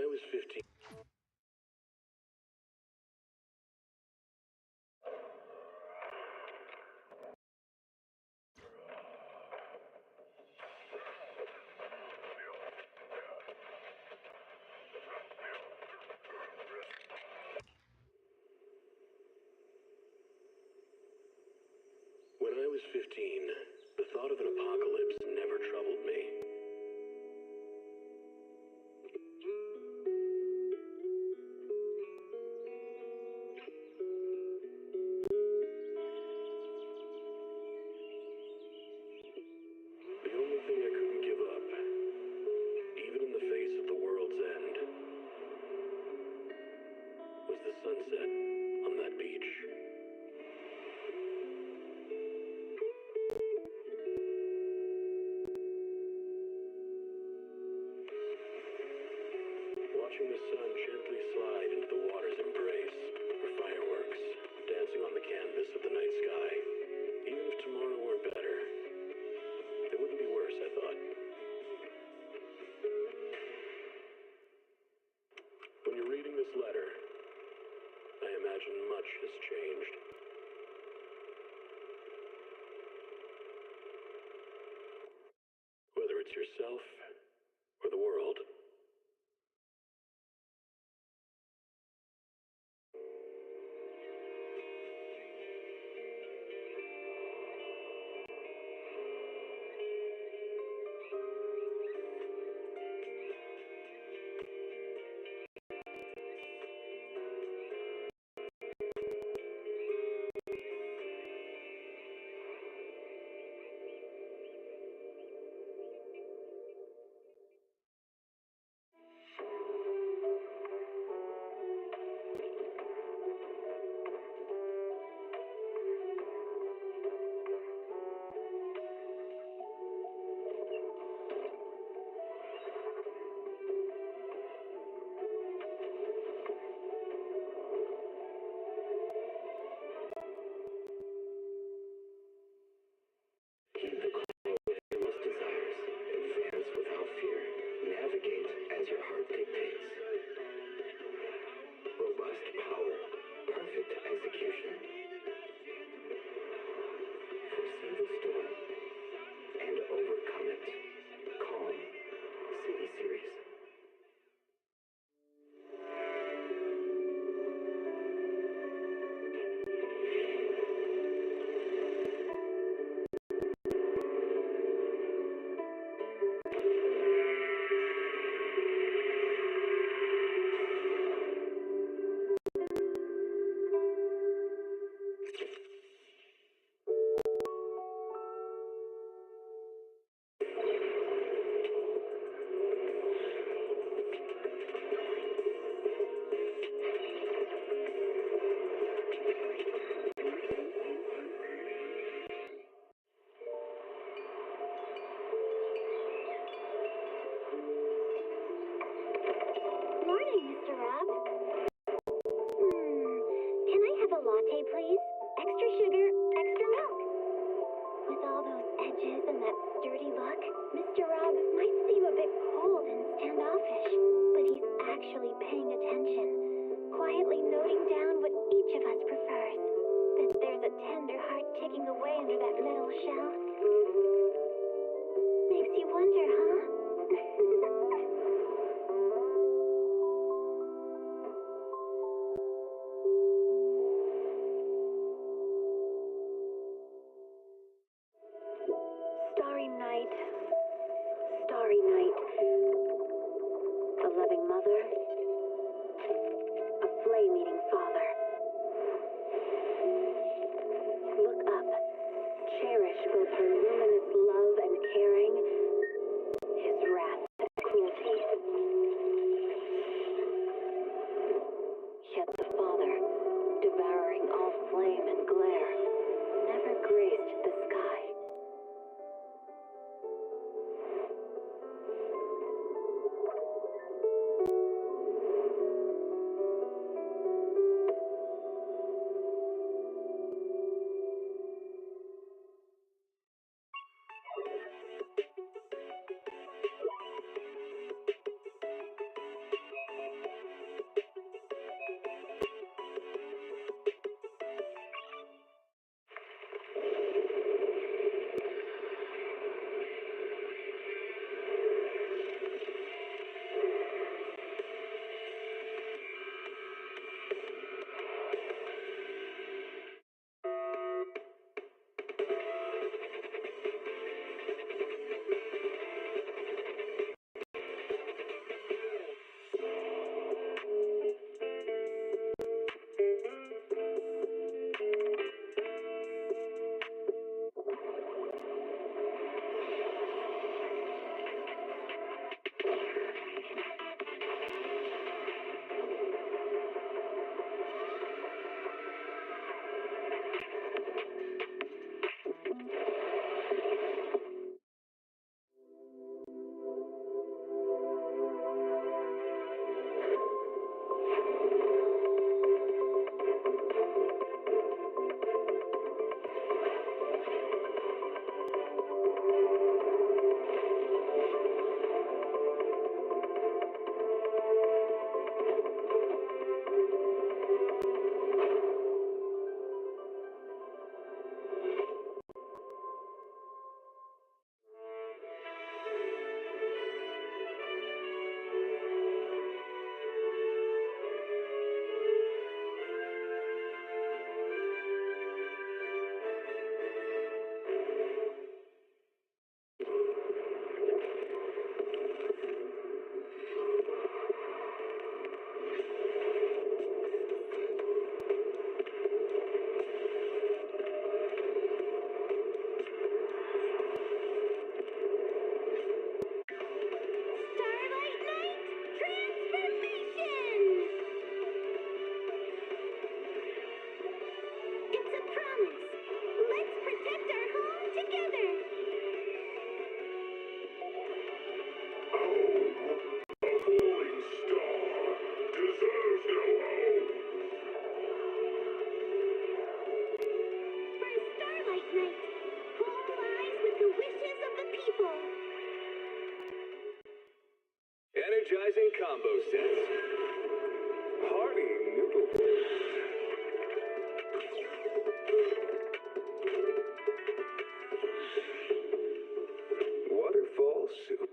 I was 15... When I was 15, the thought of an apocalypse never troubled me. The only thing I couldn't give up, even in the face of the world's end, was the sunset on that beach. Watching the sun gently slide into the water's embrace, or fireworks dancing on the canvas of the night sky. Even if tomorrow weren't better, it wouldn't be worse, I thought. When you're reading this letter, I imagine much has changed. Whether it's yourself or the world. Please, extra sugar, extra milk. With all those edges and that sturdy look, Mr. Rob might seem a bit cold and standoffish, but he's actually paying attention, quietly noting down what each of us prefers. Bet there's a tender heart ticking away under that metal shell. Makes you wonder, huh? Starry night, a loving mother, a flame-eating father. Look up, cherish both her luminous love and caring, his wrath and cruelty. Yet the Father, devouring all flame and glare, never graced the sky. Energizing combo sets. Hearty noodle. Waterfall soup.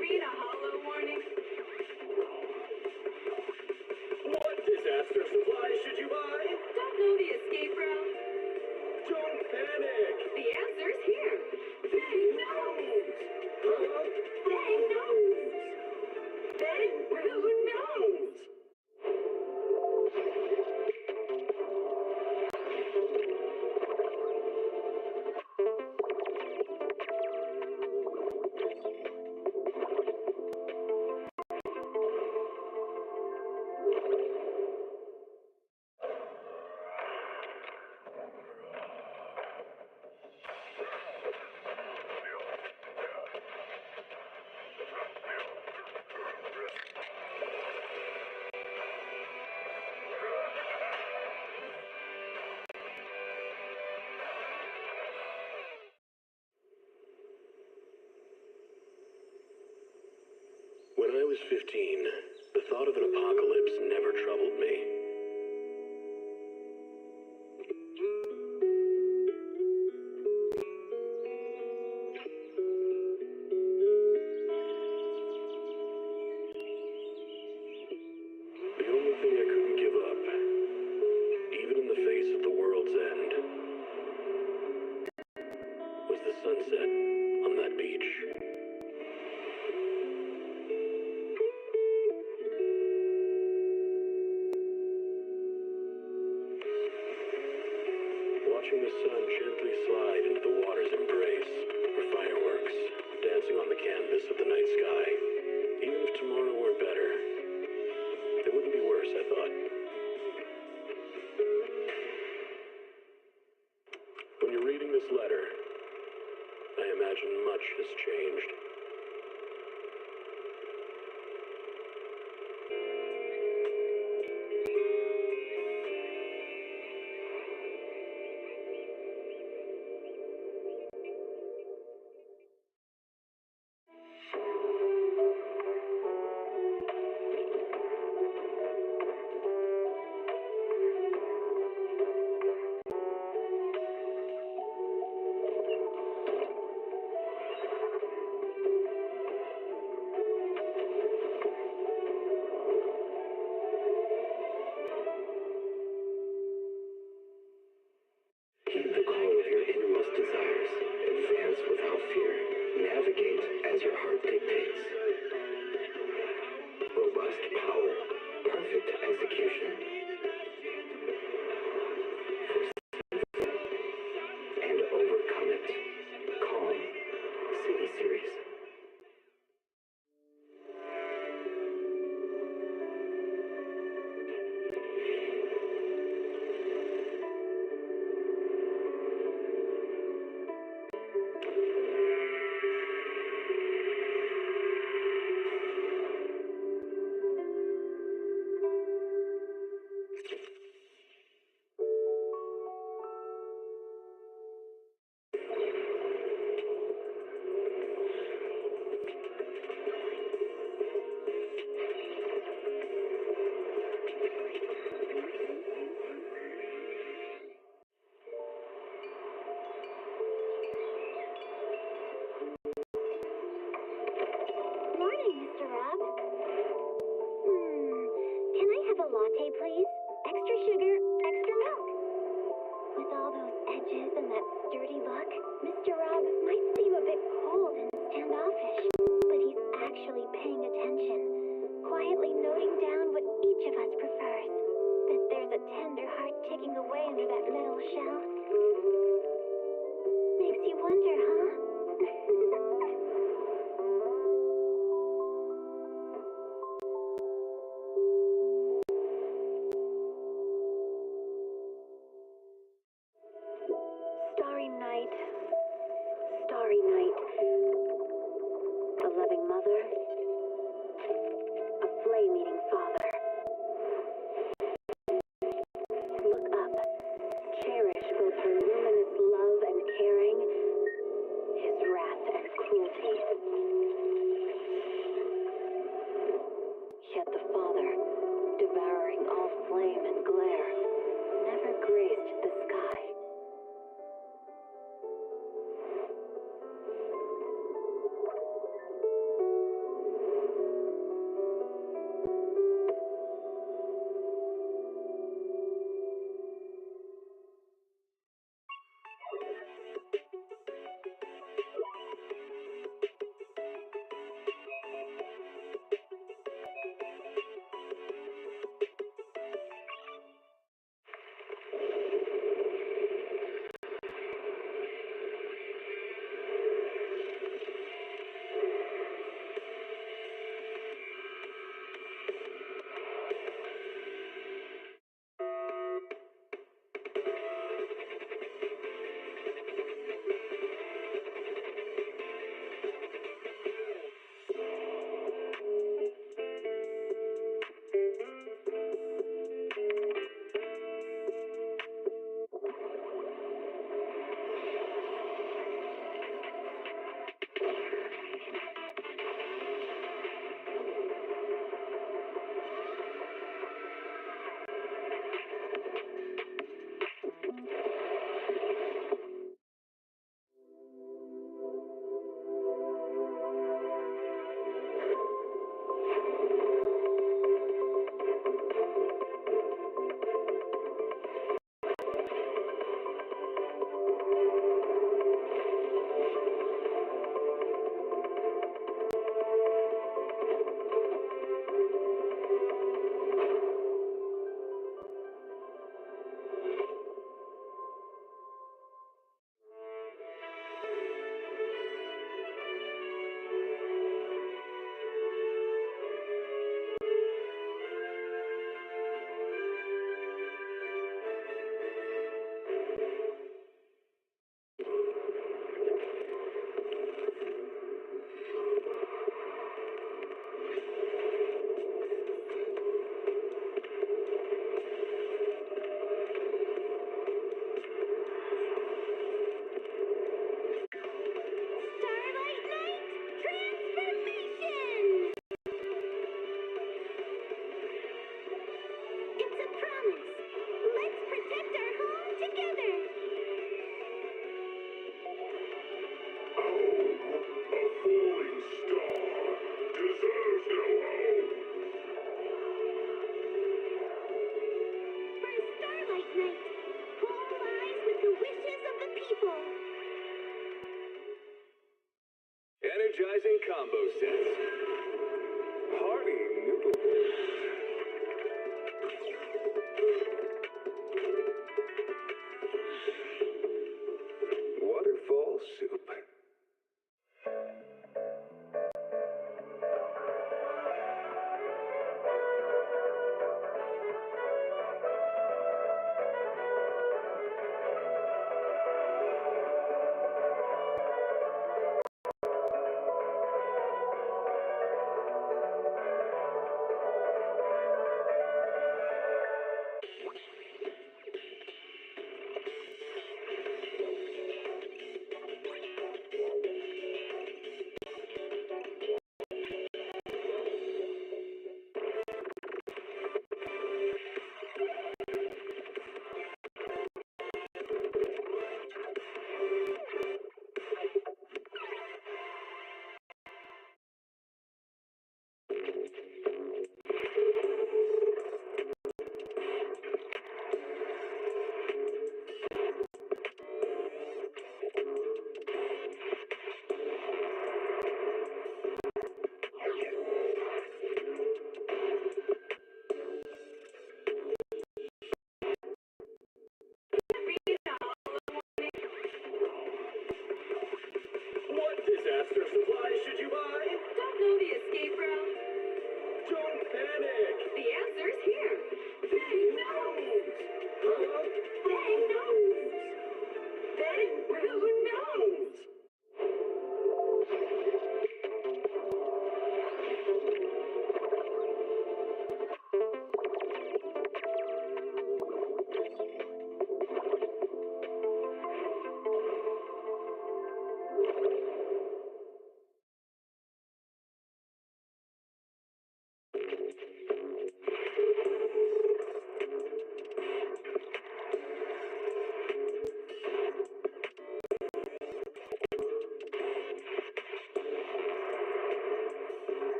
Read a hollow warning. What disaster supplies should you buy? Don't know the escape route. Don't panic! The answer's here. Bang nose. Huh? Bang nose. Bang who knows? When I was 15, the thought of an apocalypse never troubled me. The only thing I couldn't give up, even in the face of the world's end, was the sunset on that beach. Watching the sun gently slide into the water's embrace, or fireworks dancing on the canvas of the night sky. Even if tomorrow weren't better, it wouldn't be worse, I thought. When you're reading this letter, I imagine much has changed. sturdy look, Mr. Rob might seem a bit cold and standoffish, but he's actually paying attention, quietly noting down what each of us prefers. Bet there's a tender heart ticking away under that metal shell. Makes you wonder, huh? Starry night, starry night. A loving mother, a flame-eating father. Look up, cherish both her luminous love and caring, his wrath and cruelty. Yet the Father, devouring all flame and glare, never graced the sky. Energizing combo sets. Hearty noodles. Waterfall soup. you by? Don't know the escape route? Don't panic. The answer's here. Bang nose! Huh? Bang nose! Bang who knows?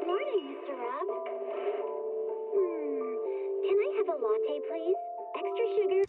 Morning, Mr. Rob. Can I have a latte, please? Extra sugar?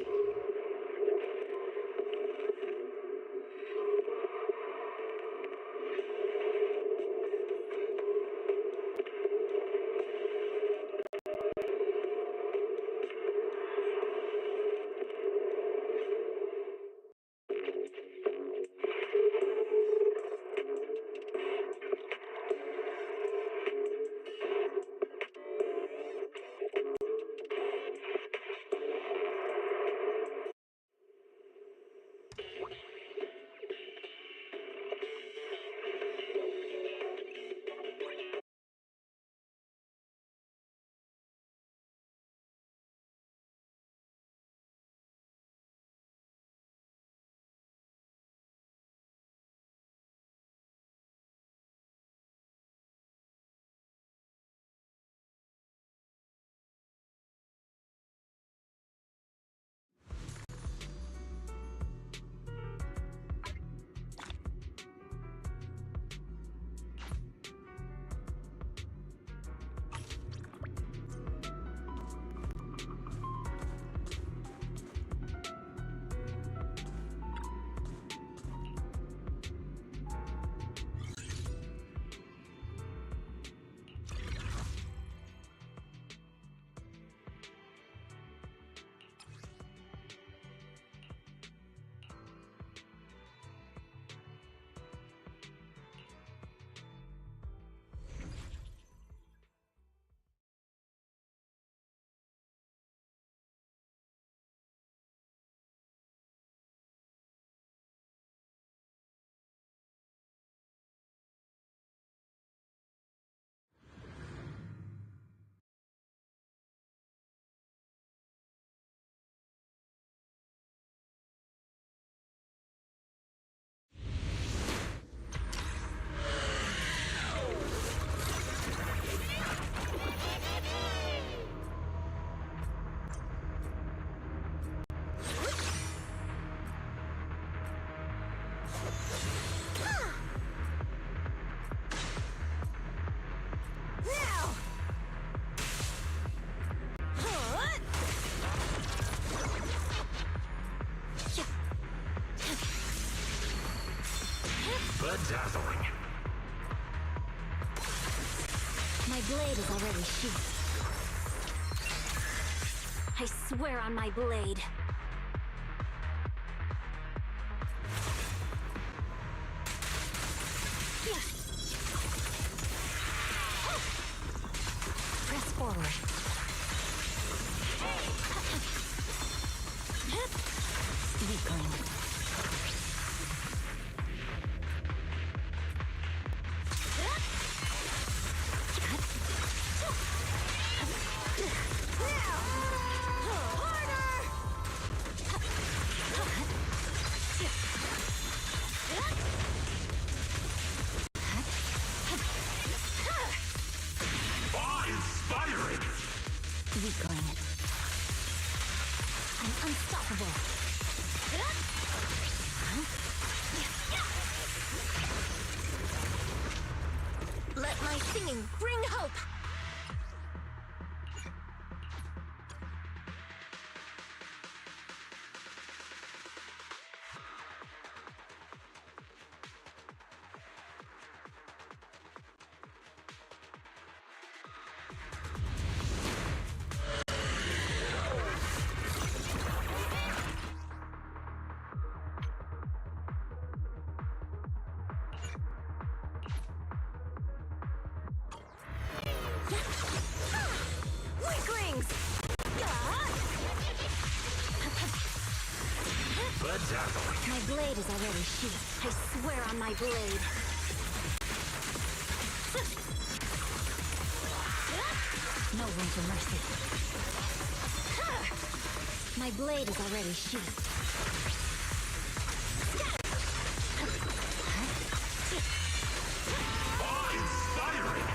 Bedazzling. My blade is already sheathed. I swear on my blade. Press forward. Weakling. My blade is already sheathed. I swear on my blade. No room for mercy. My blade is already sheathed. Inspiring!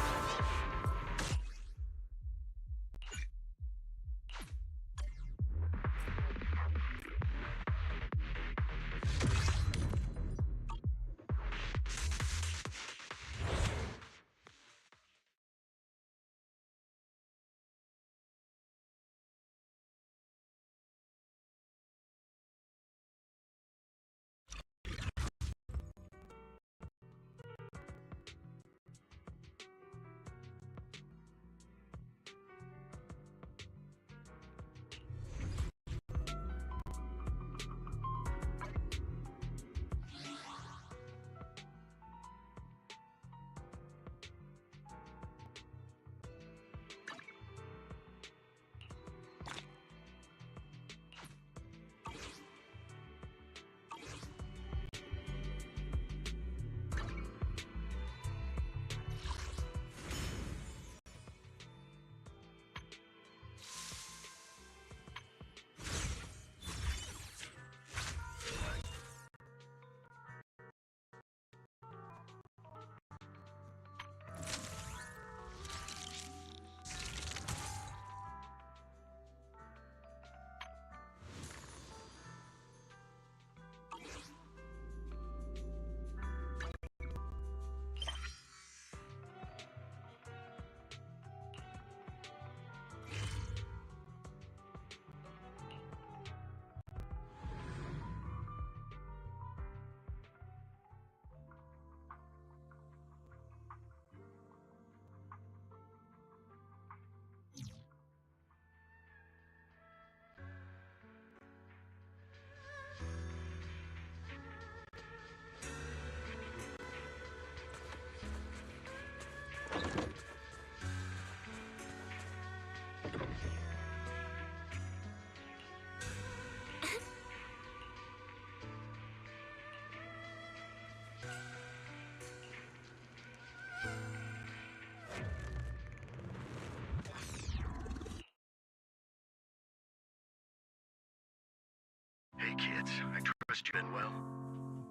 Hey kids, I trust you've been well.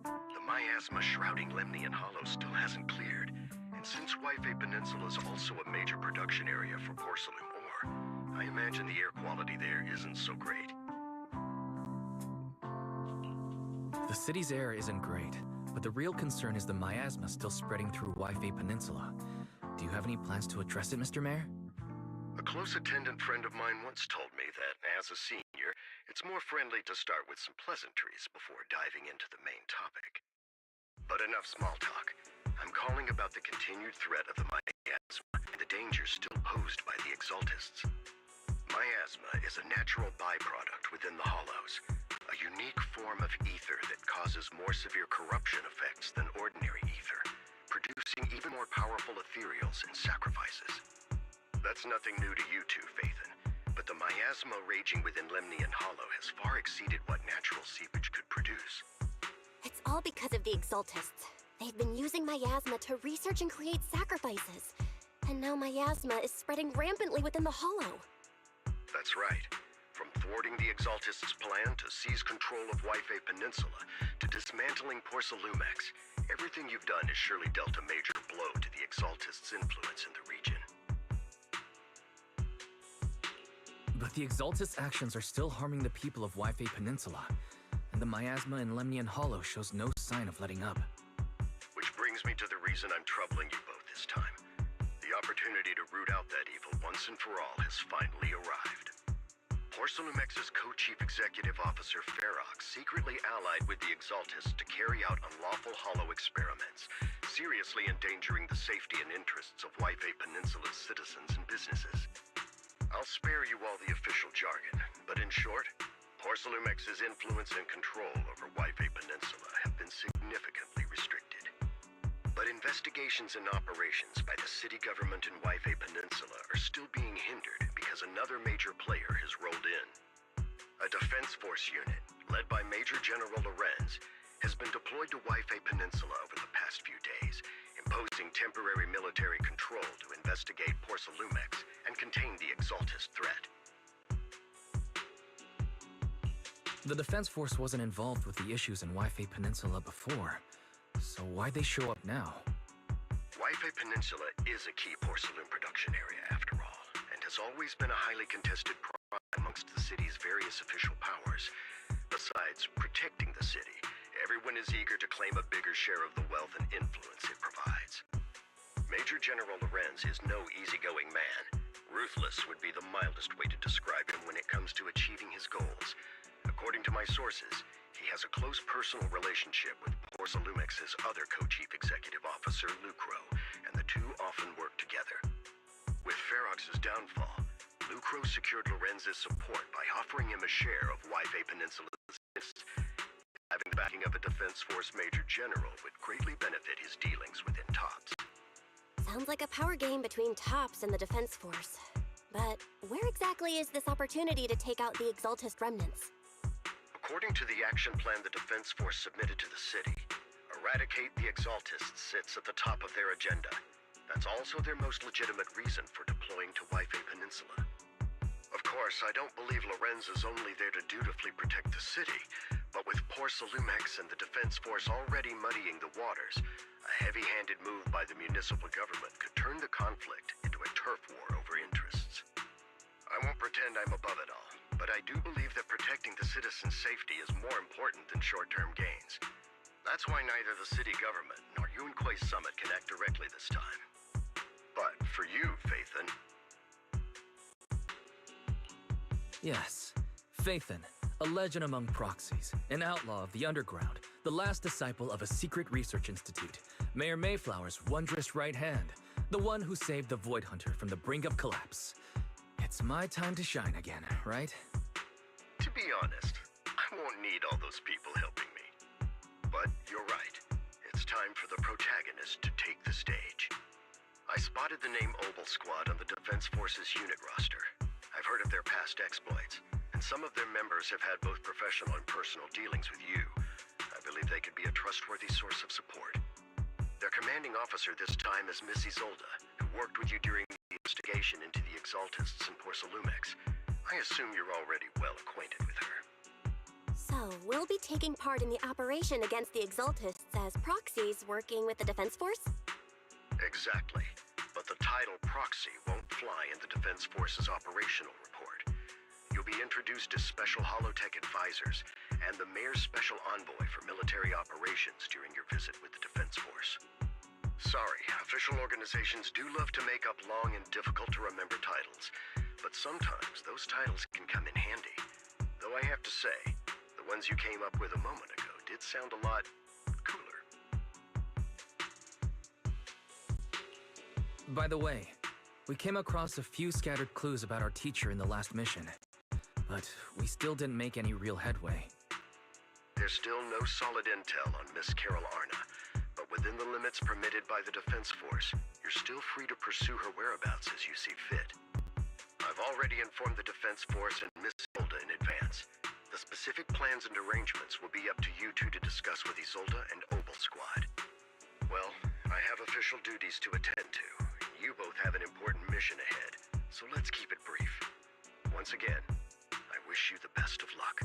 The miasma shrouding Lemnian Hollow still hasn't cleared, and since Waifei Peninsula is also a major production area for porcelain ore, I imagine the air quality there isn't so great. The city's air isn't great, but the real concern is the miasma still spreading through Waifei Peninsula. Do you have any plans to address it, Mr. Mayor? A close attendant friend of mine once told me that, as a senior, it's more friendly to start with some pleasantries before diving into the main topic. But enough small talk. I'm calling about the continued threat of the miasma and the dangers still posed by the Exaltists. Miasma is a natural byproduct within the Hollows, a unique form of ether that causes more severe corruption effects than ordinary ether, producing even more powerful ethereals and sacrifices. That's nothing new to you two, Phaethon, but the miasma raging within Lemnian Hollow has far exceeded what natural seepage could produce. It's all because of the Exaltists. They've been using miasma to research and create sacrifices. And now miasma is spreading rampantly within the Hollow. That's right. From thwarting the Exaltists' plan to seize control of Waifei Peninsula to dismantling Porcelumex, everything you've done has surely dealt a major blow to the Exaltists' influence in the region. But the Exaltist actions are still harming the people of Waifei Peninsula, and the miasma in Lemnian Hollow shows no sign of letting up. Which brings me to the reason I'm troubling you both this time. The opportunity to root out that evil once and for all has finally arrived. Porcelumex's co-chief executive officer Ferox secretly allied with the Exaltists to carry out unlawful hollow experiments, seriously endangering the safety and interests of Waifei Peninsula's citizens and businesses. I'll spare you all the official jargon, but in short, Porcelumex's influence and control over Waifei Peninsula have been significantly restricted. But investigations and operations by the city government in Waifei Peninsula are still being hindered because another major player has rolled in. A defense force unit, led by Major General Lorenz, has been deployed to Waifei Peninsula over the past few days, imposing temporary military control to investigate Porcelumex and contain the Exaltist threat. The Defense Force wasn't involved with the issues in Waifei Peninsula before, so why'd they show up now? Waifei Peninsula is a key porcelain production area, after all, and has always been a highly contested problem amongst the city's various official powers. Besides protecting the city, everyone is eager to claim a bigger share of the wealth and influence it provides. Major General Lorenz is no easygoing man. Ruthless would be the mildest way to describe him when it comes to achieving his goals. According to my sources, he has a close personal relationship with Porcelumex's other co-chief executive officer, Lucro, and the two often work together. With Ferox's downfall, Lucro secured Lorenz's support by offering him a share of Waifei Peninsula's interests. Having the backing of a Defense Force Major General would greatly benefit his dealings within TOPS. Sounds like a power game between TOPS and the Defense Force. But where exactly is this opportunity to take out the Exaltist remnants? According to the action plan the Defense Force submitted to the city, eradicate the Exaltists sits at the top of their agenda. That's also their most legitimate reason for deploying to Waifei Peninsula. Of course, I don't believe Lorenz is only there to dutifully protect the city, but with Porcelumex and the Defense Force already muddying the waters, a heavy-handed move by the municipal government could turn the conflict into a turf war over interests. I won't pretend I'm above it all, but I do believe that protecting the citizens' safety is more important than short-term gains. That's why neither the city government nor Yunkui's summit can act directly this time. But for you, Phaethon... Yes, Phaethon, a legend among proxies, an outlaw of the underground, the last disciple of a secret research institute, Mayor Mayflower's wondrous right hand, the one who saved the Void Hunter from the brink of collapse. It's my time to shine again, right? To be honest, I won't need all those people helping me. But you're right. It's time for the protagonist to take the stage. I spotted the name Obel Squad on the Defense Force's unit roster. I've heard of their past exploits, and some of their members have had both professional and personal dealings with you. I believe they could be a trustworthy source of support. Their commanding officer this time is Miss Isolde, who worked with you during the investigation into the Exaltists and Porcelumex. I assume you're already well acquainted with her. So, we'll be taking part in the operation against the Exaltists as proxies working with the Defense Force? Exactly. But the title proxy won't fly in the Defense Force's operational report. You'll be introduced as Special Holotech Advisors and the Mayor's Special Envoy for Military Operations during your visit with the Defense Force. Sorry, official organizations do love to make up long and difficult-to-remember titles, but sometimes those titles can come in handy. Though I have to say, the ones you came up with a moment ago did sound a lot cooler. By the way, we came across a few scattered clues about our teacher in the last mission, but we still didn't make any real headway. There's still no solid intel on Miss Carol Arna, but within the limits permitted by the Defense Force, you're still free to pursue her whereabouts as you see fit. I've already informed the Defense Force and Miss Isolde in advance. The specific plans and arrangements will be up to you two to discuss with Isolde and Obel Squad. Well, I have official duties to attend to. You both have an important mission ahead, so let's keep it brief. Once again, I wish you the best of luck.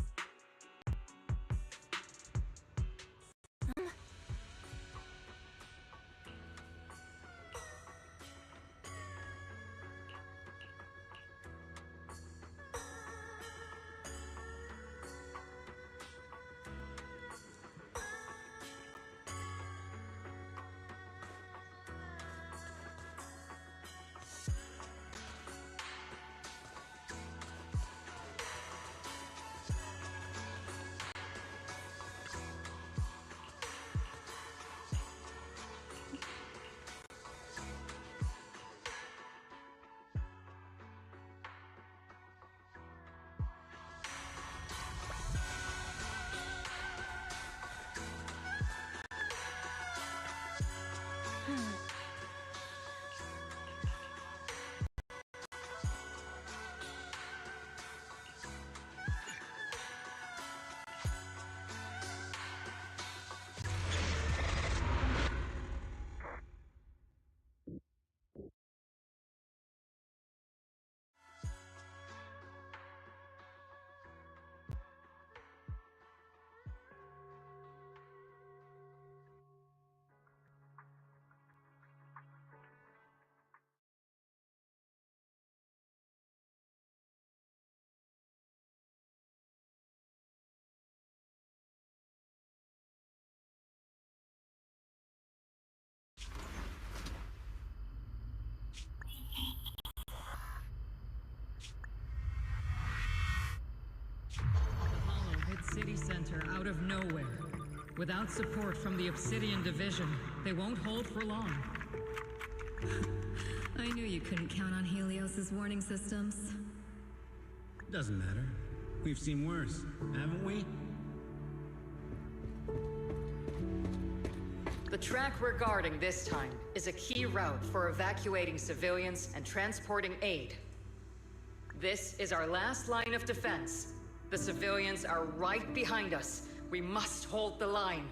city center out of nowhere. Without support from the Obsidian Division, they won't hold for long. I knew you couldn't count on Helios's warning systems. Doesn't matter. We've seen worse, haven't we? The track we're guarding this time is a key route for evacuating civilians and transporting aid. This is our last line of defense. The civilians are right behind us. We must hold the line.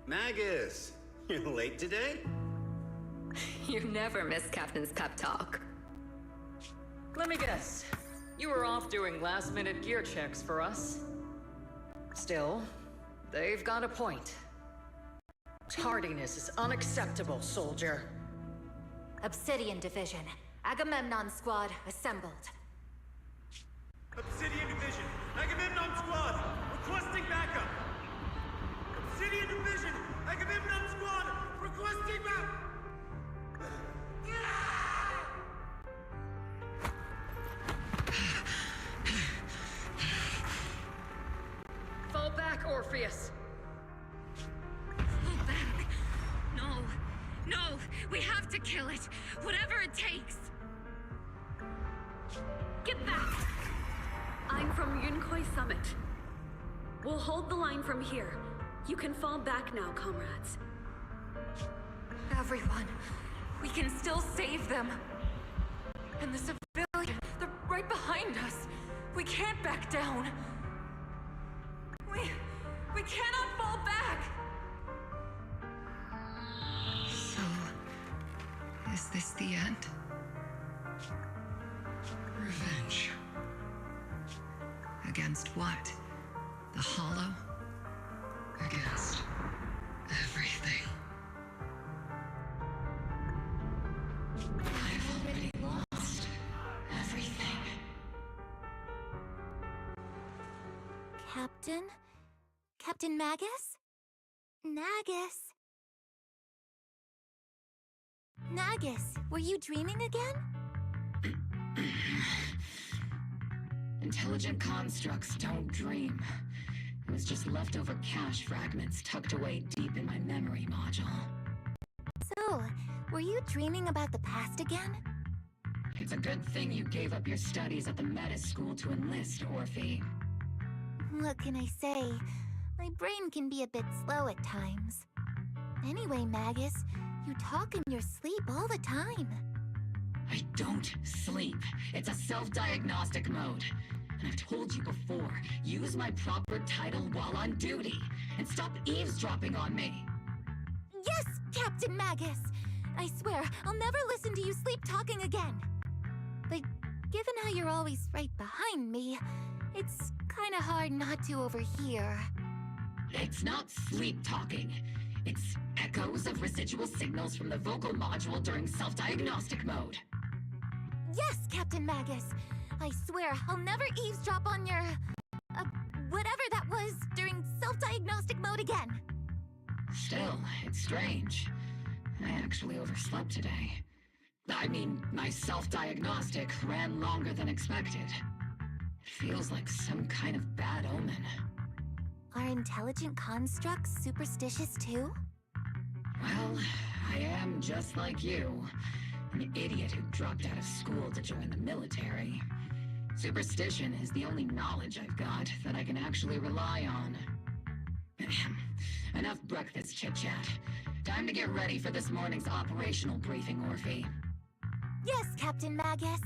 Magus, you're late today? You never miss Captain's pep talk. Let me guess. You were off doing last-minute gear checks for us. Still, they've got a point. Tardiness is unacceptable, soldier. Obsidian Division. Agamemnon Squad assembled. Obsidian Division, Agamemnon Squad, requesting backup. Obsidian Division, Agamemnon Squad, requesting backup. Fall back, Orpheus. Fall back. No, we have to kill it. Whatever it takes. Get back. I'm from Yunkoi Summit. We'll hold the line from here. You can fall back now, comrades. Everyone, we can still save them. And the civilian, they're right behind us. We can't back down. We cannot fall back. So, is this the end? Revenge. Against what? The Hollow? Against everything. I've already lost everything. Captain Magus? Nagus, were you dreaming again? Intelligent constructs don't dream. It was just leftover cache fragments tucked away deep in my memory module. So, were you dreaming about the past again? It's a good thing you gave up your studies at the Meta School to enlist, Orphe. What can I say? My brain can be a bit slow at times. Anyway, Magus, you talk in your sleep all the time. I don't sleep. It's a self-diagnostic mode. And I've told you before, use my proper title while on duty, and stop eavesdropping on me. Yes, Captain Magus! I swear, I'll never listen to you sleep-talking again. But given how you're always right behind me, it's kinda hard not to overhear. It's not sleep-talking. It's echoes of residual signals from the vocal module during self-diagnostic mode. Yes, Captain Magus! I swear, I'll never eavesdrop on your... whatever that was during self-diagnostic mode again. Still, it's strange. I actually overslept today. I mean, my self-diagnostic ran longer than expected. It feels like some kind of bad omen. Are intelligent constructs superstitious too? Well, I am just like you. An idiot who dropped out of school to join the military. Superstition is the only knowledge I've got that I can actually rely on. Enough breakfast chit-chat. Time to get ready for this morning's operational briefing, Orphe. Yes, Captain Magus.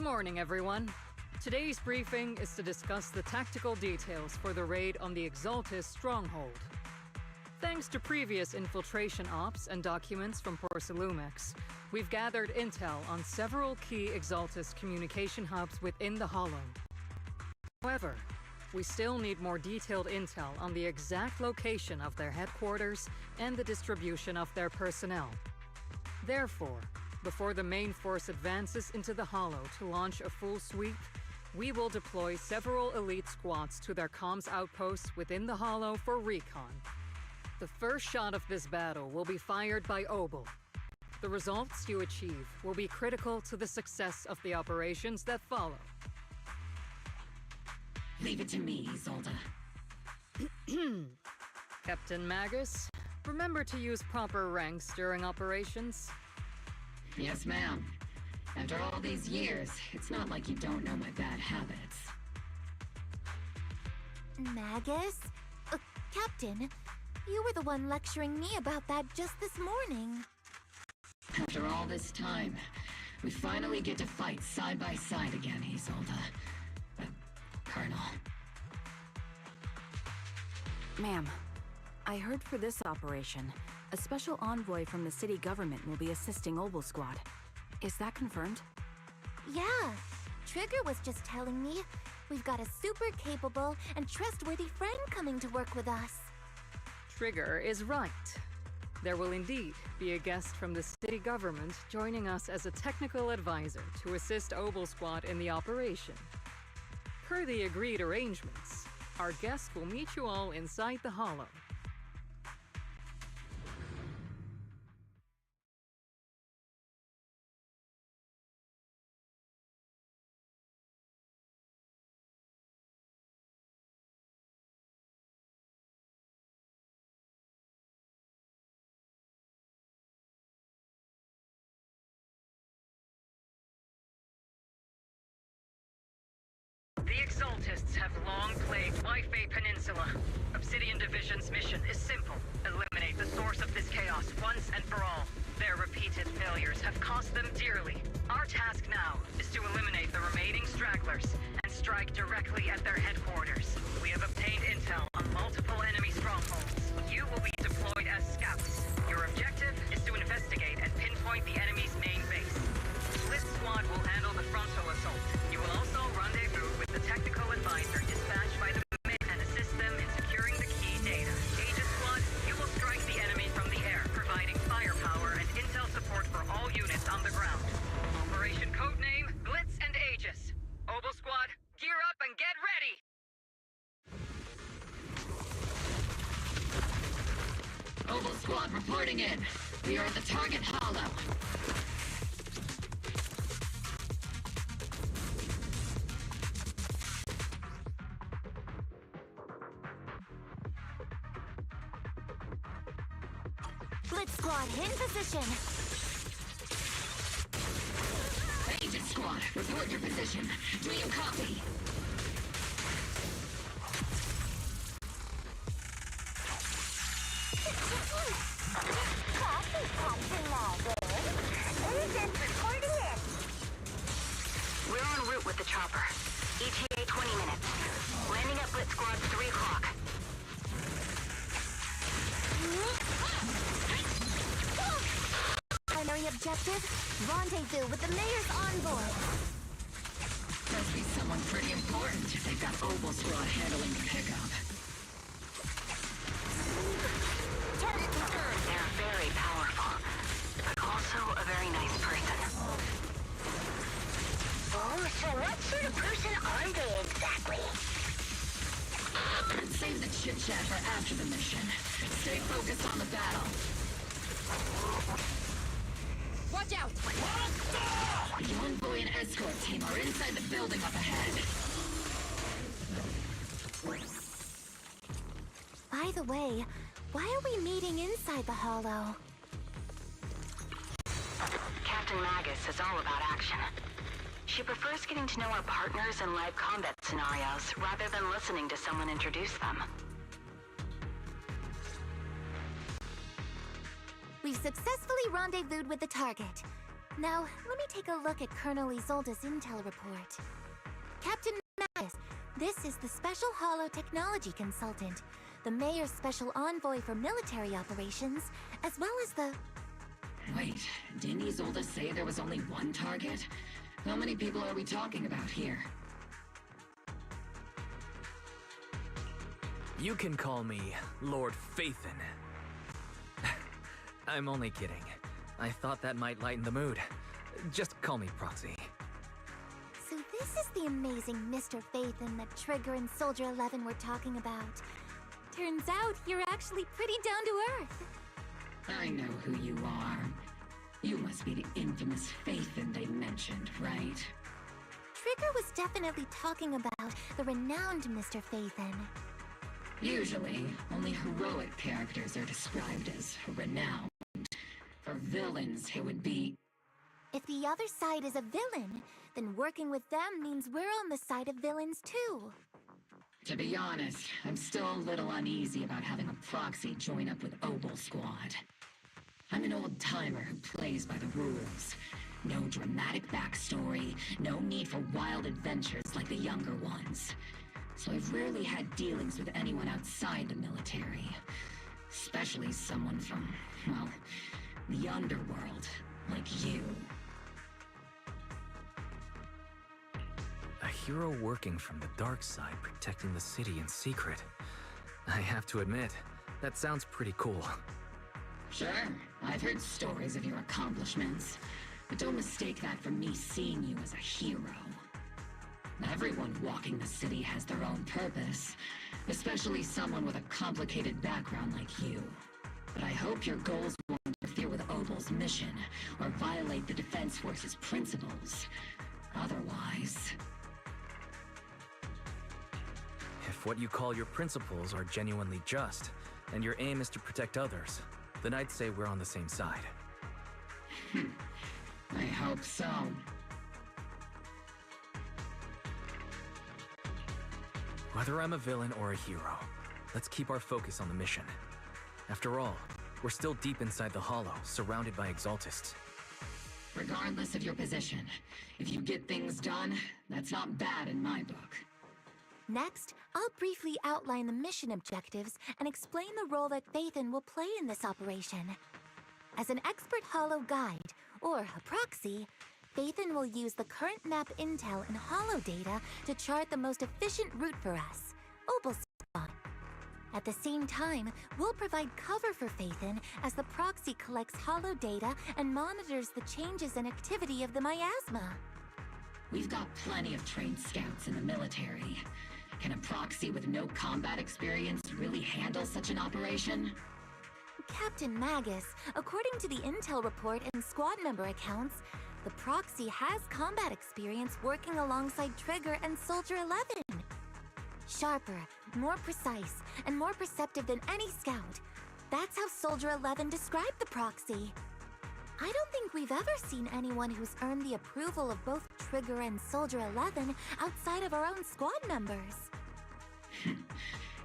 morning, everyone. Today's briefing is to discuss the tactical details for the raid on the Exaltus stronghold. Thanks to previous infiltration ops and documents from Porcelumex, we've gathered intel on several key Exaltus communication hubs within the Hollow. However, we still need more detailed intel on the exact location of their headquarters and the distribution of their personnel. Therefore, before the main force advances into the Hollow to launch a full sweep, we will deploy several elite squads to their comms outposts within the Hollow for recon. The first shot of this battle will be fired by Obel. The results you achieve will be critical to the success of the operations that follow. Leave it to me, Isolde. Captain Magus, remember to use proper ranks during operations. Yes, ma'am. After all these years, it's not like you don't know my bad habits. Magus? Captain, you were the one lecturing me about that just this morning. After all this time, we finally get to fight side by side again, Isolde. Colonel. Ma'am, I heard for this operation, a special envoy from the city government will be assisting Obel Squad. Is that confirmed? Yeah, Trigger was just telling me we've got a super capable and trustworthy friend coming to work with us. Trigger is right. There will indeed be a guest from the city government joining us as a technical advisor to assist Obel Squad in the operation. Per the agreed arrangements, our guest will meet you all inside the Hollow. The Exaltists have long plagued Waifei Peninsula. Obsidian Division's mission is simple. Eliminate the source of this chaos once and for all. Their repeated failures have cost them dearly. Our task now is to eliminate the remaining stragglers and strike directly at their headquarters. We have obtained intel on multiple enemy strongholds. You will be deployed as scouts. Your objective is to investigate and pinpoint the enemy's main base. Split Squad will handle the frontal assault. You will also rendezvous with the technical advisor dispatched by the MIT and assist them in securing the key data. Aegis Squad, you will strike the enemy from the air, providing firepower and intel support for all units on the ground. Operation codename Blitz and Aegis. Obel Squad, gear up and get ready! Obel Squad reporting in. We are at the target hollow. Blitz Squad, in position. Aegis Squad, report your position. Do you copy? Copy, Captain Magus. Agent reporting in. We're en route with the chopper. ETA 20 minutes. Landing at Blitz Squad 3 o'clock. Primary objective, rendezvous with the mayor's envoy. Must be someone pretty important if they've got Obel Squad handling the pickup. They're very powerful, but also a very nice person. Oh, so what sort of person are they exactly? Save the chit-chat for after the mission. Stay focused on the battle. Watch out! The envoy and escort team are inside the building up ahead. By the way, why are we meeting inside the Hollow? Captain Magus is all about action. She prefers getting to know our partners in live combat scenarios rather than listening to someone introduce them. We've successfully rendezvoused with the target. Now, let me take a look at Colonel Isolde's intel report. Captain Magus, this is the Special Holo Technology Consultant, the Mayor's Special Envoy for Military Operations, as well as the... Wait, didn't Isolde say there was only one target? How many people are we talking about here? You can call me Lord Phaethon. I'm only kidding. I thought that might lighten the mood. Just call me Proxy. So this is the amazing Mr. Phaethon that Trigger and Soldier 11 were talking about. Turns out you're actually pretty down to earth. I know who you are. You must be the infamous Phaethon they mentioned, right? Trigger was definitely talking about the renowned Mr. Phaethon. Usually, only heroic characters are described as renowned. For villains, it would be... If the other side is a villain, then working with them means we're on the side of villains too. To be honest, I'm still a little uneasy about having a proxy join up with Obel Squad. I'm an old-timer who plays by the rules. No dramatic backstory, no need for wild adventures like the younger ones. So I've rarely had dealings with anyone outside the military. Especially someone from, well, the underworld, like you. A hero working from the dark side, protecting the city in secret. I have to admit, that sounds pretty cool. Sure, I've heard stories of your accomplishments, but don't mistake that for me seeing you as a hero. Everyone walking the city has their own purpose, especially someone with a complicated background like you. But I hope your goals won't interfere with Obel's mission, or violate the Defense Force's principles. Otherwise... If what you call your principles are genuinely just, and your aim is to protect others, then I'd say we're on the same side. I hope so. Whether I'm a villain or a hero, let's keep our focus on the mission. After all, we're still deep inside the Hollow, surrounded by Exaltists. Regardless of your position, if you get things done, that's not bad in my book. Next, I'll briefly outline the mission objectives and explain the role that Phaethon will play in this operation. As an expert Hollow guide, or a proxy, Phaethon will use the current map intel and Hollow data to chart the most efficient route for us, Obel Squad. At the same time, we'll provide cover for Phaethon as the proxy collects Hollow data and monitors the changes and activity of the miasma. We've got plenty of trained scouts in the military. Can a proxy with no combat experience really handle such an operation? Captain Magus, according to the intel report and squad member accounts, the proxy has combat experience working alongside Trigger and Soldier 11. Sharper, more precise, and more perceptive than any scout. That's how Soldier 11 described the proxy. I don't think we've ever seen anyone who's earned the approval of both Trigger and Soldier 11 outside of our own squad members.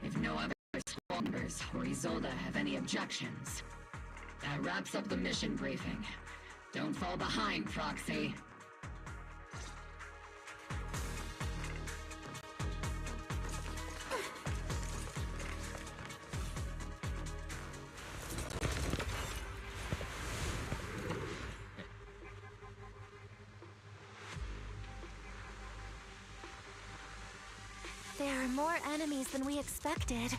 If no other squad members or Isolde have any objections, that wraps up the mission briefing. Don't fall behind, Proxy. There are more enemies than we expected.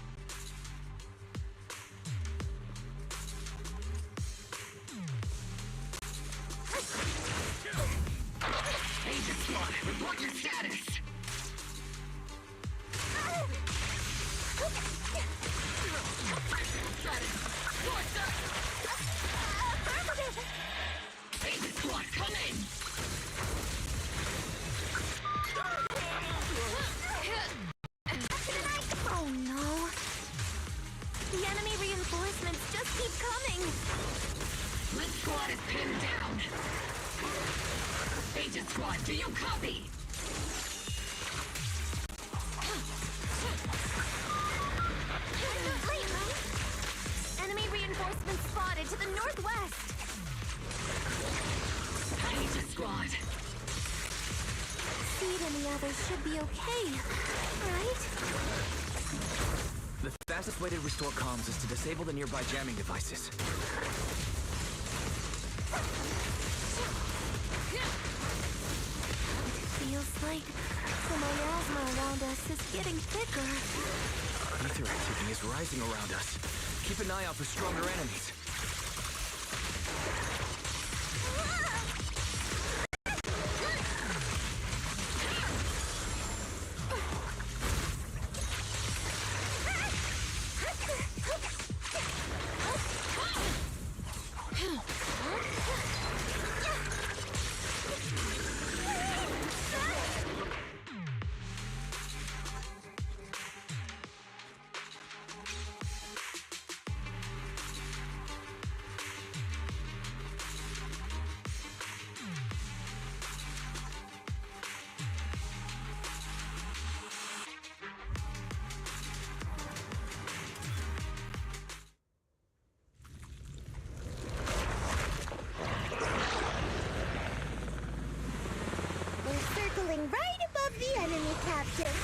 Agent Squad, report your status! Agent Squad, come in! Oh no! The enemy reinforcements just keep coming! This squad is pinned down! Agent Squad, do you copy? Enemy reinforcements spotted to the northwest! the others should be okay, right? The fastest way to restore comms is to disable the nearby jamming devices. Feels like the miasma around us is getting thicker. Ether activity is rising around us. Keep an eye out for stronger enemies. Right above the enemy, Captain.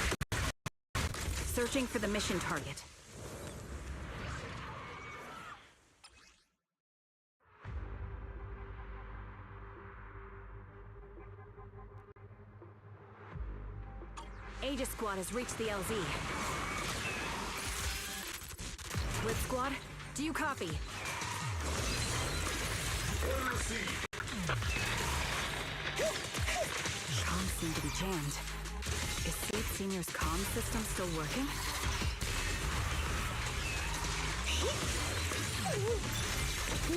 Searching for the mission target. Aegis Squad has reached the LZ. Red Squad, do you copy? Comms seem to be jammed. Is Seed Senior's comm system still working?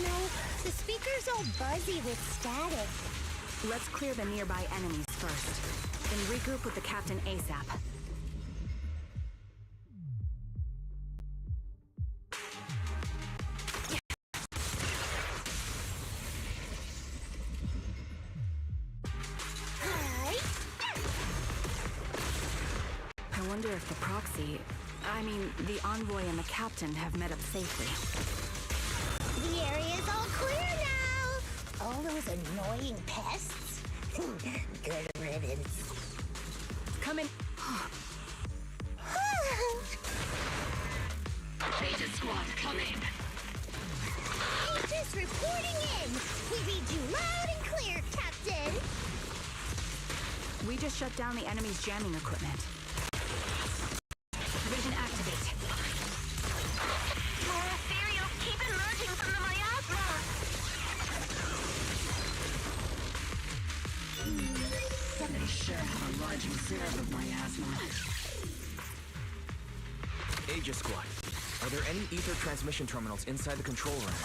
No, the speaker's all buzzy with static. Let's clear the nearby enemies first, then regroup with the captain ASAP. I wonder if the proxy, the envoy and the captain have met up safely. The area's all clear now! All those annoying pests? Good riddance. Come in. Aegis Squad, come in. Aegis reporting in! We read you loud and clear, Captain! We just shut down the enemy's jamming equipment. Vision activate. More ethereals keep emerging from the miasma! They sure have a large reserve of miasma. Aegis Squad, are there any ether transmission terminals inside the control room?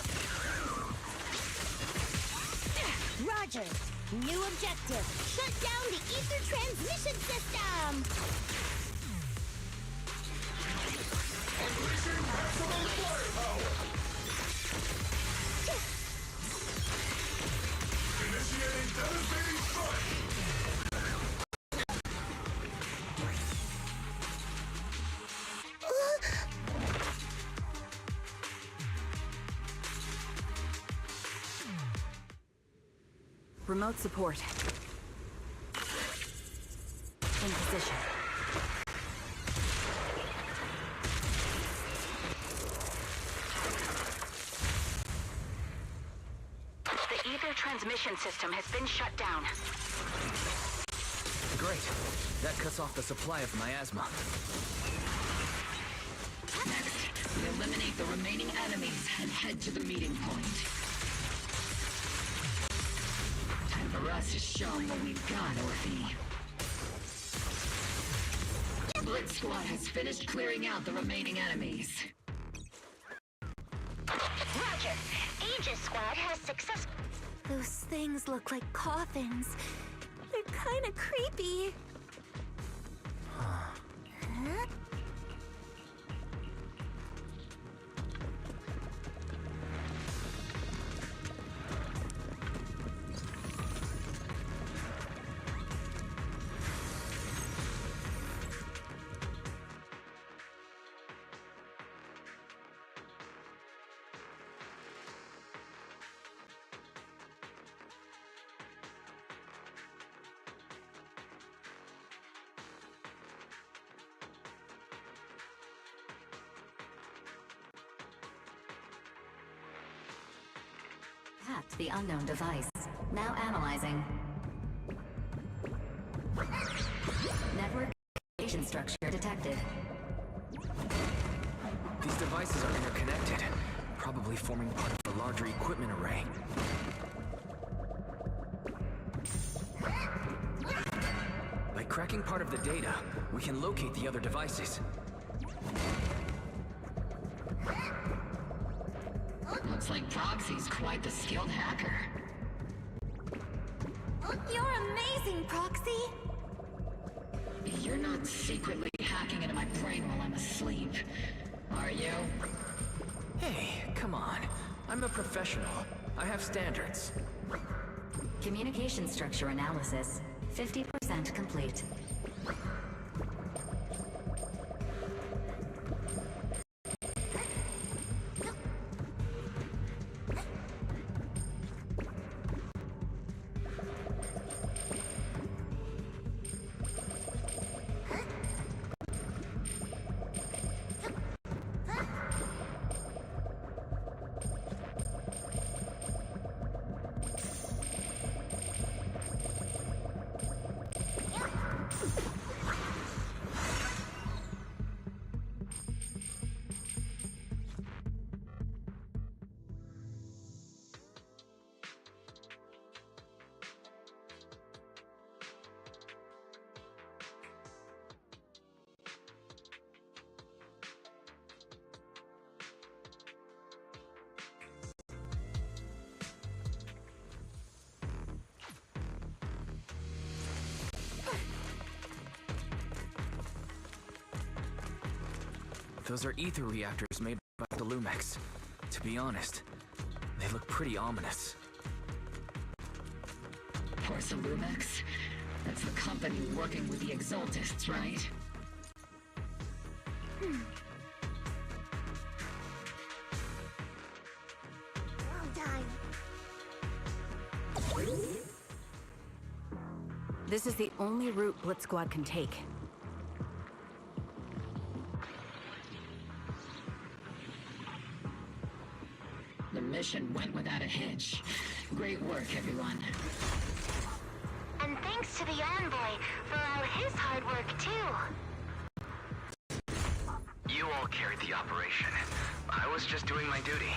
Roger! New objective! Shut down the ether transmission system! Unleashing maximum firepower! Initiating devastating strike! Remote support. In position. The ether transmission system has been shut down. Great. That cuts off the supply of miasma. Next, we eliminate the remaining enemies and head to the meeting point. Time for us to show what we've got, Orphe. Blitz Squad has finished clearing out the remaining enemies. Roger! Aegis Squad has success. Those things look like coffins. They're kinda creepy. Huh? tapped the unknown device. Now analyzing. Network communication structure detected. These devices are interconnected, probably forming part of a larger equipment array. By cracking part of the data, we can locate the other devices. Looks like Proxy's quite the skilled hacker. You're amazing, Proxy! You're not secretly hacking into my brain while I'm asleep, are you? Hey, come on. I'm a professional. I have standards. Communication structure analysis, 50% complete. Those are ether reactors made by the Lumex. To be honest, they look pretty ominous. Lumex? That's the company working with the Exaltists, right? Wrong time. This is the only route Blitz Squad can take. The mission went without a hitch. Great work, everyone. And thanks to the envoy for all his hard work, too. You all carried the operation. I was just doing my duty.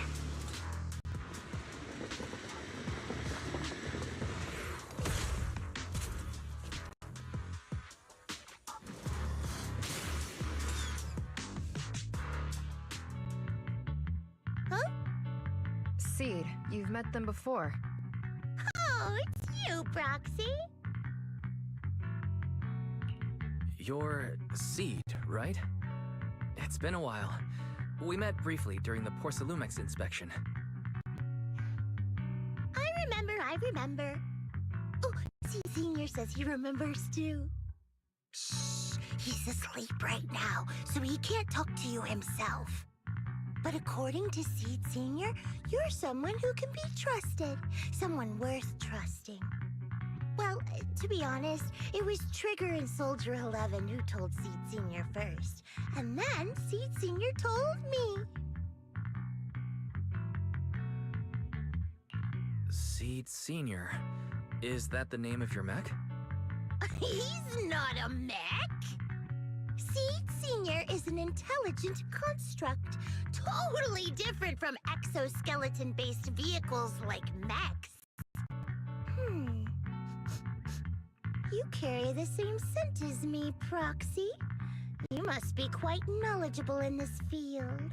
Seed, you've met them before. Oh, it's you, Proxy. You're Seed, right? It's been a while. We met briefly during the Porcelumex inspection. I remember. Oh, see, Senior says he remembers too. Shh, he's asleep right now, so he can't talk to you himself. But according to Seed Senior, you're someone who can be trusted. Someone worth trusting. Well, to be honest, it was Trigger and Soldier 11 who told Seed Senior first. And then Seed Senior told me. Seed Senior. Is that the name of your mech? He's not a mech. Seed Senior is an intelligent construct, totally different from exoskeleton-based vehicles like mechs. You carry the same scent as me, Proxy. You must be quite knowledgeable in this field.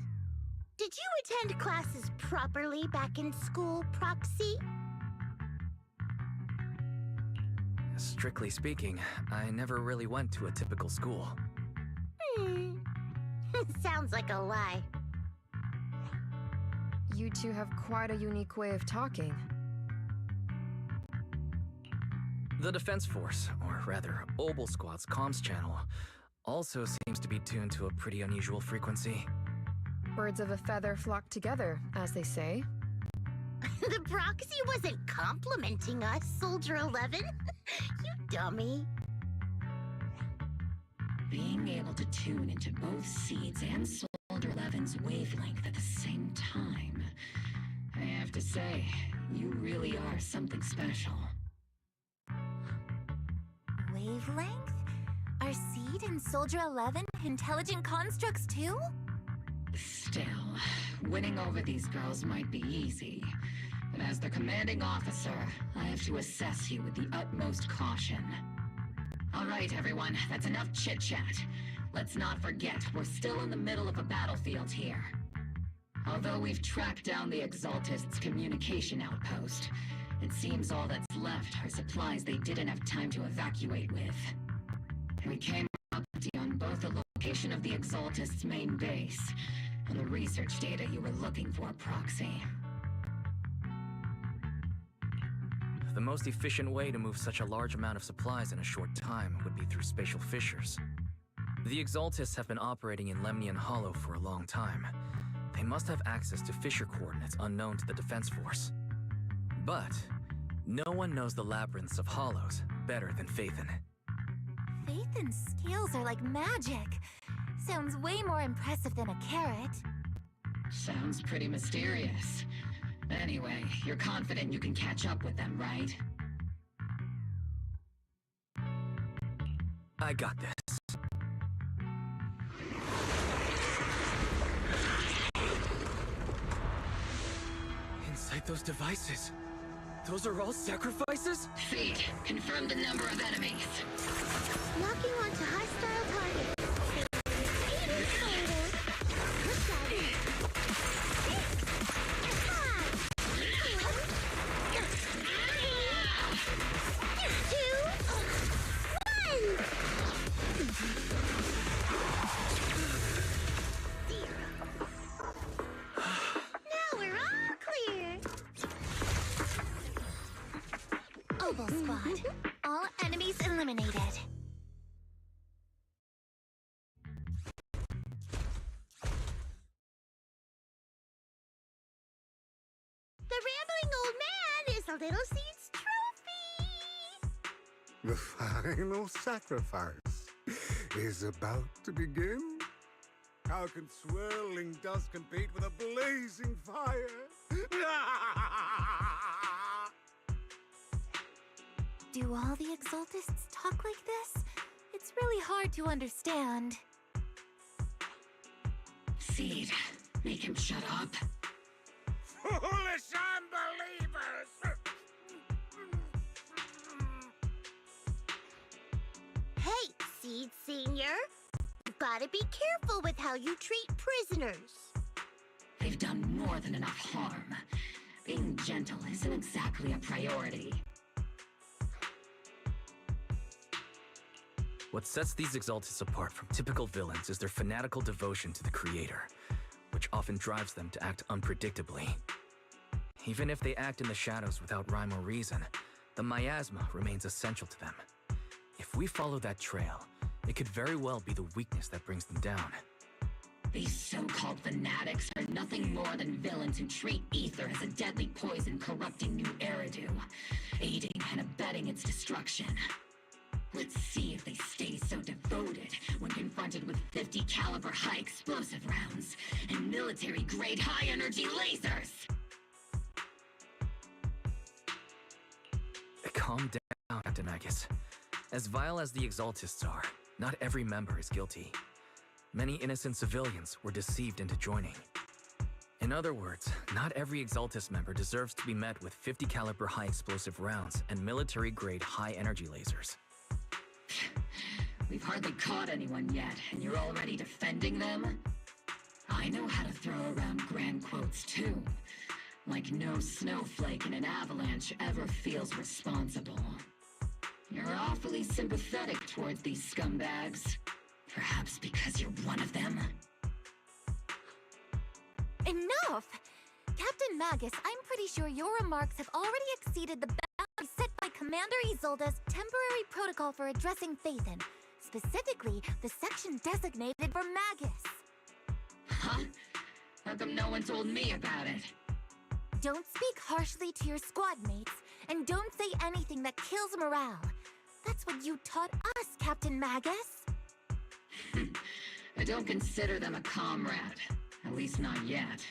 Did you attend classes properly back in school, Proxy? Strictly speaking, I never really went to a typical school. Sounds like a lie. You two have quite a unique way of talking. The Defense Force, or rather, Obel Squad's comms channel, also seems to be tuned to a pretty unusual frequency. Birds of a feather flock together, as they say. The Proxy wasn't complimenting us, Soldier 11. You dummy. Being able to tune into both Seeds and Soldier 11's wavelength at the same time. I have to say, You really are something special. Wavelength? Are Seed and Soldier 11 intelligent constructs too? Still, winning over these girls might be easy. But as their commanding officer, I have to assess you with the utmost caution. All right, everyone, that's enough chit-chat. Let's not forget, we're still in the middle of a battlefield here. Although we've tracked down the Exaltists' communication outpost, it seems all that's left are supplies they didn't have time to evacuate with. We came up empty on both the location of the Exaltists' main base and the research data you were looking for, Proxy. The most efficient way to move such a large amount of supplies in a short time would be through spatial fissures. The Exaltists have been operating in Lemnian Hollow for a long time. They must have access to fissure coordinates unknown to the Defense Force. But no one knows the labyrinths of hollows better than Phaethon. Phaethon's skills are like magic. Sounds way more impressive than a carrot. Sounds pretty mysterious. Anyway, you're confident you can catch up with them, right? I got this. Inside those devices, those are all sacrifices? Seed, confirm the number of enemies. Locking onto hostile target. Oval Squad. All enemies eliminated. The rambling old man is a little Seed's trophy. The final sacrifice is about to begin. How can swirling dust compete with a blazing fire? Do all the Exaltists talk like this? It's really hard to understand. Seed, make him shut up. Foolish unbelievers! Hey, Seed Senior. You've gotta be careful with how you treat prisoners. They've done more than enough harm. Being gentle isn't exactly a priority. What sets these Exaltists apart from typical villains is their fanatical devotion to the Creator, which often drives them to act unpredictably. Even if they act in the shadows without rhyme or reason, the miasma remains essential to them. If we follow that trail, it could very well be the weakness that brings them down. These so-called fanatics are nothing more than villains who treat ether as a deadly poison corrupting New Eridu, aiding and abetting its destruction. Let's see if they stay so devoted when confronted with 50 caliber high explosive rounds and military-grade high-energy lasers! Calm down, Captain Magus. As vile as the Exaltists are, not every member is guilty. Many innocent civilians were deceived into joining. In other words, not every Exaltist member deserves to be met with 50 caliber high explosive rounds and military-grade high-energy lasers. We've hardly caught anyone yet, and you're already defending them? I know how to throw around grand quotes too. Like no snowflake in an avalanche ever feels responsible. You're awfully sympathetic towards these scumbags. Perhaps because you're one of them? Enough! Captain Magus, I'm pretty sure your remarks have already exceeded the boundaries set by Commander Isolde's temporary protocol for addressing Phaethon. Specifically, the section designated for Magus. Huh? How come no one told me about it? Don't speak harshly to your squad mates, and don't say anything that kills morale. That's what you taught us, Captain Magus. I don't consider them a comrade. At least not yet.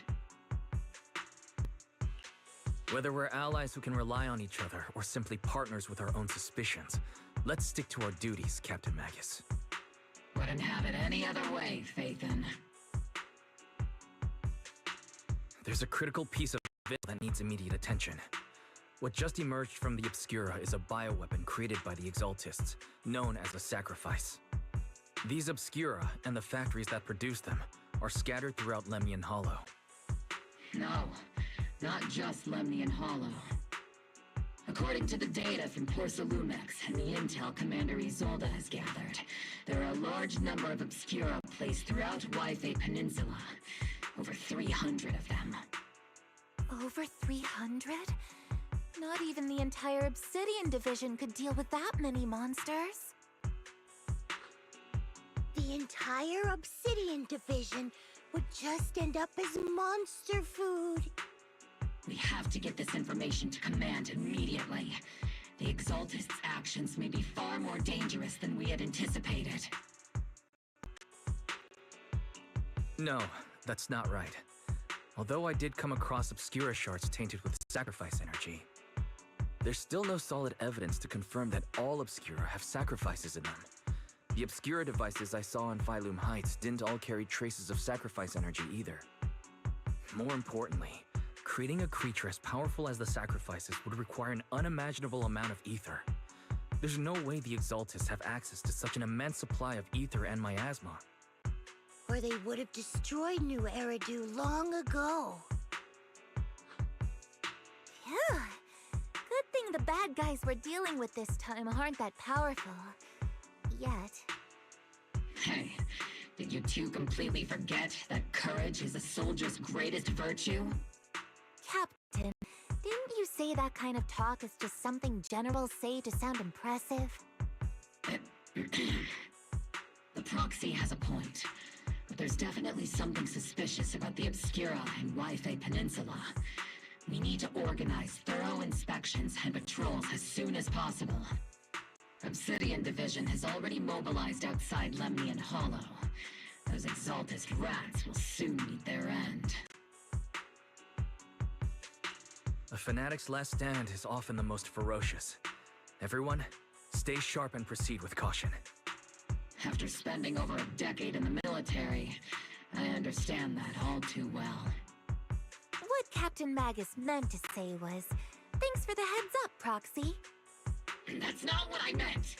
Whether we're allies who can rely on each other or simply partners with our own suspicions, let's stick to our duties, Captain Magus. Wouldn't have it any other way, Phaethon. There's a critical piece of that needs immediate attention. What just emerged from the Obscura is a bioweapon created by the Exaltists, known as a sacrifice. These Obscura and the factories that produce them are scattered throughout Lemnian Hollow. No, not just Lemnian Hollow. According to the data from Porcelumex and the intel Commander Isolde has gathered, there are a large number of Obscura placed throughout Yfei Peninsula. Over 300 of them. Over 300? Not even the entire Obsidian Division could deal with that many monsters. The entire Obsidian Division would just end up as monster food. We have to get this information to Command immediately. The Exaltists' actions may be far more dangerous than we had anticipated. No, that's not right. Although I did come across Obscura shards tainted with sacrifice energy, there's still no solid evidence to confirm that all Obscura have sacrifices in them. The Obscura devices I saw in Phylum Heights didn't all carry traces of sacrifice energy either. More importantly, creating a creature as powerful as the sacrifices would require an unimaginable amount of ether. There's no way the Exaltists have access to such an immense supply of ether and miasma. Or they would have destroyed New Eridu long ago. Phew. Good thing the bad guys we're dealing with this time aren't that powerful. Yet. Hey, did you two completely forget that courage is a soldier's greatest virtue? Captain, didn't you say that kind of talk is just something generals say to sound impressive? The proxy has a point. But there's definitely something suspicious about the Obscura and Yfei Peninsula. We need to organize thorough inspections and patrols as soon as possible. Obsidian Division has already mobilized outside Lemnian Hollow. Those Exaltist rats will soon meet their end. A fanatic's last stand is often the most ferocious. Everyone, stay sharp and proceed with caution. After spending over a decade in the military, I understand that all too well. What Captain Magus meant to say was, thanks for the heads up, Proxy. That's not what I meant!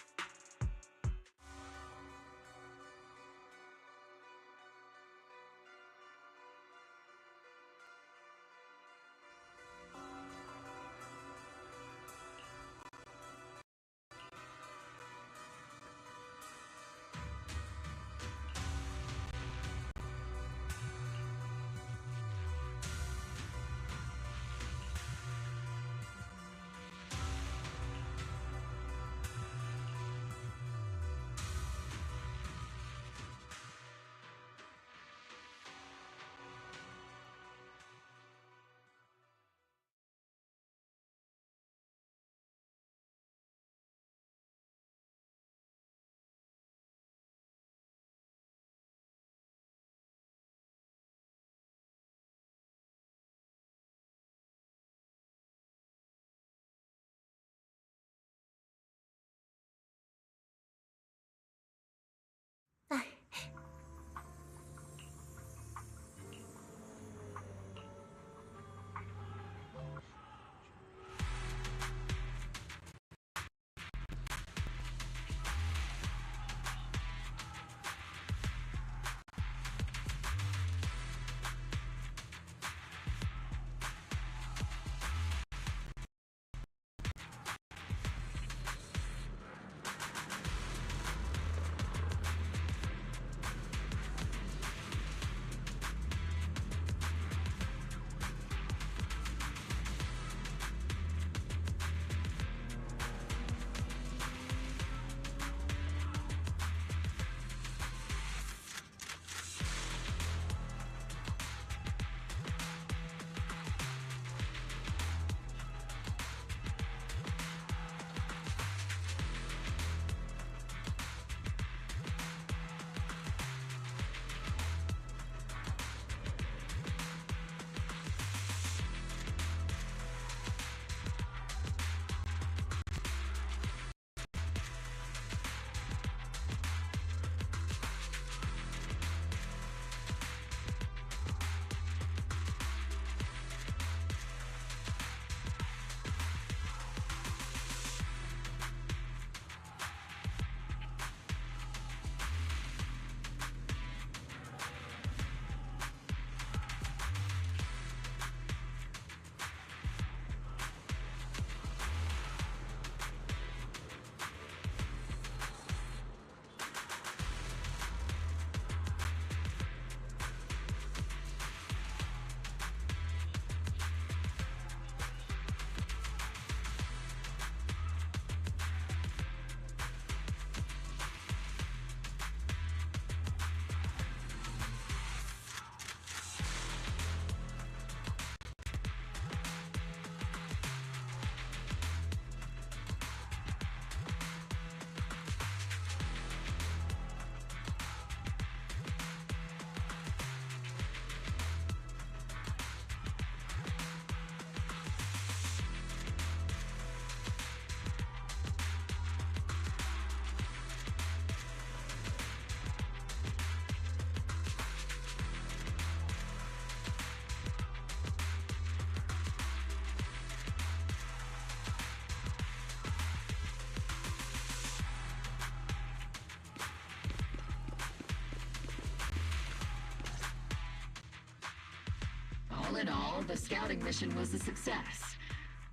All in all, the scouting mission was a success.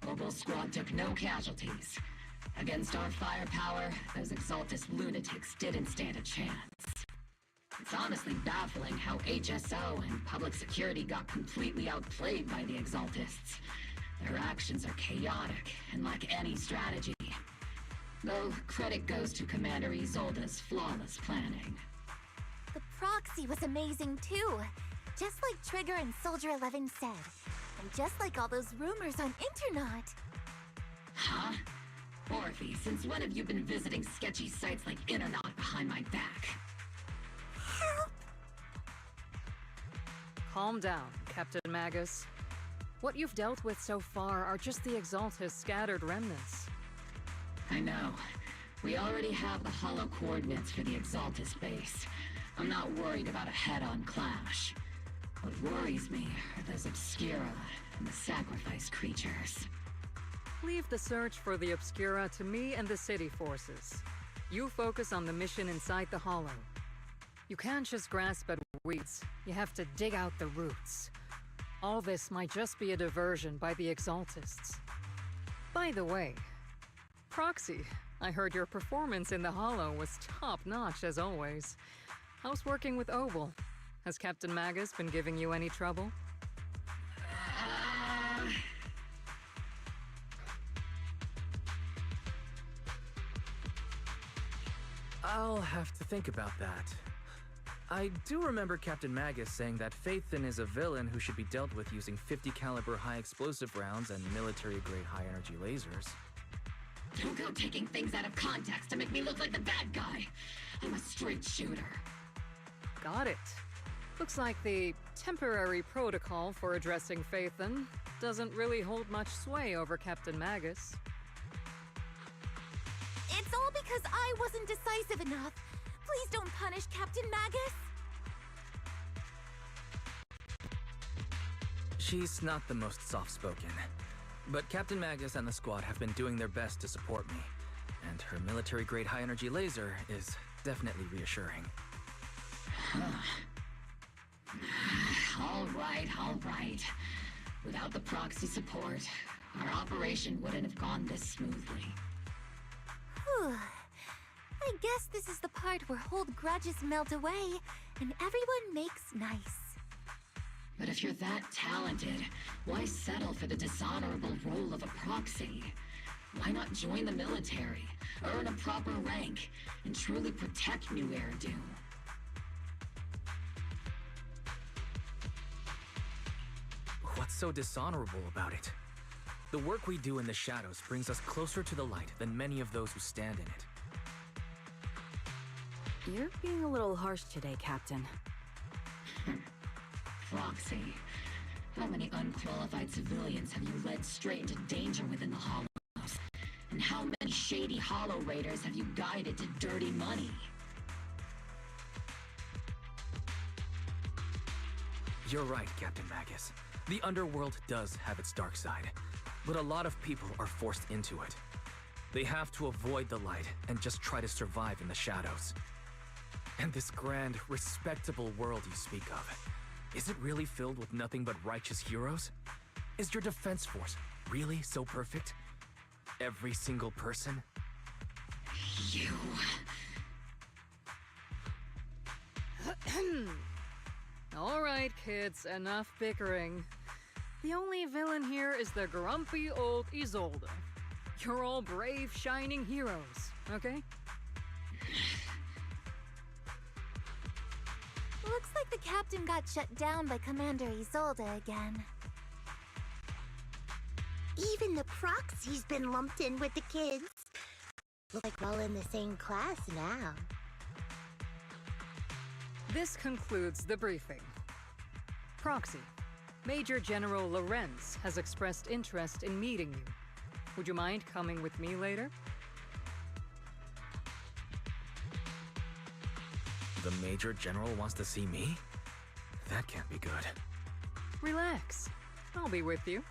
Obel Squad took no casualties. Against our firepower, those Exaltus lunatics didn't stand a chance. It's honestly baffling how HSO and public security got completely outplayed by the Exaltists. Their actions are chaotic and lack any strategy. Though credit goes to Commander Isolde's flawless planning. The proxy was amazing too. Just like Trigger and Soldier 11 said. And just like all those rumors on Internet. Huh? Orphe, since when have you been visiting sketchy sites like Internet behind my back? Help! Calm down, Captain Magus. What you've dealt with so far are just the Exaltus scattered remnants. I know. We already have the hollow coordinates for the Exaltus base. I'm not worried about a head-on clash. What worries me are those Obscura and the sacrifice creatures. Leave the search for the Obscura to me and the city forces. You focus on the mission inside the hollow. You can't just grasp at weeds. You have to dig out the roots. All this might just be a diversion by the Exaltists. By the way, Proxy, I heard your performance in the hollow was top-notch as always. How's working with Obel? Has Captain Magus been giving you any trouble? I'll have to think about that. I do remember Captain Magus saying that Phaethon is a villain who should be dealt with using 50 caliber high explosive rounds and military-grade high-energy lasers. Don't go taking things out of context to make me look like the bad guy. I'm a straight shooter. Got it. Looks like the temporary protocol for addressing Phaethon doesn't really hold much sway over Captain Magus. It's all because I wasn't decisive enough. Please don't punish Captain Magus. She's not the most soft-spoken, but Captain Magus and the squad have been doing their best to support me, and her military-grade high-energy laser is definitely reassuring. All right. Without the proxy support, our operation wouldn't have gone this smoothly. Whew. I guess this is the part where old grudges melt away and everyone makes nice. But if you're that talented, why settle for the dishonorable role of a proxy? Why not join the military, earn a proper rank, and truly protect New Eridu? What's so dishonorable about it? The work we do in the shadows brings us closer to the light than many of those who stand in it. You're being a little harsh today, Captain. Proxy, how many unqualified civilians have you led straight into danger within the Hollows? And how many shady Hollow Raiders have you guided to dirty money? You're right, Captain Magus. The underworld does have its dark side, but a lot of people are forced into it. They have to avoid the light and just try to survive in the shadows. And this grand, respectable world you speak of, is it really filled with nothing but righteous heroes? Is your defense force really so perfect? Every single person? You... All right, kids, enough bickering. The only villain here is the grumpy old Isolde. You're all brave, shining heroes, okay? Looks like the captain got shut down by Commander Isolde again. Even the proxy's been lumped in with the kids. Look like we're all in the same class now. This concludes the briefing. Proxy, Major General Lorenz has expressed interest in meeting you. Would you mind coming with me later? The Major General wants to see me? That can't be good. Relax. I'll be with you.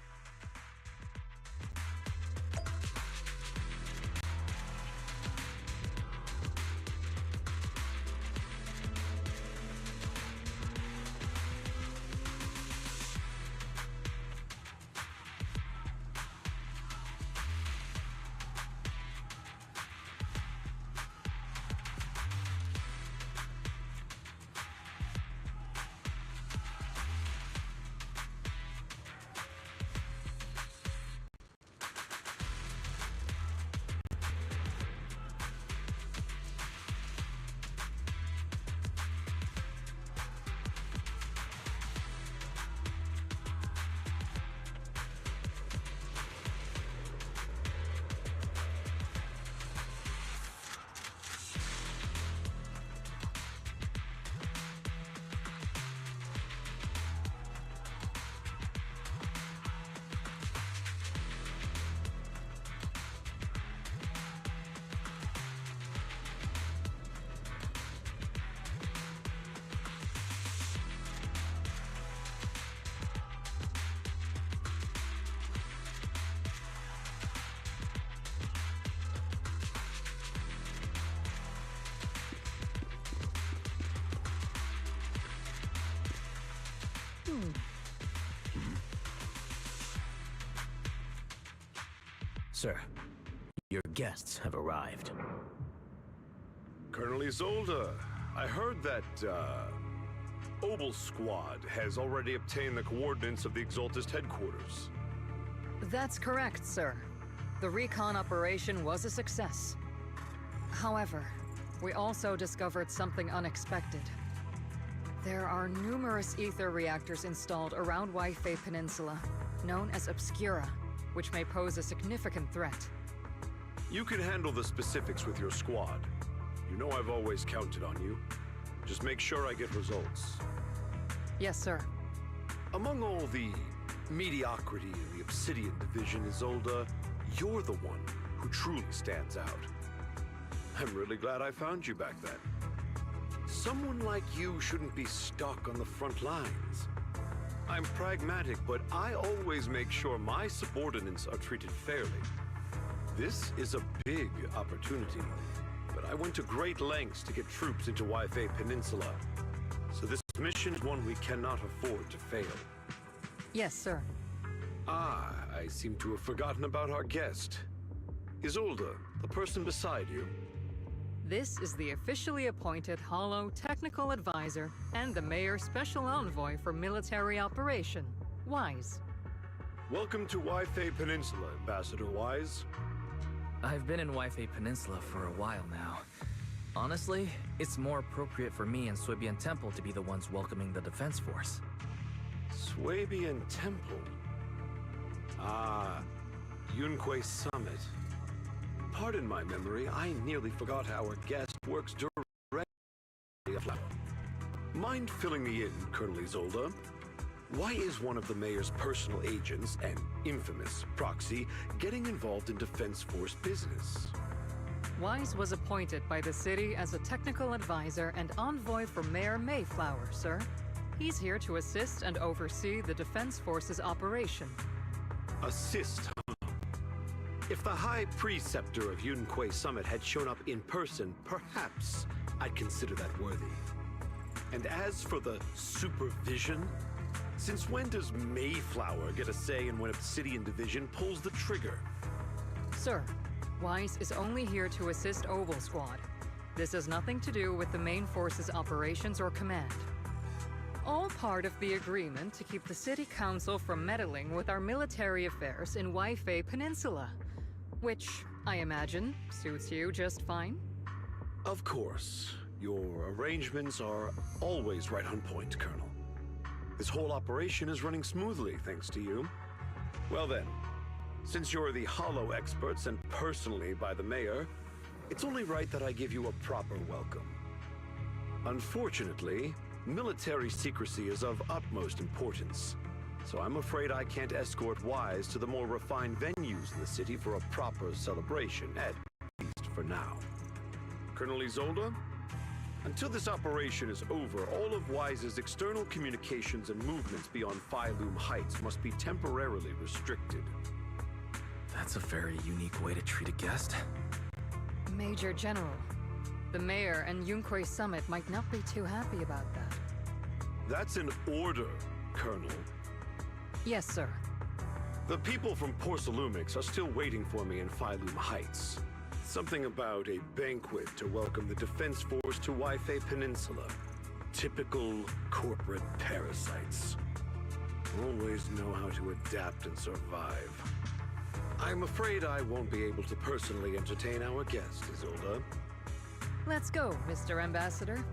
Sir, your guests have arrived. Colonel Isolde, I heard that, Obel Squad has already obtained the coordinates of the Exaltist headquarters. That's correct, sir. The recon operation was a success. However, we also discovered something unexpected. There are numerous ether reactors installed around Waifei Peninsula, known as Obscura, which may pose a significant threat. You can handle the specifics with your squad. You know I've always counted on you. Just make sure I get results. Yes, sir. Among all the mediocrity in the Obsidian Division, Isolde, you're the one who truly stands out. I'm really glad I found you back then. Someone like you shouldn't be stuck on the front lines. I'm pragmatic, but I always make sure my subordinates are treated fairly. This is a big opportunity, but I went to great lengths to get troops into Waifei Peninsula. So this mission is one we cannot afford to fail. Yes, sir. Ah, I seem to have forgotten about our guest. Isolde, the person beside you. This is the officially appointed Hollow Technical Advisor and the Mayor's Special Envoy for Military Operation, Wise. Welcome to Waifei Peninsula, Ambassador Wise. I've been in Waifei Peninsula for a while now. Honestly, it's more appropriate for me and Swabian Temple to be the ones welcoming the Defense Force. Swabian Temple? Ah, Yunquei Summit. Pardon my memory, I nearly forgot our guest works directly. Mind filling me in, Colonel Isolde? Why is one of the mayor's personal agents, an infamous proxy, getting involved in Defense Force business? Wise was appointed by the city as a technical advisor and envoy for Mayor Mayflower, sir. He's here to assist and oversee the Defense Force's operation. Assist, huh? If the High Preceptor of Yunquei Summit had shown up in person, perhaps I'd consider that worthy. And as for the supervision, since when does Mayflower get a say in when Obsidian Division pulls the trigger? Sir, Wise is only here to assist Obel Squad. This has nothing to do with the main force's operations or command. All part of the agreement to keep the City Council from meddling with our military affairs in Waifei Peninsula. Which, I imagine, suits you just fine? Of course. Your arrangements are always right on point, Colonel. This whole operation is running smoothly, thanks to you. Well then, since you're the Hollow experts and personally by the Mayor, it's only right that I give you a proper welcome. Unfortunately, military secrecy is of utmost importance. So I'm afraid I can't escort Wise to the more refined venues in the city for a proper celebration, at least for now. Colonel Isolde, until this operation is over, all of Wise's external communications and movements beyond Phylum Heights must be temporarily restricted. That's a very unique way to treat a guest. Major General, the Mayor and Yunquei Summit might not be too happy about that. That's an order, Colonel. Yes, sir. The people from Porcelumix are still waiting for me in Phylum Heights. Something about a banquet to welcome the Defense Force to Waifei Peninsula. Typical corporate parasites. Always know how to adapt and survive. I'm afraid I won't be able to personally entertain our guest, Isolde. Let's go, Mr. Ambassador.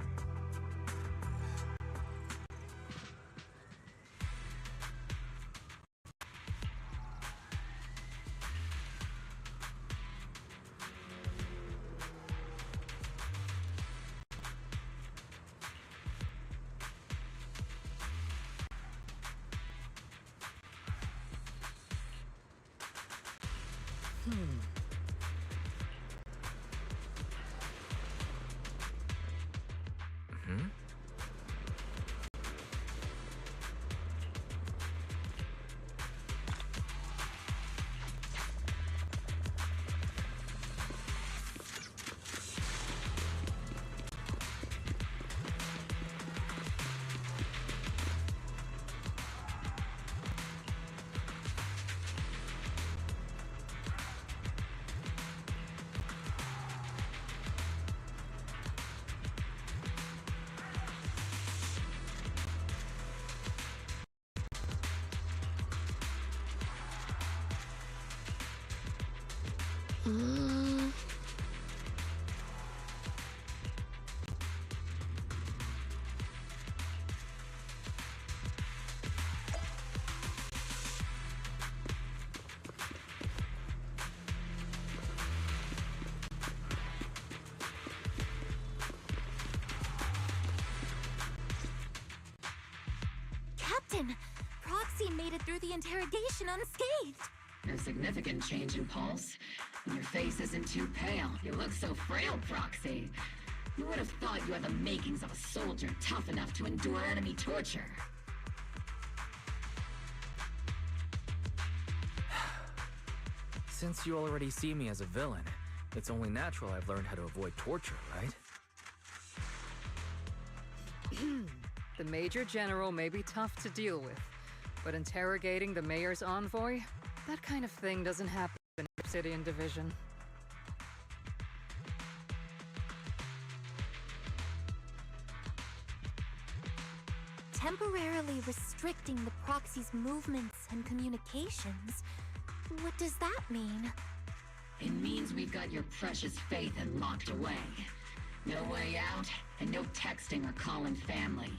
Captain, Proxy made it through the interrogation unscathed. No significant change in pulse. And your face isn't too pale. You look so frail, Proxy. You would have thought you had the makings of a soldier tough enough to endure enemy torture. Since you already see me as a villain, it's only natural I've learned how to avoid torture, right? The Major General may be tough to deal with, but interrogating the Mayor's envoy? That kind of thing doesn't happen in the Obsidian Division. Temporarily restricting the Proxy's movements and communications. What does that mean? It means we've got your precious Phaethon locked away. No way out, and no texting or calling family.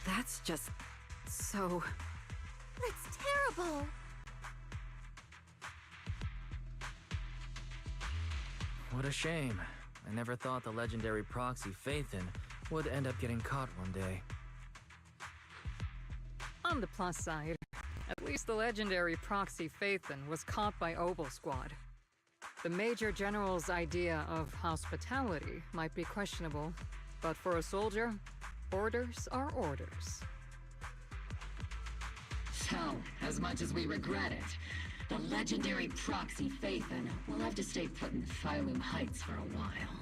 That's just so... That's terrible! What a shame. I never thought the legendary proxy Phaethon would end up getting caught one day. On the plus side, at least the legendary proxy Phaethon was caught by Obel Squad. The Major General's idea of hospitality might be questionable, but for a soldier, orders are orders. So, as much as we regret it, the legendary proxy Phaethon will have to stay put in Phylum Heights for a while.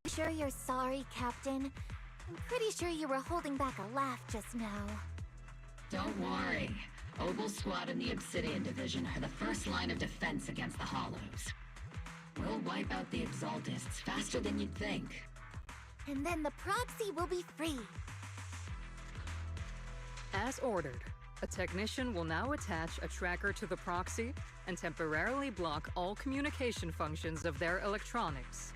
You sure you're sorry, Captain? I'm pretty sure you were holding back a laugh just now. Don't worry. Obel Squad and the Obsidian Division are the first line of defense against the Hollows. We'll wipe out the Exaltists faster than you'd think. And then the Proxy will be free. As ordered, a technician will now attach a tracker to the proxy and temporarily block all communication functions of their electronics.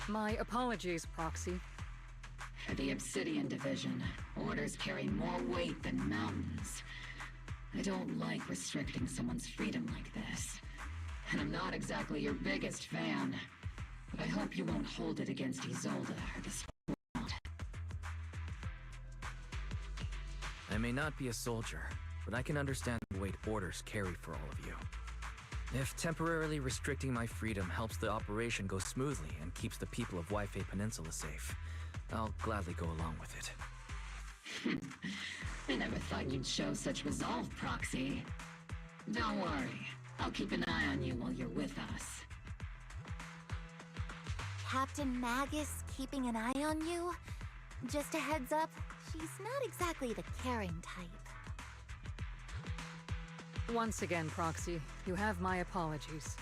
My apologies, Proxy. For the Obsidian Division, orders carry more weight than mountains. I don't like restricting someone's freedom like this. And I'm not exactly your biggest fan. But I hope you won't hold it against Isolde or the squad. I may not be a soldier, but I can understand the weight orders carry for all of you. If temporarily restricting my freedom helps the operation go smoothly and keeps the people of Waifei Peninsula safe, I'll gladly go along with it. I never thought you'd show such resolve, Proxy. Don't worry. I'll keep an eye on you while you're with us. Captain Magus keeping an eye on you? Just a heads up, she's not exactly the caring type. Once again, Proxy, you have my apologies.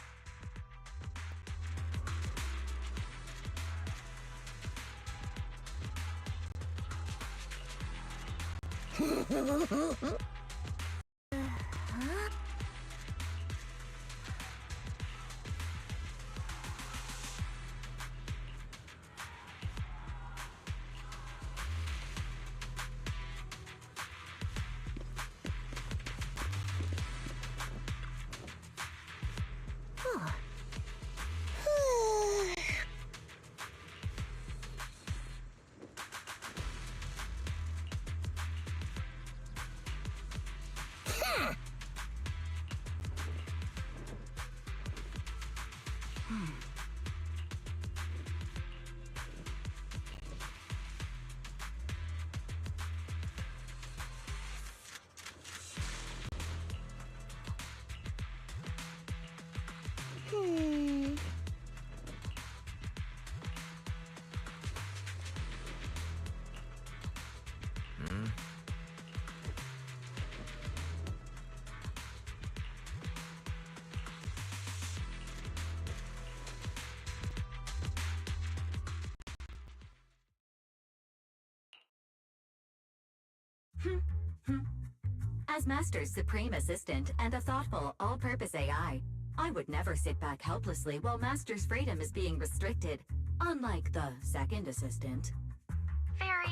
As Master's supreme assistant and a thoughtful, all-purpose AI, I would never sit back helplessly while Master's freedom is being restricted, unlike the second assistant. Fairy,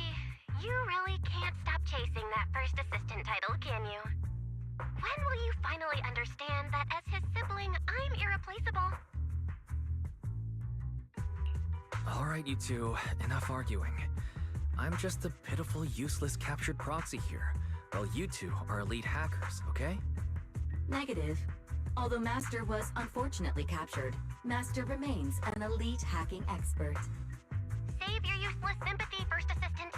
you really can't stop chasing that first assistant title, can you? When will you finally understand that as his sibling, I'm irreplaceable? All right, you two, enough arguing. I'm just a pitiful, useless captured proxy here, while you two are elite hackers, okay? Negative. Although Master was unfortunately captured, Master remains an elite hacking expert. Save your useless sympathy, First Assistant.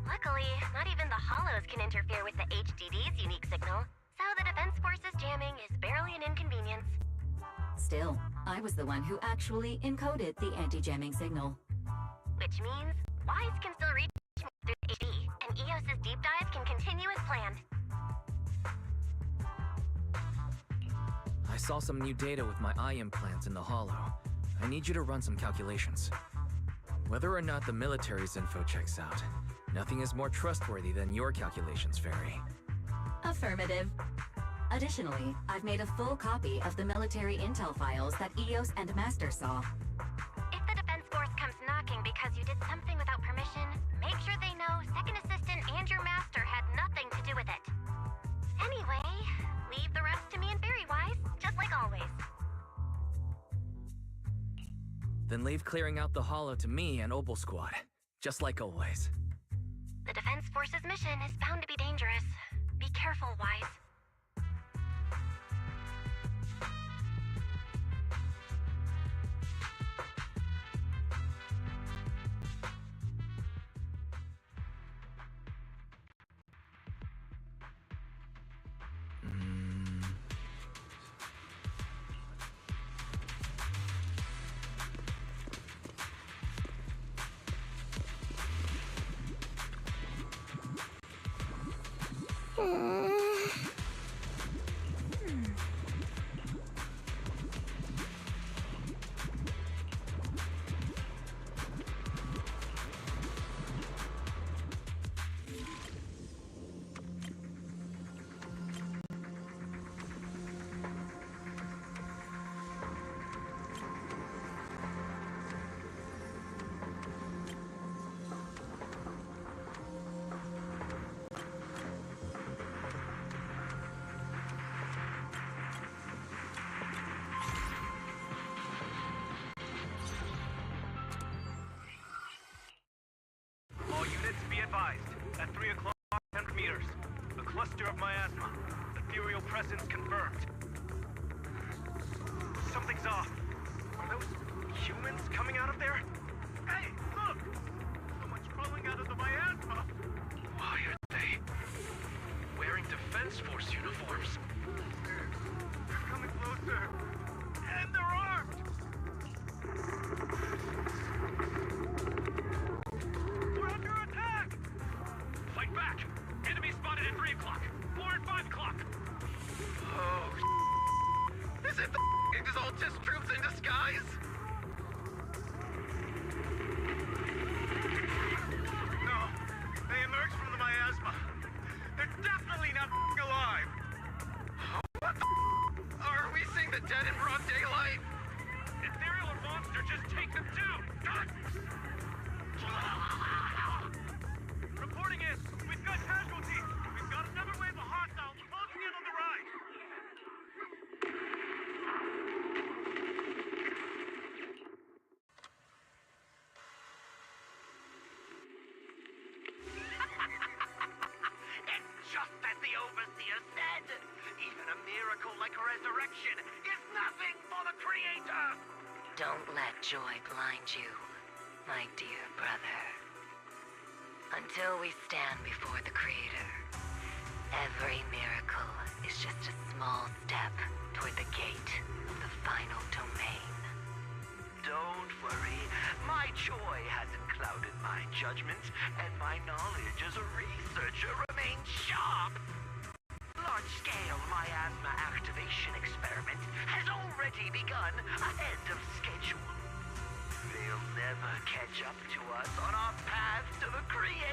Luckily, not even the Hollows can interfere with the HDD's unique signal, so the Defense Force's jamming is barely an inconvenience. Still, I was the one who actually encoded the anti-jamming signal. Which means Wise can still reach me through the HD, and EOS's deep dive can continue as planned. I saw some new data with my eye implants in the Hollow. I need you to run some calculations. Whether or not the military's info checks out, nothing is more trustworthy than your calculations, Fairy. Affirmative. Additionally, I've made a full copy of the military intel files that EOS and Master saw. If the Defense Force comes knocking because you did something without permission, make sure they know Second Assistant and your Master had nothing to do with it. Anyway, leave the rest to me and Fairy Wise, just like always. Then leave clearing out the Hollow to me and Opal Squad, just like always. The Defense Force's mission is bound to be dangerous. Be careful, Wise. All units be advised. At 3 o'clock, 100 meters. The cluster of miasma. Ethereal presence confirmed. Something's off. Are those humans coming out of there? Hey, look! Someone's crawling out of the miasma! Why are they wearing Defense Force uniforms? They're coming closer. And they're armed! We're under attack! Fight back! Enemy spotted at 3 o'clock. More at 5 o'clock. Oh, is it the Exaltist troops in disguise? No, they emerged from the miasma. They're definitely not alive. What the are we seeing the dead in broad daylight? Ethereal or monster, just take them too! Reporting in. We've got casualties. We've got another wave of hostiles closing in on the right. It's just as the Overseer said. Even a miracle like resurrection is nothing for the Creator. Don't let joy blind you, my dear brother. Until we stand before the Creator, every miracle is just a small step toward the gate of the final domain. Don't worry. My joy hasn't clouded my judgment, and my knowledge as a researcher remains sharp. Large-scale miasma activation experiment has already begun ahead of schedule. They'll never catch up to us on our path to the Creator.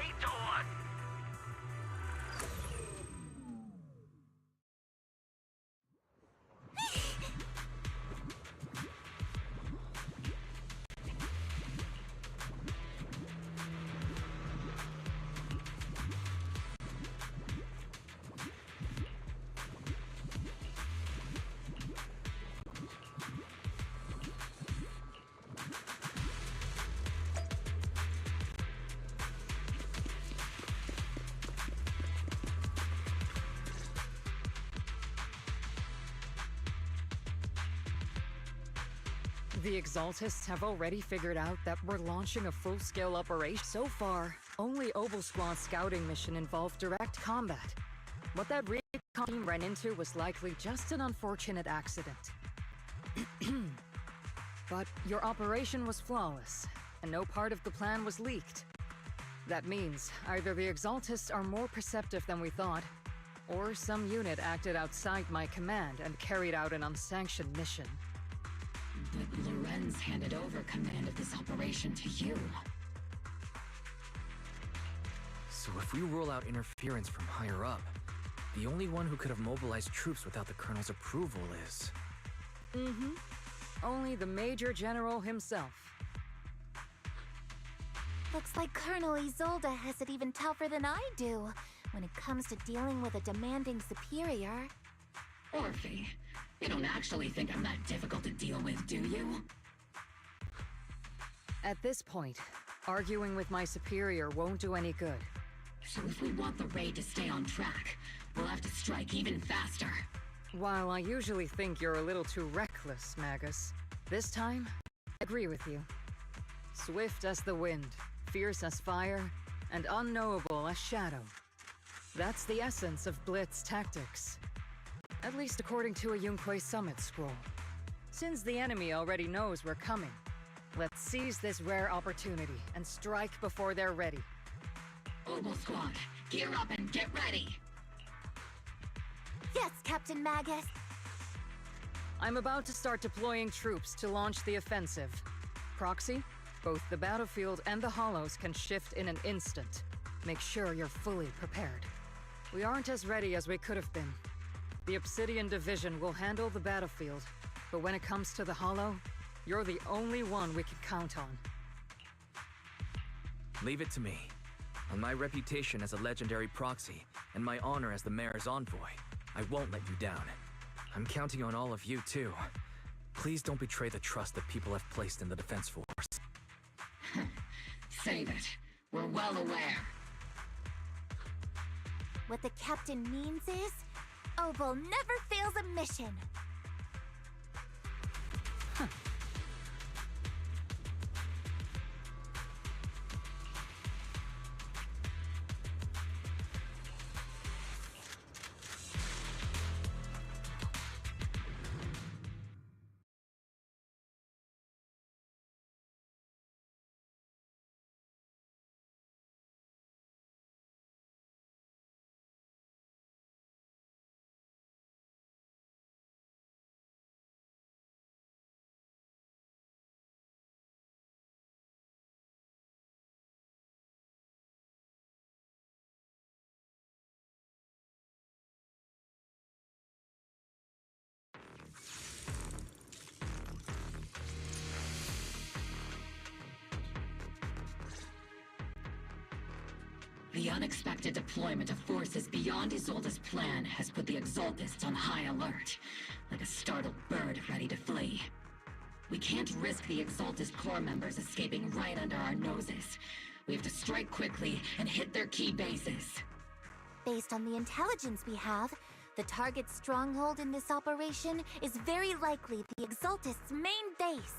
The Exaltists have already figured out that we're launching a full-scale operation. So far, only Obel Squad's scouting mission involved direct combat. What that recon team ran into was likely just an unfortunate accident. But your operation was flawless, and no part of the plan was leaked. That means either the Exaltists are more perceptive than we thought, or some unit acted outside my command and carried out an unsanctioned mission. But Lorenz handed over command of this operation to you. So if we rule out interference from higher up, the only one who could have mobilized troops without the Colonel's approval is... Mm-hmm. Only the Major General himself. Looks like Colonel Isolde has it even tougher than I do when it comes to dealing with a demanding superior. Orphe, you don't actually think I'm that difficult to deal with, do you? At this point, arguing with my superior won't do any good. So if we want the raid to stay on track, we'll have to strike even faster. While I usually think you're a little too reckless, Magus, this time, I agree with you. Swift as the wind, fierce as fire, and unknowable as shadow. That's the essence of Blitz tactics. At least according to a Yunquei Summit scroll. Since the enemy already knows we're coming, let's seize this rare opportunity and strike before they're ready. Obel Squad, gear up and get ready! Yes, Captain Magus! I'm about to start deploying troops to launch the offensive. Proxy, both the battlefield and the hollows can shift in an instant. Make sure you're fully prepared. We aren't as ready as we could have been. The Obsidian Division will handle the battlefield, but when it comes to the hollow, you're the only one we can count on. Leave it to me. On my reputation as a legendary proxy, and my honor as the mayor's envoy, I won't let you down. I'm counting on all of you, too. Please don't betray the trust that people have placed in the Defense Force. Save it. We're well aware. What the captain means is, Obel never fails a mission. The unexpected deployment of forces beyond Isolde's plan has put the Exaltists on high alert, like a startled bird ready to flee. We can't risk the Exaltist core members escaping right under our noses. We have to strike quickly and hit their key bases. Based on the intelligence we have, the target's stronghold in this operation is very likely the Exaltists' main base.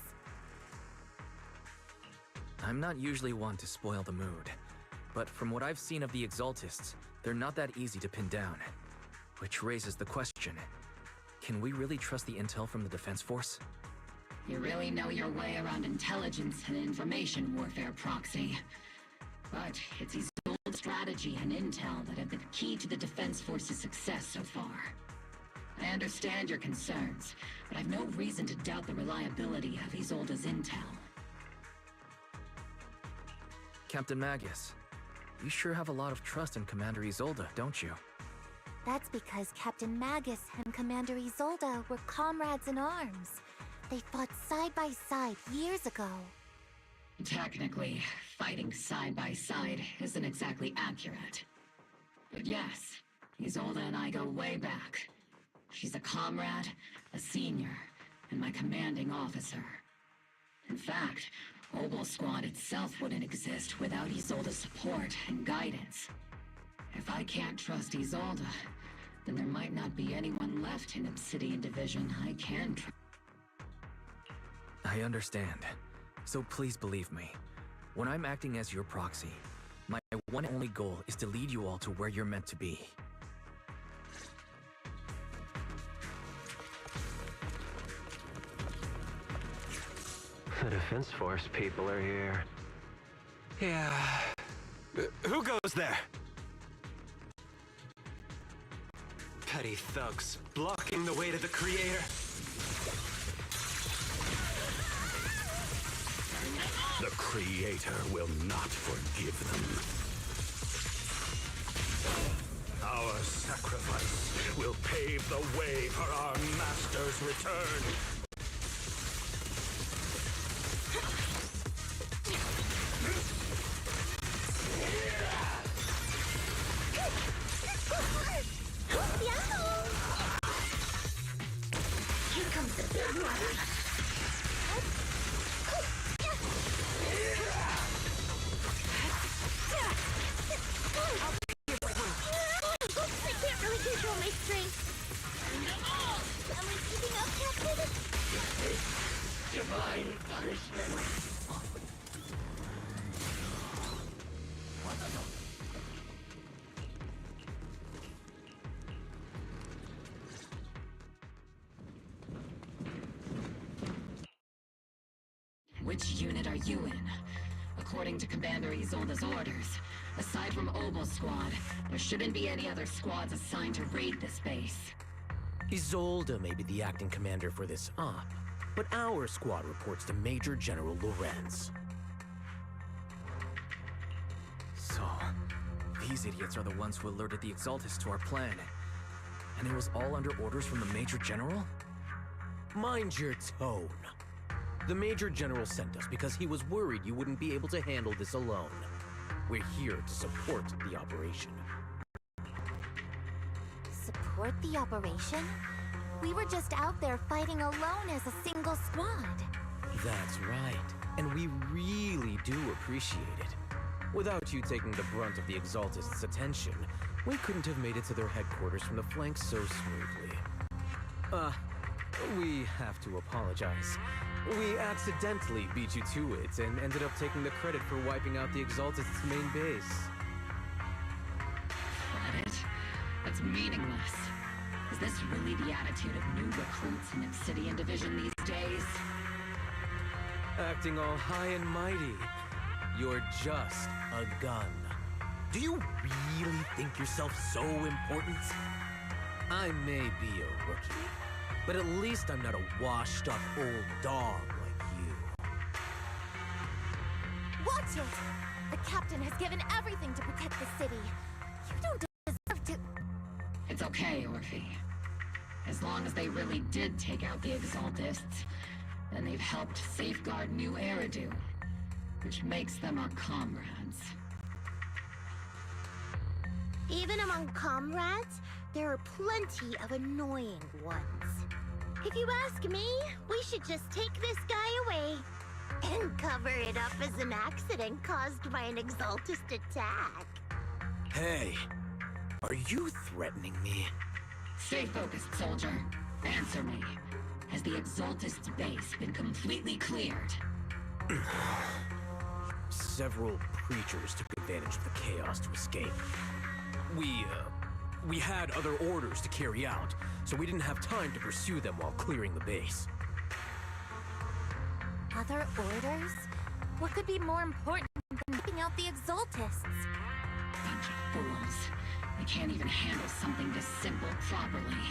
I'm not usually one to spoil the mood, but from what I've seen of the Exaltists, they're not that easy to pin down. Which raises the question, can we really trust the intel from the Defense Force? You really know your way around intelligence and information warfare, Proxy. But it's Isolde's strategy and intel that have been key to the Defense Force's success so far. I understand your concerns, but I've no reason to doubt the reliability of Isolde's intel. Captain Magus, you sure have a lot of trust in Commander Isolde, don't you? That's because Captain Magus and Commander Isolde were comrades in arms. They fought side by side years ago. Technically, fighting side by side isn't exactly accurate. But yes, Isolde and I go way back. She's a comrade, a senior, and my commanding officer. In fact, Obel Squad itself wouldn't exist without Isolde's support and guidance. If I can't trust Isolde, then there might not be anyone left in Obsidian Division I can trust. I understand. So please believe me. When I'm acting as your proxy, my one and only goal is to lead you all to where you're meant to be. The Defense Force people are here. Yeah. Who goes there? Petty thugs, blocking the way to the Creator. The Creator will not forgive them. Our sacrifice will pave the way for our Master's return. Here comes the big one. I can't really control my strength. Am I keeping up, Captain? Divine punishment. Which unit are you in? According to Commander Isolde's orders, aside from Obel Squad, there shouldn't be any other squads assigned to raid this base. Isolde may be the acting commander for this op, but our squad reports to Major General Lorenz. So, these idiots are the ones who alerted the Exaltists to our plan. And it was all under orders from the Major General? Mind your tone. The Major General sent us because he was worried you wouldn't be able to handle this alone. We're here to support the operation. Support the operation? We were just out there fighting alone as a single squad. That's right. And we really do appreciate it. Without you taking the brunt of the Exaltists' attention, we couldn't have made it to their headquarters from the flank so smoothly. We have to apologize. We accidentally beat you to it and ended up taking the credit for wiping out the Exaltists' main base. Credit? That's meaningless. Is this really the attitude of new recruits in Obsidian Division these days? Acting all high and mighty. You're just a gun. Do you really think yourself so important? I may be a rookie, but at least I'm not a washed-up old dog like you. Watch it! The captain has given everything to protect the city. You don't deserve to... It's okay, Orphe. As long as they really did take out the Exaltists, then they've helped safeguard New Eridu, which makes them our comrades. Even among comrades, there are plenty of annoying ones. If you ask me, we should just take this guy away and cover it up as an accident caused by an Exaltist attack. Hey, are you threatening me? Stay focused, soldier. Answer me. Has the Exaltist base been completely cleared? Several creatures took advantage of the chaos to escape. We had other orders to carry out, so we didn't have time to pursue them while clearing the base. Other orders? What could be more important than taking out the Exaltists? Bunch of fools. They can't even handle something this simple properly.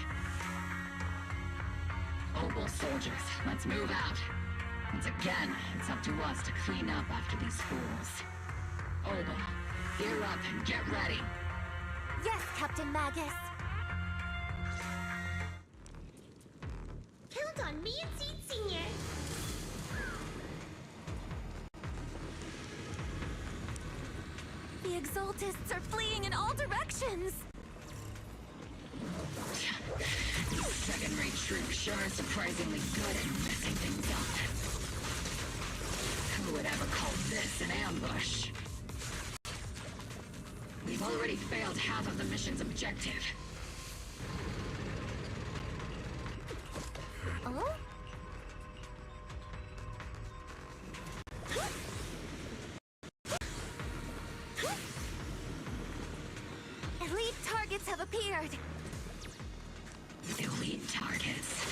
Obel soldiers, let's move out. Once again, it's up to us to clean up after these fools. Obel, gear up and get ready. Yes, Captain Magus. Count on me and Seed Senior. The Exaltists are fleeing in all directions. These second-rate troops sure are surprisingly good at messing things up. Who would ever call this an ambush? We've already failed half of the mission's objective. Oh? have appeared. Elite targets.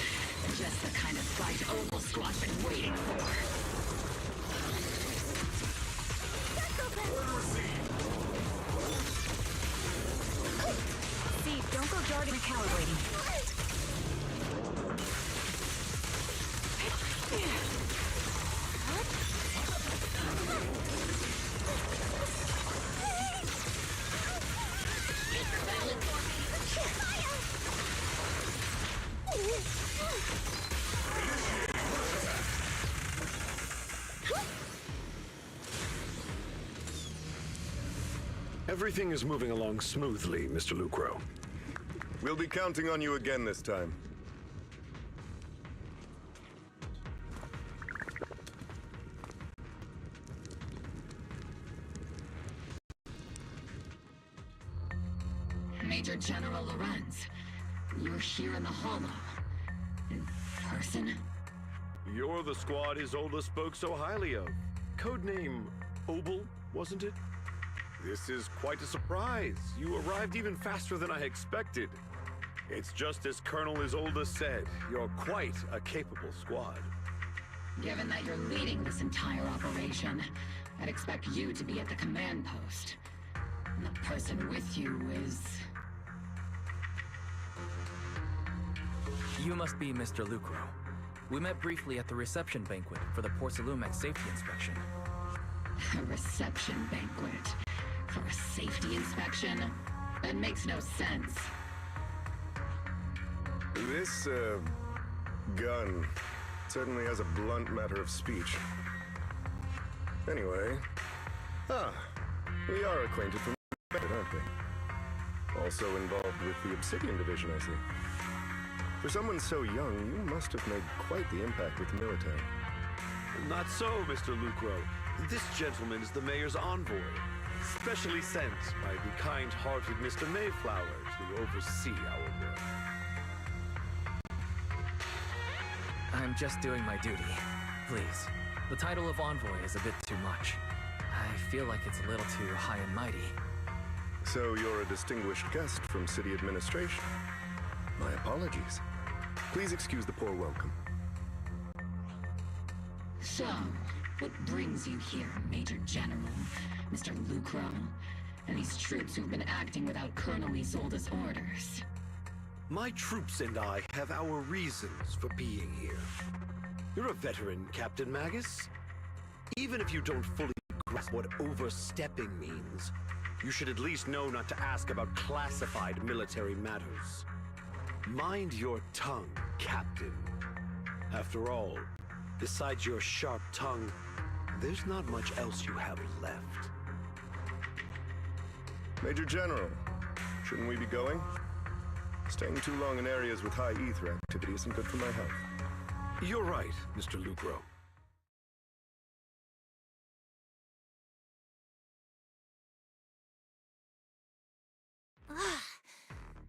Just the kind of fight Oval Squad's been waiting for. Steve, don't go darting or calibrating. Everything is moving along smoothly, Mr. Lucro. We'll be counting on you again this time. Major General Lorenz, you're here in the Hollow. In person? You're the squad Isolde spoke so highly of. Codename Obel, wasn't it? This is quite a surprise. You arrived even faster than I expected. It's just as Colonel Isolde said, you're quite a capable squad. Given that you're leading this entire operation, I'd expect you to be at the command post. And the person with you is... You must be Mr. Lucro. We met briefly at the reception banquet for the Porcelumex safety inspection. A reception banquet? For a safety inspection? That makes no sense. This, gun certainly has a blunt matter of speech. Anyway, we are acquainted from better, aren't we? Also involved with the Obsidian Division, I see. For someone so young, you must have made quite the impact with the military. Not so, Mr. Lucro. This gentleman is the mayor's envoy, specially sent by the kind-hearted Mr. Mayflower to oversee our work. I'm just doing my duty. Please. The title of envoy is a bit too much. I feel like it's a little too high and mighty. So you're a distinguished guest from city administration. My apologies. Please excuse the poor welcome. So, what brings you here, Major General, Mr. Lucro, and these troops who've been acting without Colonel Isolde's orders? My troops and I have our reasons for being here. You're a veteran, Captain Magus. Even if you don't fully grasp what overstepping means, you should at least know not to ask about classified military matters. Mind your tongue, Captain. After all, besides your sharp tongue, there's not much else you have left. Major General, shouldn't we be going? Staying too long in areas with high ether activity isn't good for my health. You're right, Mr. Lucro.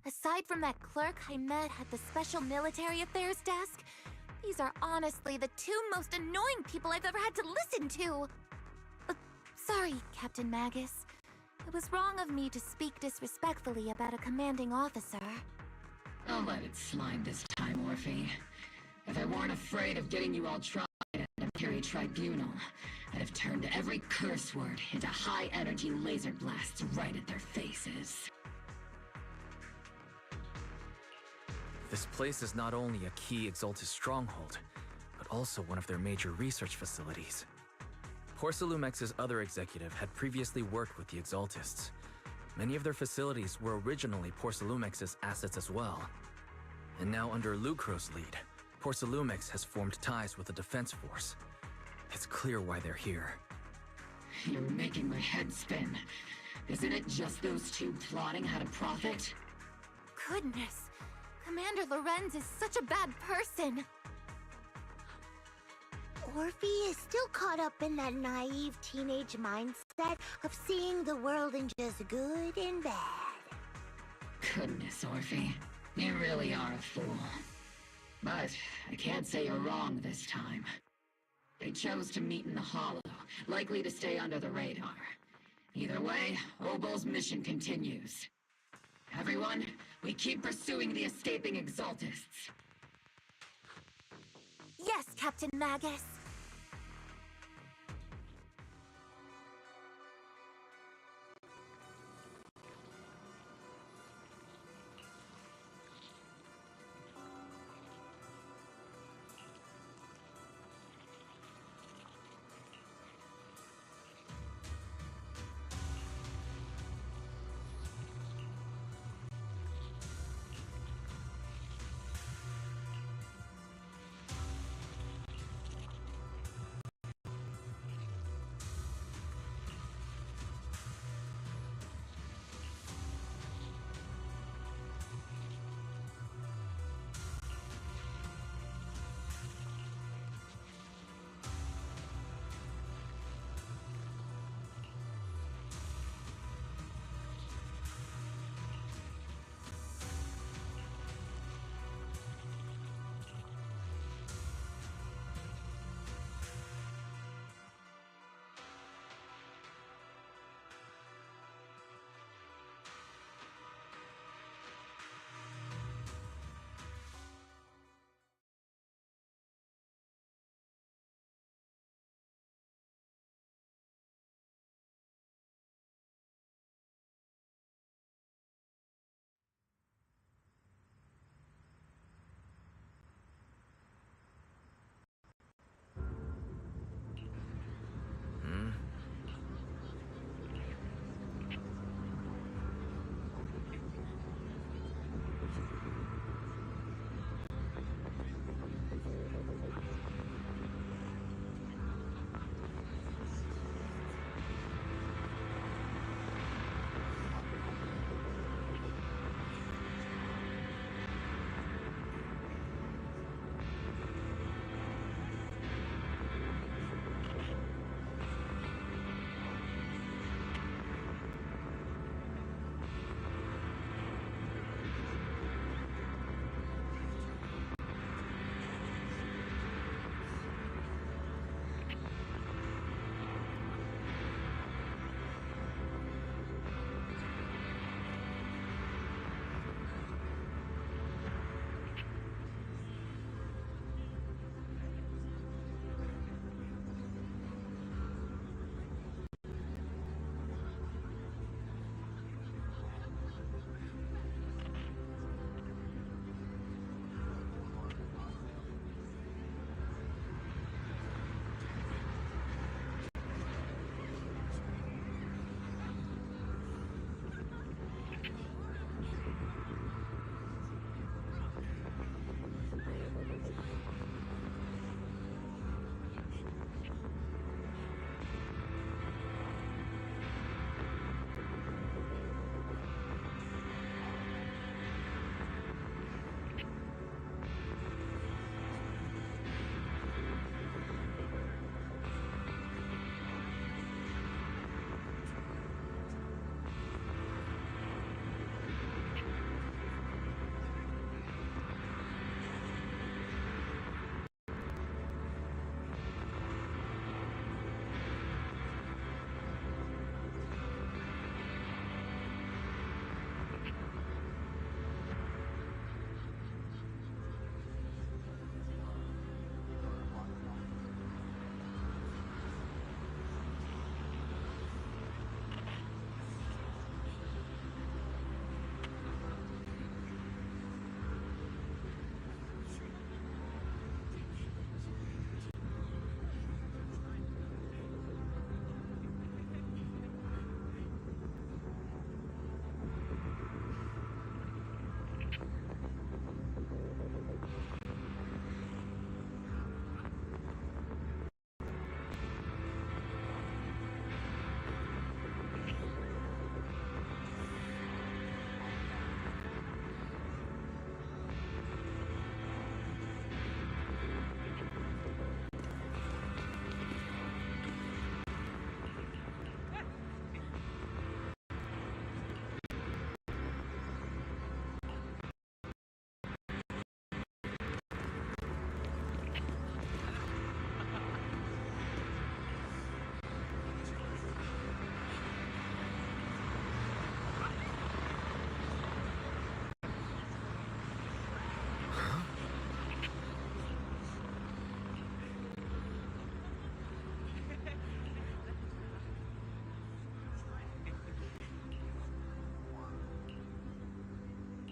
Aside from that clerk I met at the Special Military Affairs desk, these are honestly the two most annoying people I've ever had to listen to. Sorry, Captain Magus. It was wrong of me to speak disrespectfully about a commanding officer. I'll let it slide this time, Orphe. If I weren't afraid of getting you all tried at a Imperial Tribunal, I'd have turned every curse word into high-energy laser blasts right at their faces. This place is not only a key Exaltus stronghold, but also one of their major research facilities. Porcelumex's other executive had previously worked with the Exaltists. Many of their facilities were originally Porcelumex's assets as well. And now under Lucro's lead, Porcelumex has formed ties with the defense force. It's clear why they're here. You're making my head spin. Isn't it just those two plotting how to profit? Goodness. Commander Lorenz is such a bad person. Orphe is still caught up in that naive teenage mindset of seeing the world in just good and bad. Goodness, Orphe. You really are a fool. But I can't say you're wrong this time. They chose to meet in the Hollow, likely to stay under the radar. Either way, Obel's mission continues. Everyone, we keep pursuing the escaping Exaltists. Yes, Captain Magus.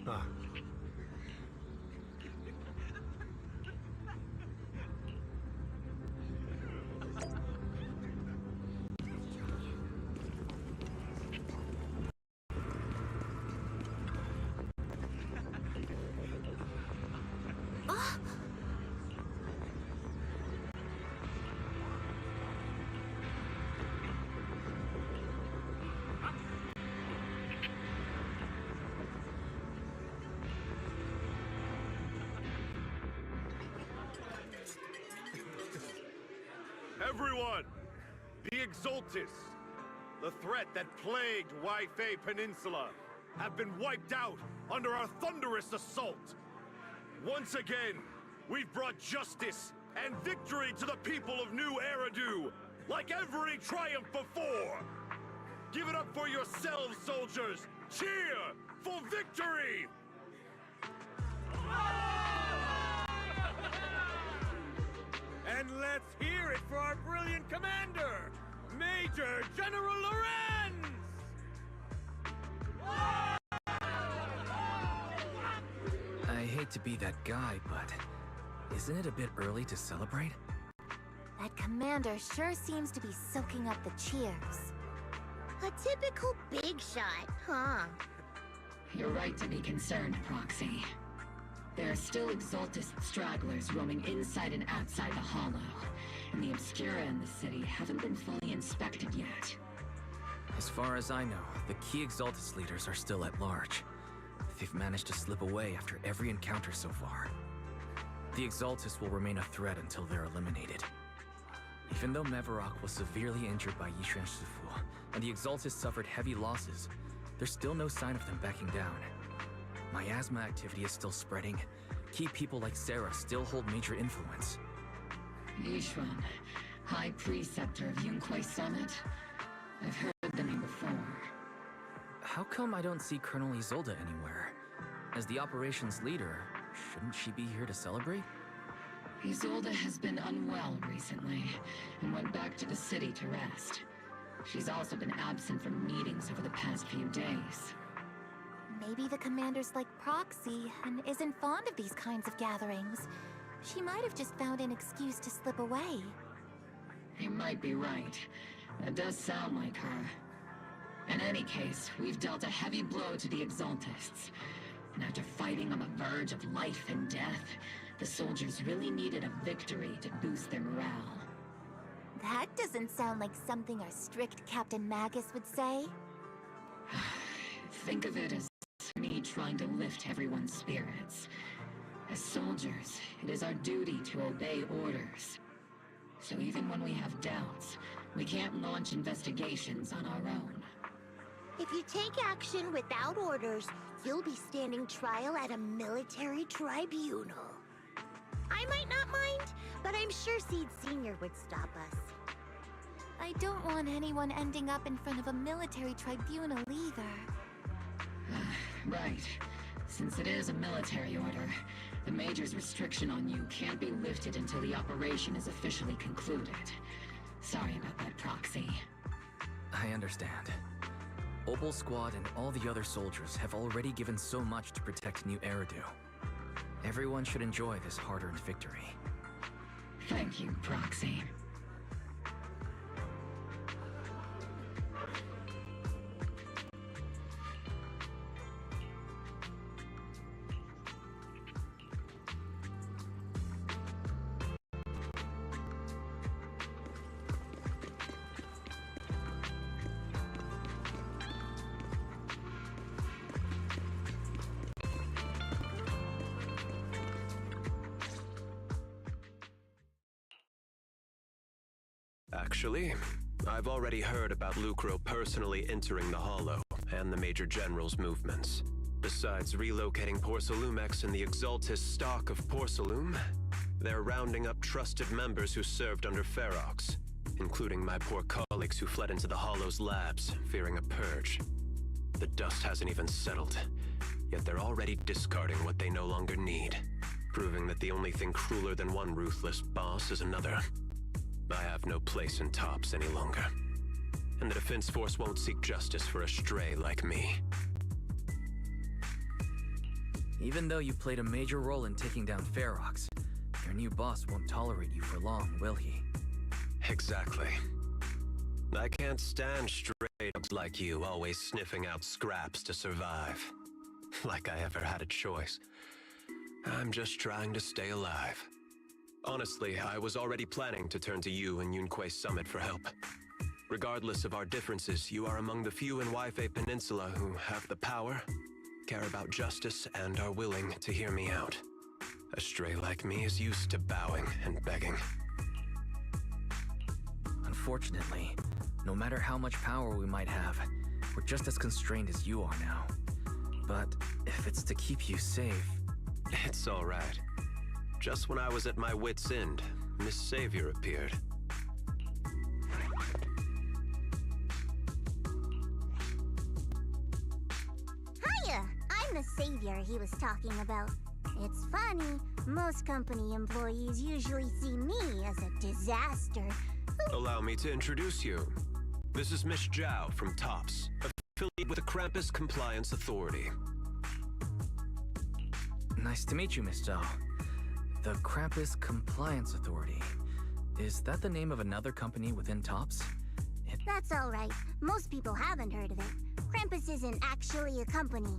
Ah. Everyone! The Exaltis, the threat that plagued Waifei Peninsula, have been wiped out under our thunderous assault. Once again, we've brought justice and victory to the people of New Eridu, like every triumph before! Give it up for yourselves, soldiers! Cheer for victory! And let's hear it for our brilliant commander, Major General Lorenz! I hate to be that guy, but isn't it a bit early to celebrate? That commander sure seems to be soaking up the cheers. A typical big shot, huh? You're right to be concerned, Proxy. There are still Exaltist stragglers roaming inside and outside the Hollow, and the Obscura in the city haven't been fully inspected yet. As far as I know, the key Exaltist leaders are still at large. They've managed to slip away after every encounter so far. The Exaltists will remain a threat until they're eliminated. Even though Mevarok was severely injured by Yishuan Shifu, and the Exaltists suffered heavy losses, there's still no sign of them backing down. Miasma activity is still spreading. Key people like Sarah still hold major influence. Yishuan, High Preceptor of Yunkwei Summit? I've heard the name before. How come I don't see Colonel Isolde anywhere? As the operations leader, shouldn't she be here to celebrate? Isolde has been unwell recently, and went back to the city to rest. She's also been absent from meetings over the past few days. Maybe the commander's like Proxy and isn't fond of these kinds of gatherings. She might have just found an excuse to slip away. You might be right. That does sound like her. In any case, we've dealt a heavy blow to the Exaltists. And after fighting on the verge of life and death, the soldiers really needed a victory to boost their morale. That doesn't sound like something our strict Captain Magus would say. Think of it as me trying to lift everyone's spirits. As soldiers, it is our duty to obey orders. So even when we have doubts, we can't launch investigations on our own. If you take action without orders, you'll be standing trial at a military tribunal. I might not mind, but I'm sure Seed Sr. would stop us. I don't want anyone ending up in front of a military tribunal either. Right. Since it is a military order, the Major's restriction on you can't be lifted until the operation is officially concluded. Sorry about that, Proxy. I understand. Opal Squad and all the other soldiers have already given so much to protect New Eridu. Everyone should enjoy this hard-earned victory. Thank you, Proxy. Actually, I've already heard about Lucro personally entering the Hollow and the Major General's movements. Besides relocating Porcelumex and the Exaltist stock of Porcelume, they're rounding up trusted members who served under Ferox, including my poor colleagues who fled into the Hollow's labs, fearing a purge. The dust hasn't even settled, yet they're already discarding what they no longer need, proving that the only thing crueler than one ruthless boss is another. I have no place in Tops any longer, and the Defense Force won't seek justice for a stray like me. Even though you played a major role in taking down Ferox, your new boss won't tolerate you for long, will he? Exactly. I can't stand stray dogs like you always sniffing out scraps to survive. Like I ever had a choice. I'm just trying to stay alive. Honestly, I was already planning to turn to you and Yunquay Summit for help. Regardless of our differences, you are among the few in Waifei Peninsula who have the power, care about justice, and are willing to hear me out. A stray like me is used to bowing and begging. Unfortunately, no matter how much power we might have, we're just as constrained as you are now. But if it's to keep you safe... It's all right. Just when I was at my wit's end, Miss Savior appeared. Hiya! I'm the savior he was talking about. It's funny, most company employees usually see me as a disaster. Allow me to introduce you. This is Miss Zhao from TOPS, affiliated with the Krampus Compliance Authority. Nice to meet you, Miss Zhao. The Krampus Compliance Authority. Is that the name of another company within TOPS? That's alright. Most people haven't heard of it. Krampus isn't actually a company.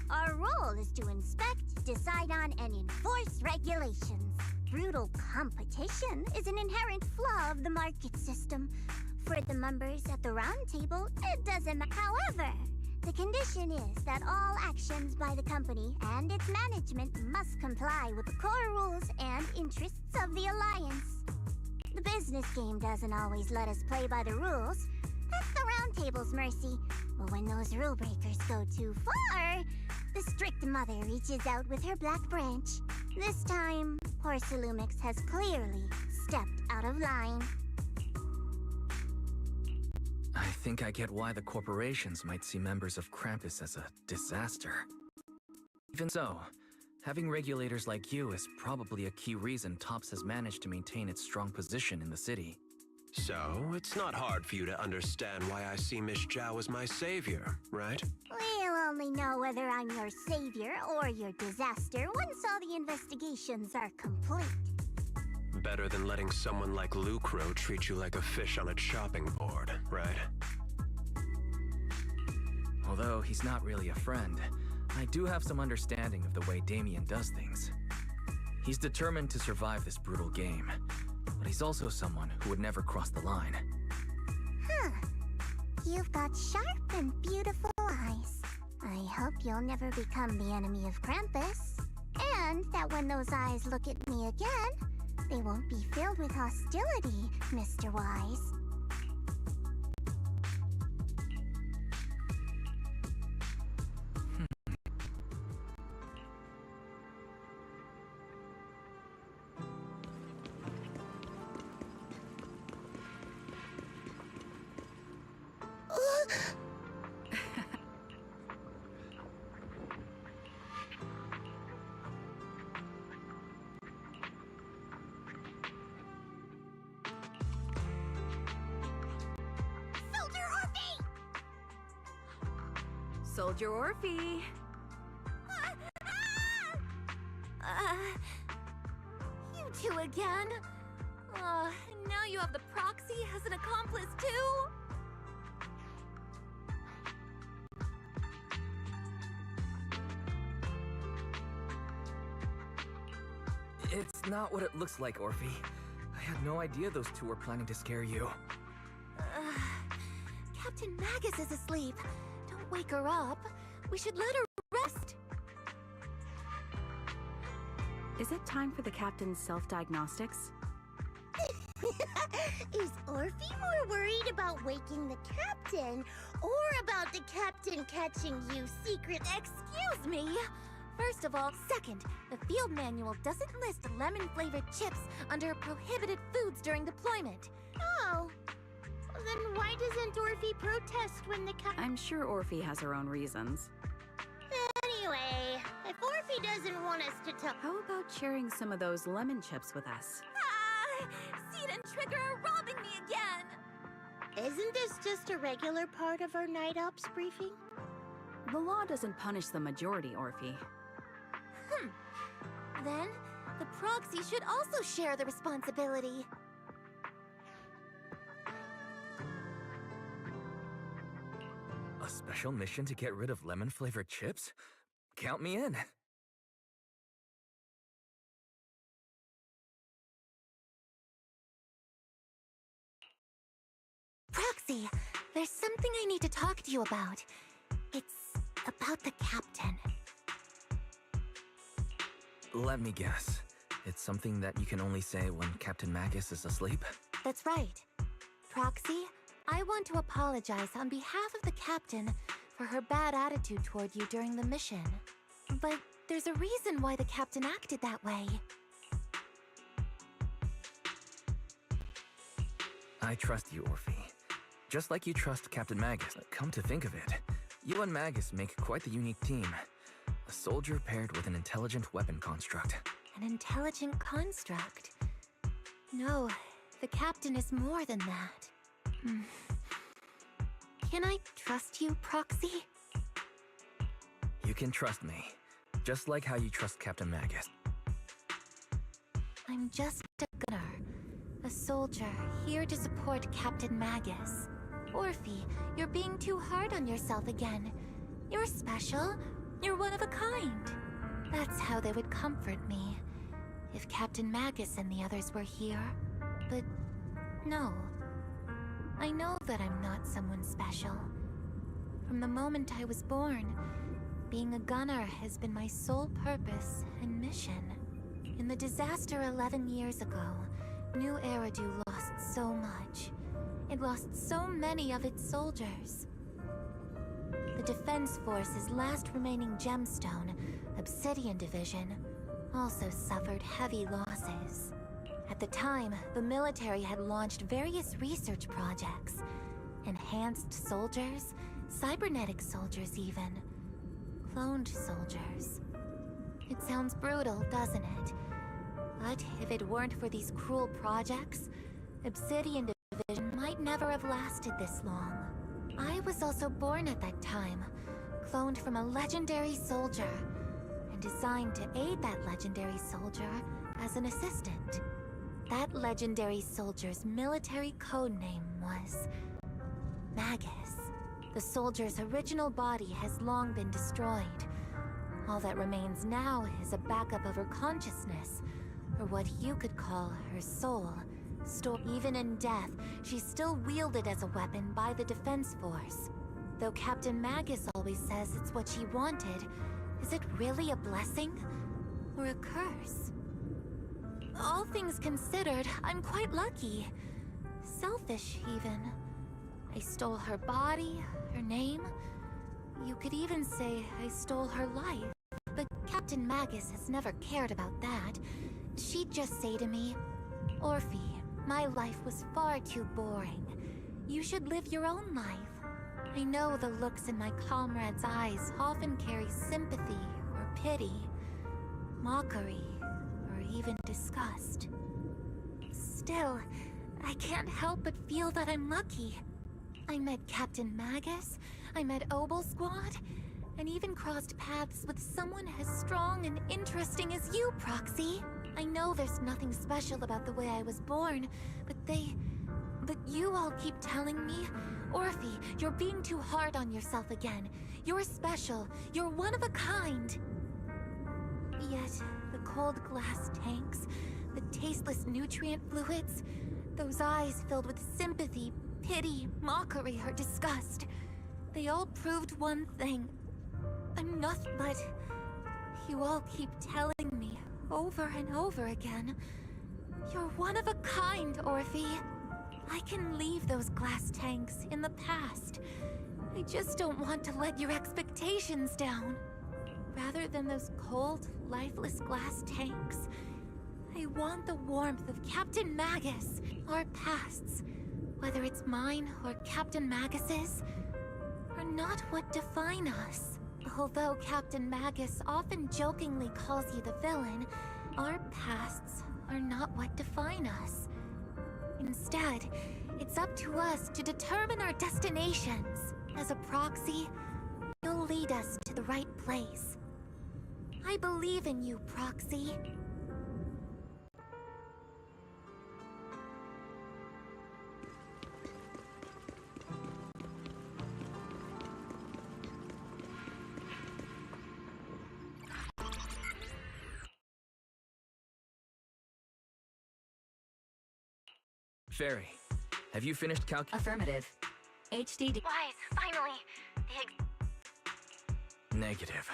Our role is to inspect, decide on, and enforce regulations. Brutal competition is an inherent flaw of the market system. For the members at the round table, it doesn't matter. However, the condition is that all actions by the company and its management must comply with the core rules and interests of the Alliance. The business game doesn't always let us play by the rules. That's the round table's mercy. But when those rule breakers go too far, the strict mother reaches out with her black branch. This time, Porcelumix has clearly stepped out of line. I think I get why the corporations might see members of Krampus as a disaster. Even so, having regulators like you is probably a key reason TOPS has managed to maintain its strong position in the city. So, it's not hard for you to understand why I see Miss Zhao as my savior, right? We'll only know whether I'm your savior or your disaster once all the investigations are complete. Better than letting someone like Lucro treat you like a fish on a chopping board, right? Although he's not really a friend, I do have some understanding of the way Damien does things. He's determined to survive this brutal game, but he's also someone who would never cross the line. Huh. You've got sharp and beautiful eyes. I hope you'll never become the enemy of Krampus. And that when those eyes look at me again, they won't be filled with hostility, Mr. Wise. Soldier Orphe! You two again? Now you have the proxy as an accomplice too? It's not what it looks like, Orphe. I had no idea those two were planning to scare you. Captain Magus is asleep. Don't wake her up. We should let her rest. Is it time for the captain's self-diagnostics? Is Orphe more worried about waking the captain or about the captain catching you secret? Excuse me! First of all, second, the field manual doesn't list lemon-flavored chips under prohibited foods during deployment. Oh. Then why doesn't Orphe protest when the I'm sure Orphe has her own reasons. Anyway, if Orphe doesn't want us to talk... How about sharing some of those lemon chips with us? Seed and Trigger are robbing me again! Isn't this just a regular part of our night ops briefing? The law doesn't punish the majority, Orphe. then, the proxy should also share the responsibility. A special mission to get rid of lemon-flavored chips? Count me in. Proxy, there's something I need to talk to you about. It's about the captain. Let me guess. It's something that you can only say when Captain Magus is asleep? That's right. Proxy, I want to apologize on behalf of the captain for her bad attitude toward you during the mission. But there's a reason why the captain acted that way. I trust you, Orphe. Just like you trust Captain Magus. Come to think of it, you and Magus make quite the unique team. A soldier paired with an intelligent weapon construct. An intelligent construct? No, the captain is more than that. Can I trust you, Proxy? You can trust me, just like how you trust Captain Magus. I'm just a gunner, a soldier here to support Captain Magus. Orphe, you're being too hard on yourself again. You're special. You're one of a kind. That's how they would comfort me, if Captain Magus and the others were here. But no. I know that I'm not someone special. From the moment I was born, being a gunner has been my sole purpose and mission. In the disaster 11 years ago, New Eridu lost so much. It lost so many of its soldiers. The Defense Force's last remaining gemstone, Obsidian Division, also suffered heavy losses. At the time, the military had launched various research projects. Enhanced soldiers, cybernetic soldiers even. Cloned soldiers. It sounds brutal, doesn't it? But if it weren't for these cruel projects, Obsidian Division might never have lasted this long. I was also born at that time, cloned from a legendary soldier, and designed to aid that legendary soldier as an assistant. That legendary soldier's military codename was Magus. The soldier's original body has long been destroyed. All that remains now is a backup of her consciousness, or what you could call her soul. Even in death, she's still wielded as a weapon by the Defense Force. Though Captain Magus always says it's what she wanted, is it really a blessing? Or a curse? All things considered, I'm quite lucky. Selfish, even. I stole her body, her name. You could even say I stole her life. But Captain Magus has never cared about that. She'd just say to me, Orphe, my life was far too boring. You should live your own life. I know the looks in my comrades' eyes often carry sympathy or pity, mockery, or even disgust. Still, I can't help but feel that I'm lucky. I met Captain Magus, I met Obel Squad, and even crossed paths with someone as strong and interesting as you, Proxy. I know there's nothing special about the way I was born, but you all keep telling me, Orphe, you're being too hard on yourself again. You're special. You're one of a kind. Yet, the cold glass tanks, the tasteless nutrient fluids, those eyes filled with sympathy, pity, mockery, or disgust, they all proved one thing. I'm nothing but... You all keep telling me over and over again, you're one of a kind, Orphe. I can leave those glass tanks in the past. I just don't want to let your expectations down. Rather than those cold, lifeless glass tanks, I want the warmth of Captain Magus. Our pasts, whether it's mine or Captain Magus's, are not what define us. Although Captain Magus often jokingly calls you the villain, our pasts are not what define us. Instead, it's up to us to determine our destinations. As a proxy, you'll lead us to the right place. I believe in you, Proxy. Fairy, have you finished Affirmative. HDD. Wise, finally. Negative.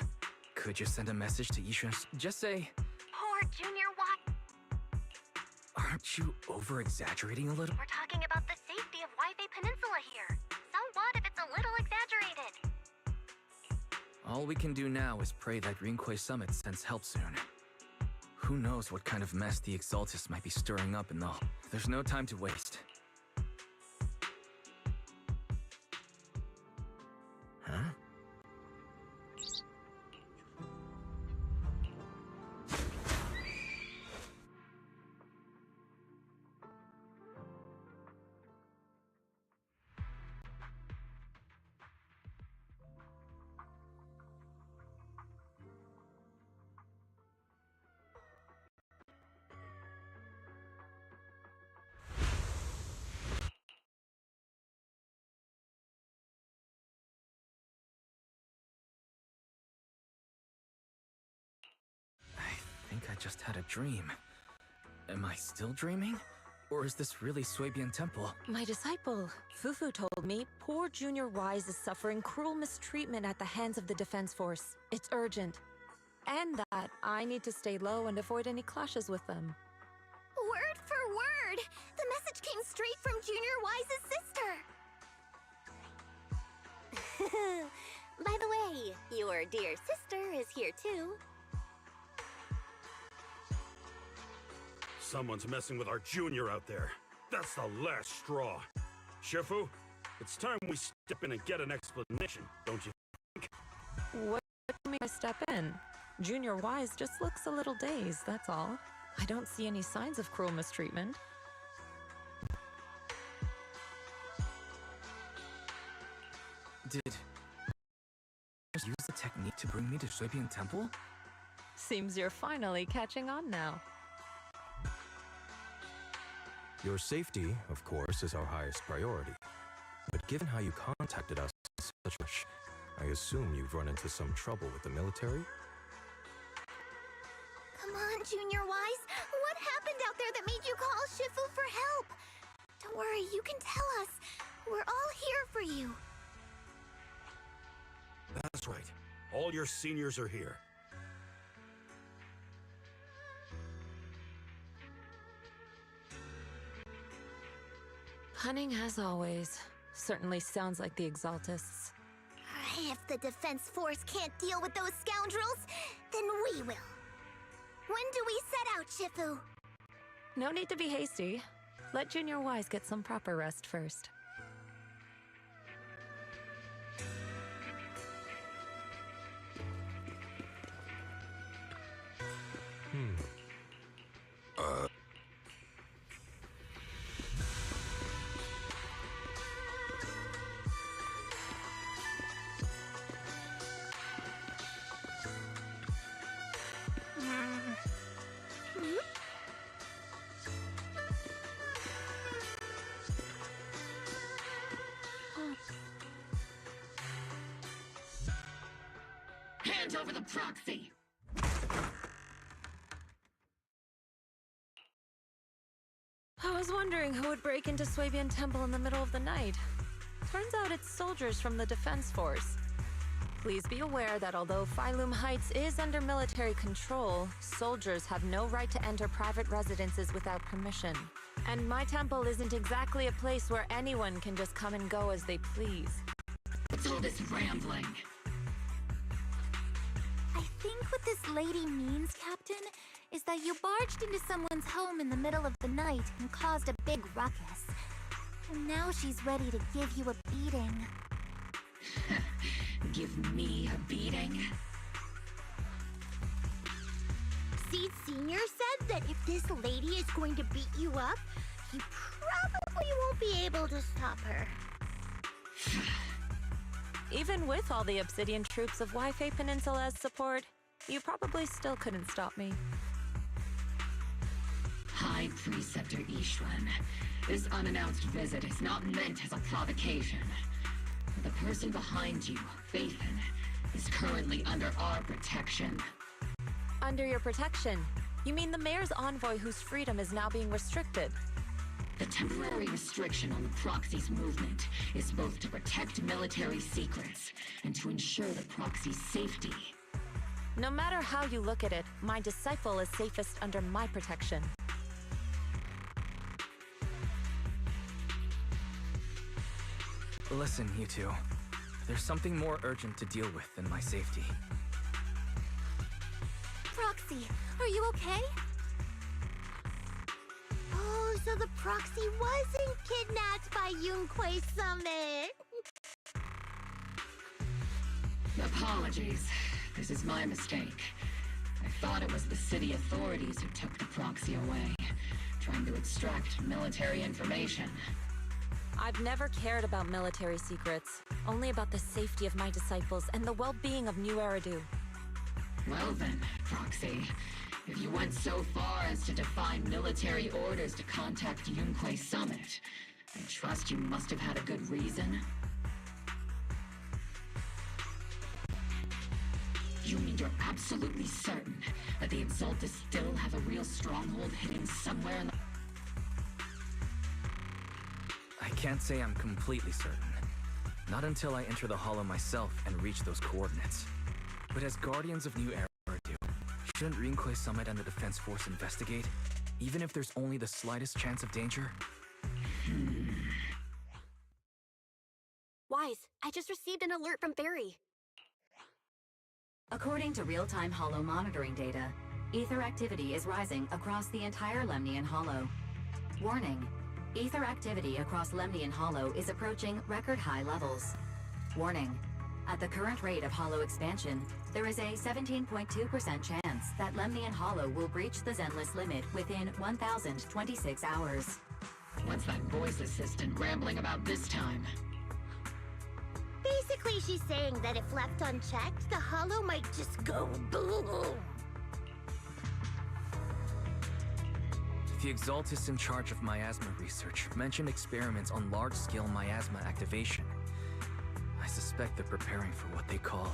Could you send a message to Yishuan? Just say, Poor Junior aren't you over-exaggerating a little? We're talking about the safety of Waifei Peninsula here. So what if it's a little exaggerated? All we can do now is pray that Rinquei Summit sends help soon. Who knows what kind of mess the Exaltists might be stirring up in the... There's no time to waste. Huh? I think I just had a dream. Am I still dreaming? Or is this really Suibian Temple? My disciple, Fufu, told me poor Junior Wise is suffering cruel mistreatment at the hands of the Defense Force. It's urgent. And that I need to stay low and avoid any clashes with them. Word for word! The message came straight from Junior Wise's sister! By the way, your dear sister is here too. Someone's messing with our junior out there. That's the last straw. Shifu, it's time we step in and get an explanation, don't you think? What do you mean I step in? Junior Wise just looks a little dazed, that's all. I don't see any signs of cruel mistreatment. Did you use the technique to bring me to Suibian Temple? Seems you're finally catching on now. Your safety, of course, is our highest priority. But given how you contacted us in such a rush, I assume you've run into some trouble with the military? Come on, Junior Wise. What happened out there that made you call Shifu for help? Don't worry, you can tell us. We're all here for you. That's right. All your seniors are here. Cunning as always. Certainly sounds like the Exaltists. If the Defense Force can't deal with those scoundrels, then we will. When do we set out, Shifu? No need to be hasty. Let Junior Wise get some proper rest first. Hand over the proxy! I was wondering who would break into Suibian Temple in the middle of the night. Turns out it's soldiers from the Defense Force. Please be aware that although Phylum Heights is under military control, soldiers have no right to enter private residences without permission. And my temple isn't exactly a place where anyone can just come and go as they please. What's all this rambling? I think what this lady means, Captain, is that you barged into someone's home in the middle of the night and caused a big ruckus. And now she's ready to give you a beating. Give me a beating? Seed Senior said that if this lady is going to beat you up, you probably won't be able to stop her. Even with all the Obsidian troops of Waifei Peninsula as support, you probably still couldn't stop me. High Preceptor Yishuan, this unannounced visit is not meant as a provocation. The person behind you, Phaethon, is currently under our protection. Under your protection? You mean the mayor's envoy whose freedom is now being restricted? The temporary restriction on the proxy's movement is both to protect military secrets and to ensure the proxy's safety. No matter how you look at it, my disciple is safest under my protection. Listen, you two. There's something more urgent to deal with than my safety. Proxy, are you okay? Oh, so the proxy wasn't kidnapped by Yunquei Summit. Apologies. This is my mistake. I thought it was the city authorities who took the proxy away, trying to extract military information. I've never cared about military secrets, only about the safety of my disciples and the well-being of New Eridu. Well then, Proxy, if you went so far as to defy military orders to contact Yunquei Summit, I trust you must have had a good reason. You mean you're absolutely certain that the Exaltus still have a real stronghold hidden somewhere in the... I can't say I'm completely certain. Not until I enter the Hollow myself and reach those coordinates. But as Guardians of New Eridu, shouldn't Yunquei Summit and the Defense Force investigate, even if there's only the slightest chance of danger? Wise, I just received an alert from Barry. According to real-time Hollow monitoring data, ether activity is rising across the entire Lemnian Hollow. Warning. Ether activity across Lemnian Hollow is approaching record-high levels. Warning. At the current rate of Hollow expansion, there is a 17.2% chance that Lemnian Hollow will breach the Zenless limit within 1,026 hours. What's that voice assistant rambling about this time? Basically, she's saying that if left unchecked, the Hollow might just go boom. The Exaltus in charge of miasma research mentioned experiments on large-scale miasma activation. I suspect they're preparing for what they call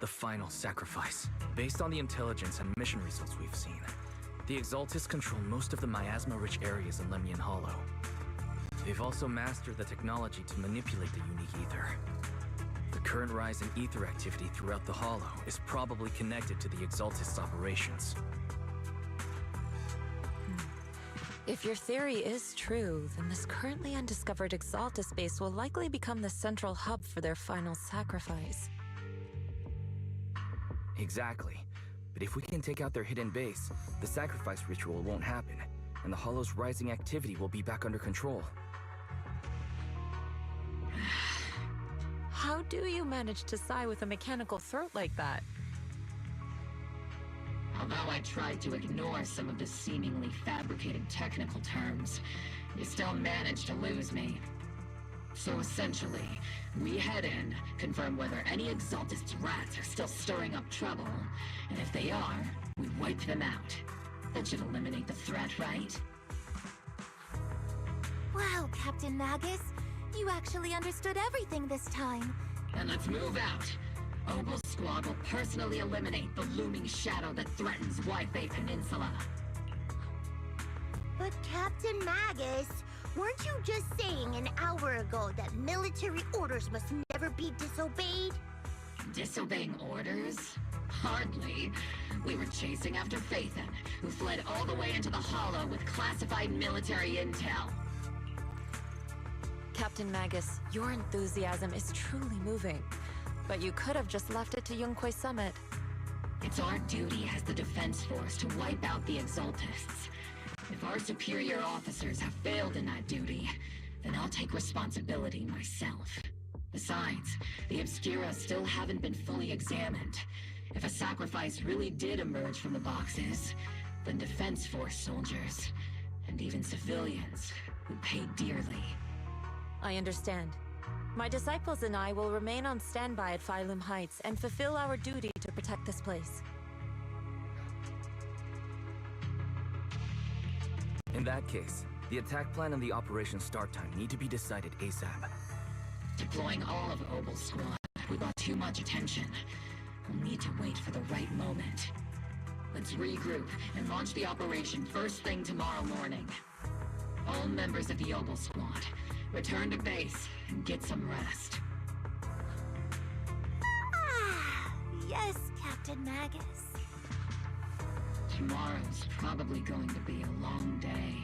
the final sacrifice. Based on the intelligence and mission results we've seen, the Exaltus control most of the miasma-rich areas in Lemnian Hollow. They've also mastered the technology to manipulate the unique ether. The current rise in ether activity throughout the Hollow is probably connected to the Exaltus operations. If your theory is true, then this currently undiscovered Exaltus base will likely become the central hub for their final sacrifice. Exactly. But if we can take out their hidden base, the sacrifice ritual won't happen, and the Hollow's rising activity will be back under control. How do you manage to sigh with a mechanical throat like that? Although I tried to ignore some of the seemingly fabricated technical terms, you still managed to lose me. So essentially, we head in, confirm whether any Exaltus rats are still stirring up trouble, and if they are, we wipe them out. That should eliminate the threat, right? Wow, Captain Magus, you actually understood everything this time. Then let's move out. Obel's squad will personally eliminate the looming shadow that threatens Wi-Fi Peninsula. But Captain Magus, weren't you just saying an hour ago that military orders must never be disobeyed? Disobeying orders? Hardly. We were chasing after Phaethon, who fled all the way into the Hollow with classified military intel. Captain Magus, your enthusiasm is truly moving. But you could have just left it to Yunquei Summit. It's our duty as the Defense Force to wipe out the Exaltists. If our superior officers have failed in that duty, then I'll take responsibility myself. Besides, the Obscura still haven't been fully examined. If a sacrifice really did emerge from the boxes, then Defense Force soldiers, and even civilians, would pay dearly. I understand. My disciples and I will remain on standby at Phylum Heights and fulfill our duty to protect this place. In that case, the attack plan and the operation start time need to be decided ASAP. Deploying all of Obel's squad would draw too much attention. We'll need to wait for the right moment. Let's regroup and launch the operation first thing tomorrow morning. All members of the Obel Squad, return to base and get some rest. Ah, yes, Captain Magus. Tomorrow's probably going to be a long day.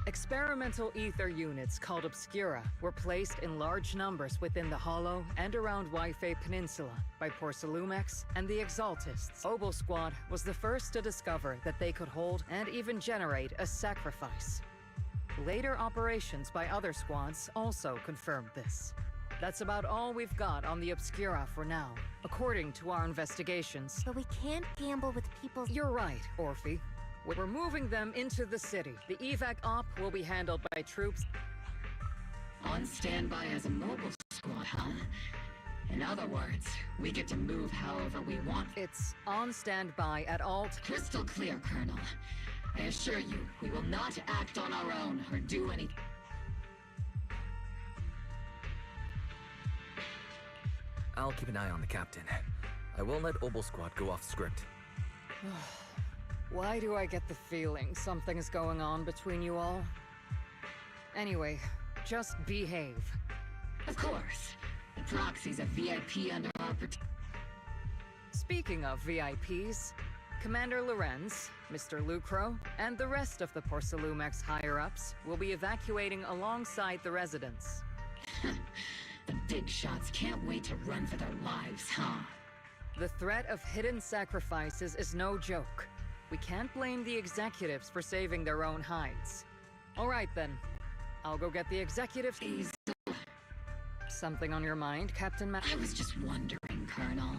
Experimental ether units called Obscura were placed in large numbers within the Hollow and around Waifei Peninsula by Porcelumex and the Exaltists. Obel Squad was the first to discover that they could hold and even generate a sacrifice. Later operations by other squads also confirmed this. That's about all we've got on the Obscura for now, according to our investigations. But we can't gamble with people's... You're right, Orphe. We're moving them into the city. The evac op will be handled by troops. On standby as a mobile squad, huh? In other words, we get to move however we want. It's on standby at all Crystal clear, Colonel. I assure you, we will not act on our own or do anything. I'll keep an eye on the captain. I won't let Obel Squad go off script. Why do I get the feeling something's going on between you all? Anyway, just behave. Of course. The Proxy's a VIP under our protection. Speaking of VIPs, Commander Lorenz, Mr. Lucro, and the rest of the Porcelumex higher-ups will be evacuating alongside the residents. The big shots can't wait to run for their lives, huh? The threat of hidden sacrifices is no joke. We can't blame the executives for saving their own hides. All right, then. I'll go get the executives. Something on your mind, Captain Ma- I was just wondering, Colonel.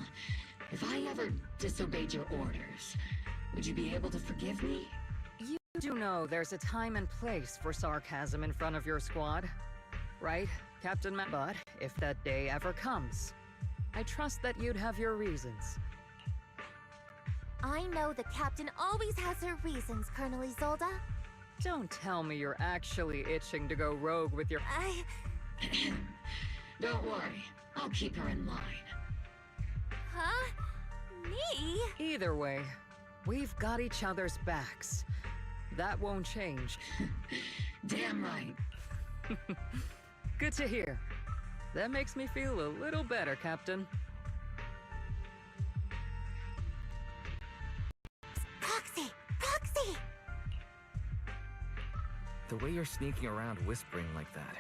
If I ever disobeyed your orders, would you be able to forgive me? You do know there's a time and place for sarcasm in front of your squad. Right, Captain Ma- But if that day ever comes, I trust that you'd have your reasons. I know the captain always has her reasons, Colonel Isolde. Don't tell me you're actually itching to go rogue with your... Don't worry. I'll keep her in line. Huh? Me? Either way, we've got each other's backs. That won't change. Damn right. Good to hear. That makes me feel a little better, Captain. Proxy! Proxy! The way you're sneaking around whispering like that,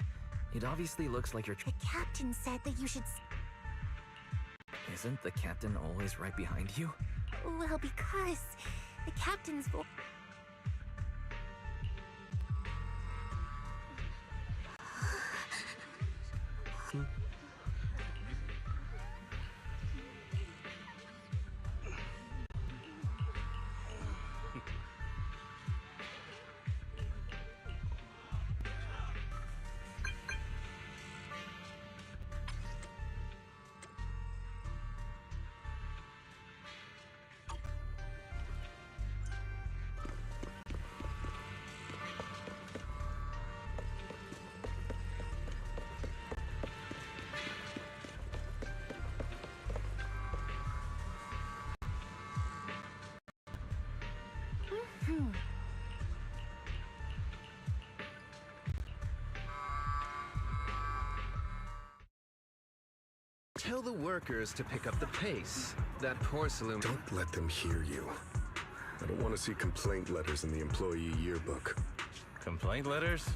it obviously looks like you're... The captain said that you should... Isn't the captain always right behind you? Well, because the captain's voice... Tell the workers to pick up the pace. That porcelain... Don't let them hear you. I don't want to see complaint letters in the employee yearbook. Complaint letters?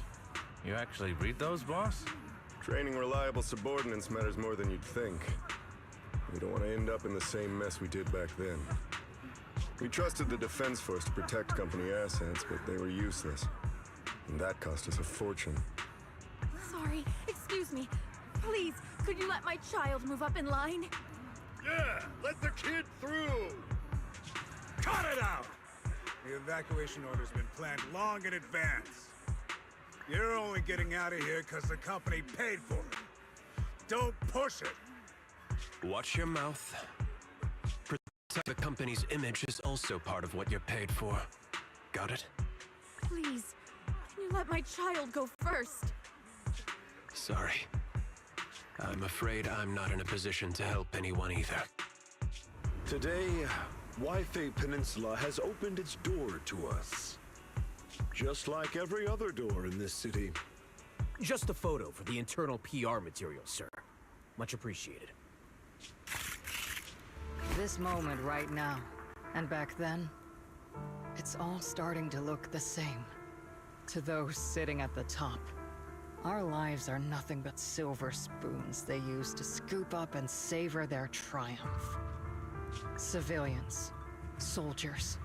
You actually read those, boss? Training reliable subordinates matters more than you'd think. We don't want to end up in the same mess we did back then. We trusted the Defense Force to protect company assets, but they were useless. And that cost us a fortune. Sorry, excuse me. Please, could you let my child move up in line? Yeah, let the kid through! Cut it out! The evacuation order's been planned long in advance. You're only getting out of here because the company paid for it. Don't push it! Watch your mouth. Protect the company's image is also part of what you're paid for. Got it? Please, can you let my child go first? Sorry. I'm afraid I'm not in a position to help anyone either. Today, Wi-Fi Peninsula has opened its door to us. Just like every other door in this city. Just a photo for the internal PR material, sir. Much appreciated. This moment right now, and back then, it's all starting to look the same. To those sitting at the top, our lives are nothing but silver spoons they use to scoop up and savor their triumph. Civilians, soldiers,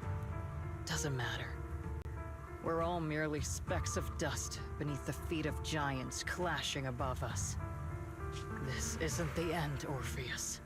doesn't matter. We're all merely specks of dust beneath the feet of giants clashing above us. This isn't the end, Orpheus.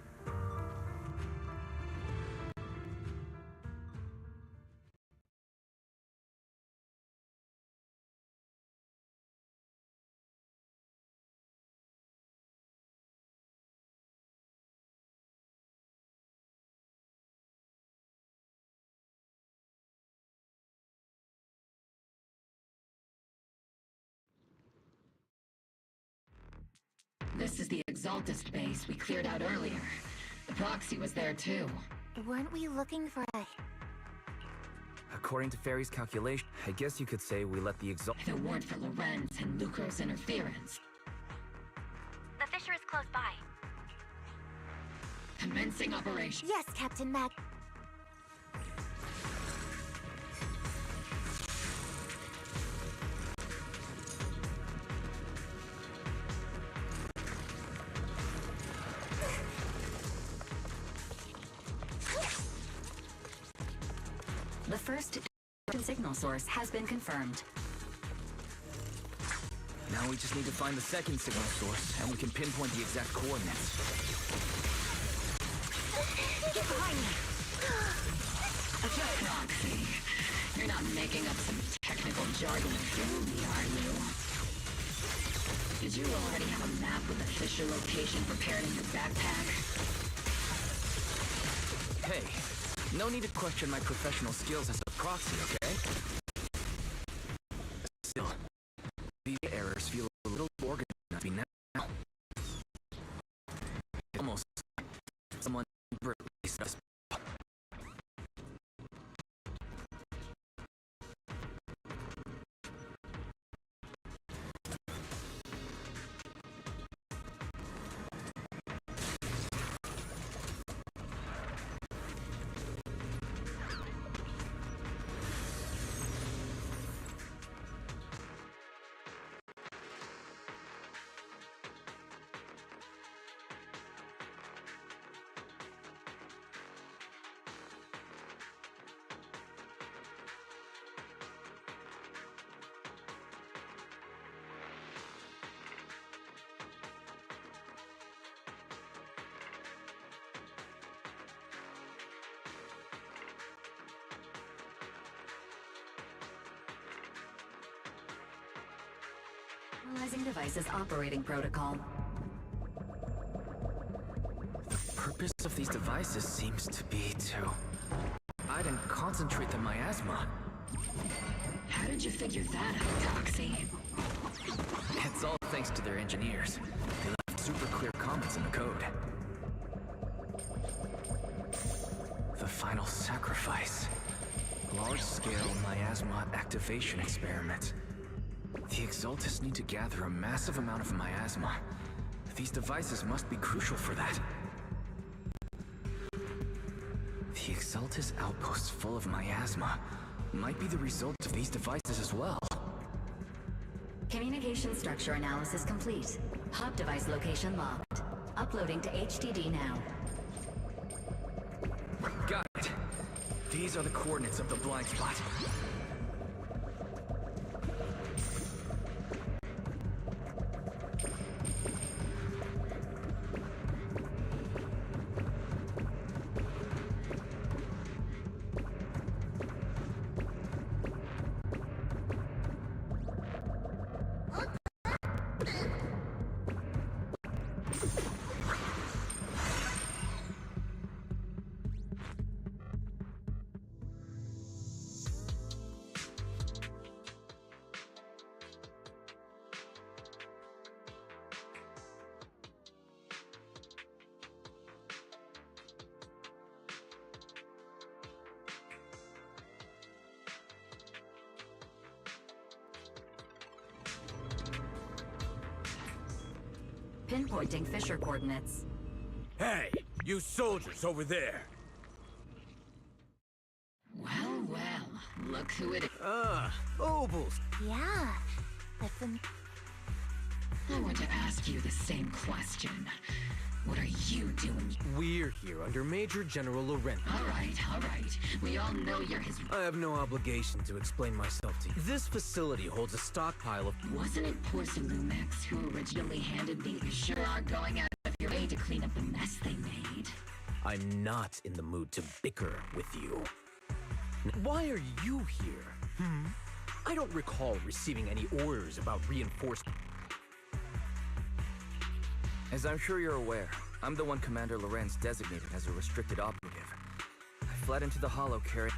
This is the Exaltist base we cleared out earlier. The proxy was there too. Weren't we looking for a... According to Fairy's calculation, I guess you could say we let the If it weren't for Lorenz and Lucro's interference. The fissure is close by. Commencing operation. Yes, Captain Mac. The first signal source has been confirmed. Now we just need to find the second signal source, and we can pinpoint the exact coordinates. Get behind me! Proxy. You're not making up some technical jargon to fool me, are you? Did you already have a map with the fissure location prepared in your backpack? Hey, no need to question my professional skills as a proxy, okay? Still, these errors feel a little organized to me now. Almost like someone released us. Analyzing device's operating protocol. The purpose of these devices seems to be to hide and concentrate the miasma. How did you figure that out, Toxie? It's all thanks to their engineers. They left super clear comments in the code. The final sacrifice. Large-scale miasma activation experiment. The Exaltists need to gather a massive amount of miasma. These devices must be crucial for that. The Exaltist outposts full of miasma might be the result of these devices as well. Communication structure analysis complete. Hub device location locked. Uploading to HDD now. Got it. These are the coordinates of the blind spot. Pinpointing fissure coordinates. Hey, you soldiers over there! Well, well, look who it is. Obels! Yeah, that's an... I want to ask you the same question. What are you doing? We're here under Major General Lorenz. All right. We all know you're his... I have no obligation to explain myself to you. This facility holds a stockpile of... Wasn't it Porcelumex who originally handed these? You sure are going out of your way to clean up the mess they made. I'm not in the mood to bicker with you. Why are you here? I don't recall receiving any orders about reinforcement. As I'm sure you're aware, I'm the one Commander Lorenz designated as a restricted operative. I fled into the Hollow carrying...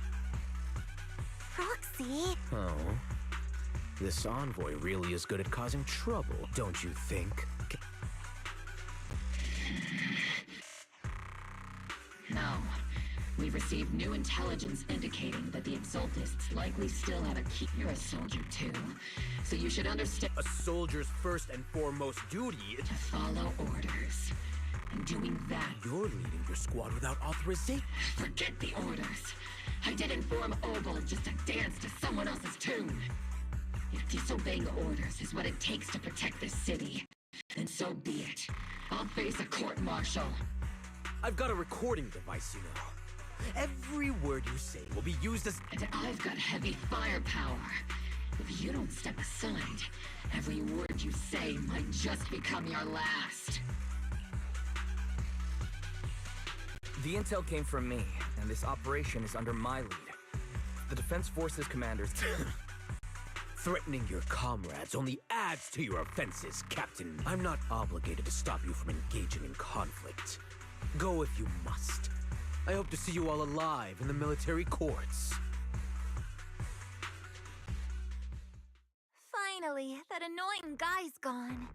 Proxy? Oh. This envoy really is good at causing trouble, don't you think? No. We've received new intelligence indicating that the Exaltists likely still have a key. You're a soldier too, so you should understand. A soldier's first and foremost duty is to follow orders. And doing that... You're leading your squad without authorization. Forget the orders. I didn't form Obel just to dance to someone else's tune. If disobeying orders is what it takes to protect this city, then so be it. I'll face a court-martial. I've got a recording device, you know. Every word you say will be used as... And I've got heavy firepower. If you don't step aside, every word you say might just become your last. The intel came from me, and this operation is under my lead. The Defense Forces commanders... Threatening your comrades only adds to your offenses, Captain. I'm not obligated to stop you from engaging in conflict. Go if you must. I hope to see you all alive in the military courts. Finally, that annoying guy's gone.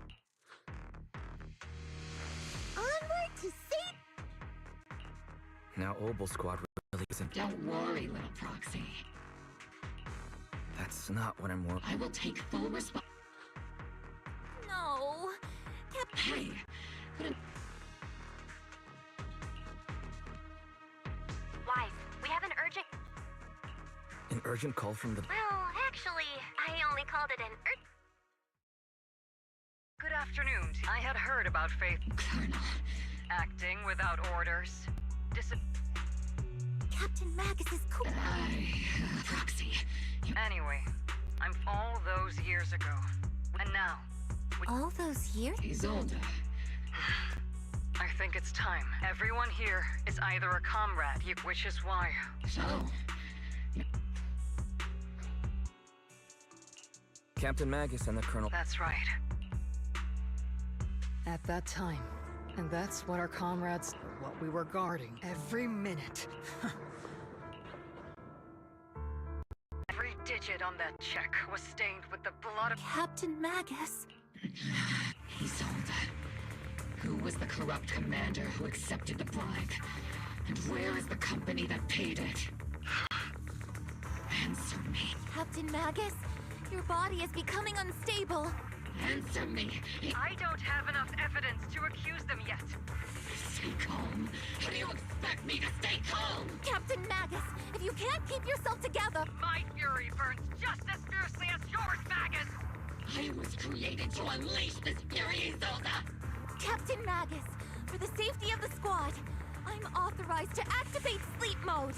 Onward to see... Now Obel Squad really isn't... Don't worry, little proxy. That's not what I'm working... I will take full responsibility. No. Hey, what an... Wise, we have an urgent... An urgent call from the... Well, actually, I only called it an Good afternoon. I had heard about Faith... Colonel. Acting without orders. Captain Magus is cool. Proxy. Anyway, I'm all those years ago. And now... All those years? Isolde. I think it's time. Everyone here is either a comrade, which is why... So... Captain Magus and the Colonel... That's right. At that time. And that's what our comrades... what we were guarding. Every minute. Every digit on that check was stained with the blood of... Captain Magus. Isolde. Who was the corrupt commander who accepted the bribe? And where is the company that paid it? Answer me. Captain Magus, your body is becoming unstable. Answer me. I don't have enough evidence to accuse them yet. Stay calm. How do you expect me to stay calm? Captain Magus, if you can't keep yourself together... My fury burns just as fiercely as yours, Magus! I was created to unleash this fury, Isolde! Captain Magus, for the safety of the squad, I'm authorized to activate sleep mode.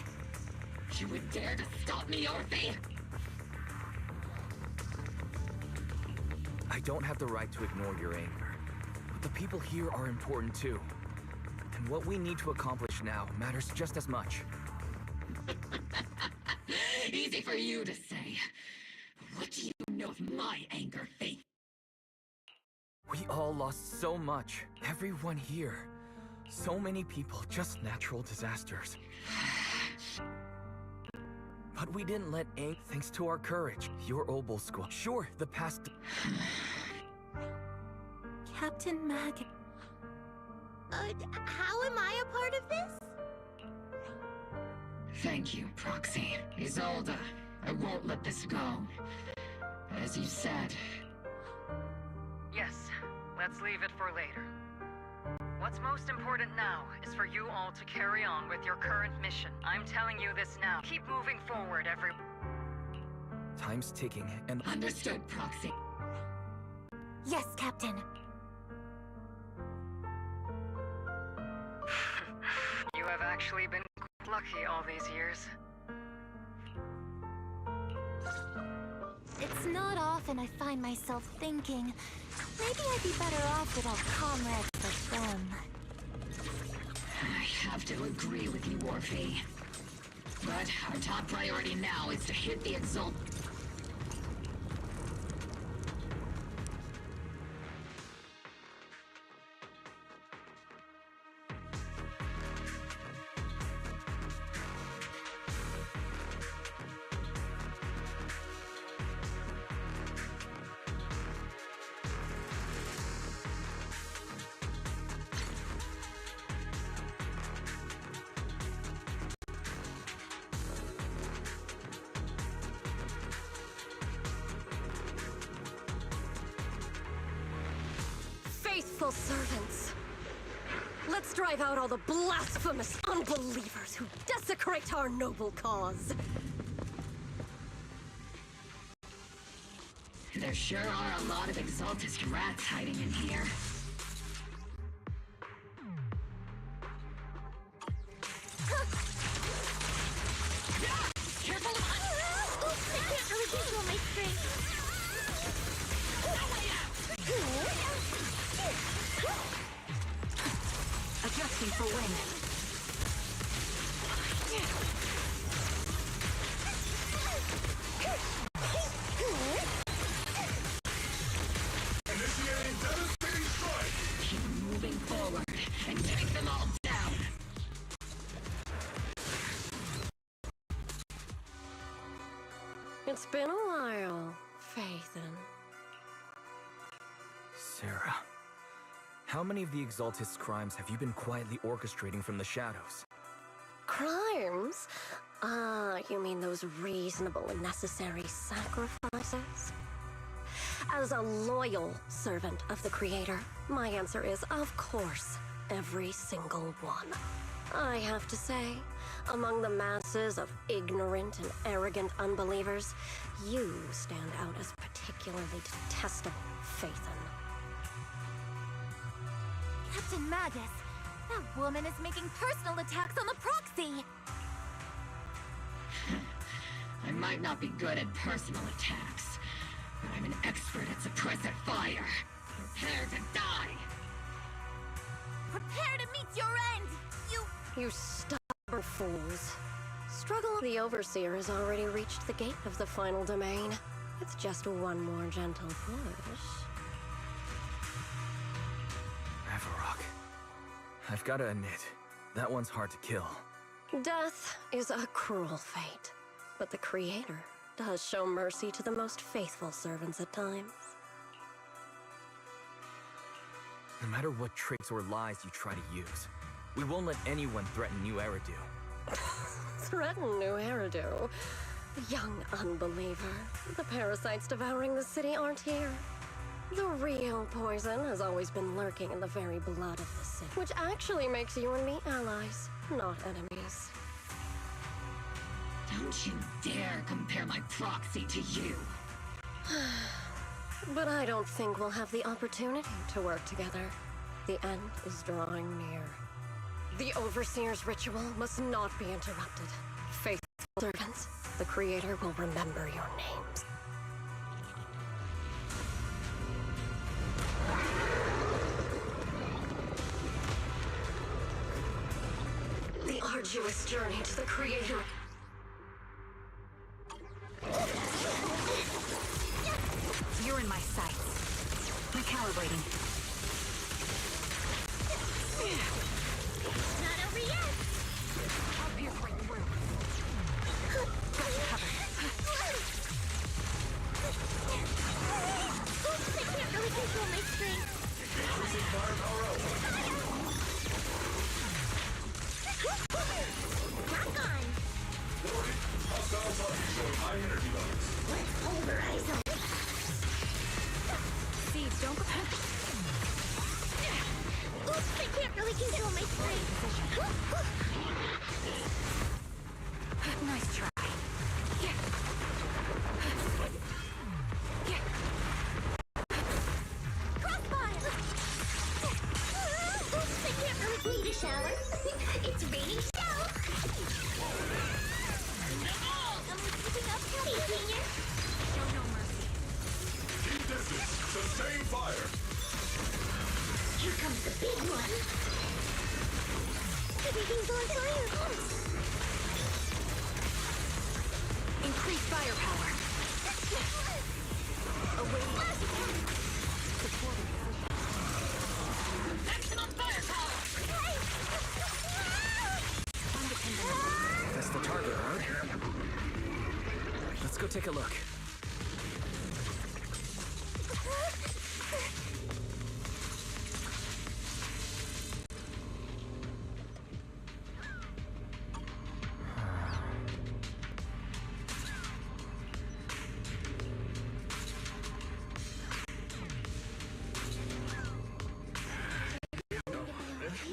You would dare to stop me, Orphe? I don't have the right to ignore your anger, but the people here are important too. And what we need to accomplish now matters just as much. Easy for you to say. What do you know of my anger, Faith? We all lost so much. Everyone here. So many people, just natural disasters. But we didn't let anger, thanks to our courage. Your Obel Squad. Sure, the past... Captain Magus. How am I a part of this? Thank you, Proxy. Isolde, I won't let this go. As you said... Yes, let's Let's leave it for later. What's most important now is for you all to carry on with your current mission. I'm telling you this now. Keep moving forward, everyone. Time's ticking, and... Understood, Proxy. Yes, Captain. You have actually been quite lucky all these years. It's not often I find myself thinking, maybe I'd be better off without comrades like them. I have to agree with you, Orphe. But our top priority now is to hit the Exalt... Faithful servants. Let's drive out all the blasphemous unbelievers who desecrate our noble cause. There sure are a lot of Exaltist rats hiding in here. Careful! Oops, I can't really control my strength. Adjusting for wind. Initiating devastating strike! Keep moving forward and take them all down! It's been a while, Phaethon. Sarah, how many of the Exaltist's crimes have you been quietly orchestrating from the shadows? Crimes? Ah, you mean those reasonable and necessary sacrifices? As a loyal servant of the Creator, my answer is, of course, every single one. I have to say, among the masses of ignorant and arrogant unbelievers, you stand out as particularly detestable, Phaethon. Captain Magus, that woman is making personal attacks on the proxy! I might not be good at personal attacks, but I'm an expert at suppressive fire. Prepare to die! Prepare to meet your end! You stubborn fools. Struggle of the Overseer has already reached the gate of the final domain. It's just one more gentle push. Avarok. I've gotta admit, that one's hard to kill. Death is a cruel fate, but the Creator does show mercy to the most faithful servants at times. No matter what tricks or lies you try to use, we won't let anyone threaten New Eridu. Threaten New Eridu? Young unbeliever. The parasites devouring the city aren't here. The real poison has always been lurking in the very blood of the city, which actually makes you and me allies, not enemies. Don't you dare compare my proxy to you! But I don't think we'll have the opportunity to work together. The end is drawing near. The Overseer's ritual must not be interrupted. Faithful servants, the Creator will remember your names. The arduous journey to the Creator. You're in my sights. Recalibrating. Not over yet! I'll pierce right through. Got you covered. Oops, I can't really control my strength. Increasing firepower output. Rock on! control my strength. Nice try. Crossfire! Oops, I can't really need a shower. It's raining shell. Am I keeping up, Hey, Junior? Show no mercy. Keep distance. Sustain fire. Here comes the big one. Everything's on fire. Increase firepower. Away. Supporting position. Maximum firepower! That's the target, right? Let's go take a look.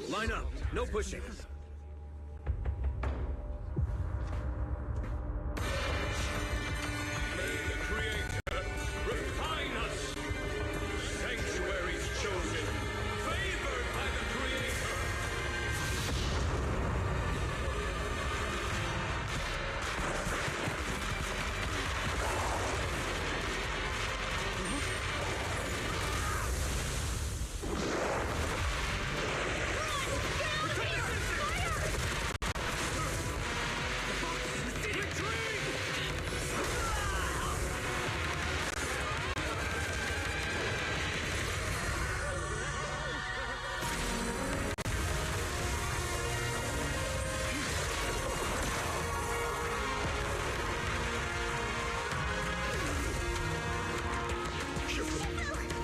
Line up. No pushing. May the Creator refine us. Sanctuaries chosen, favored by the Creator.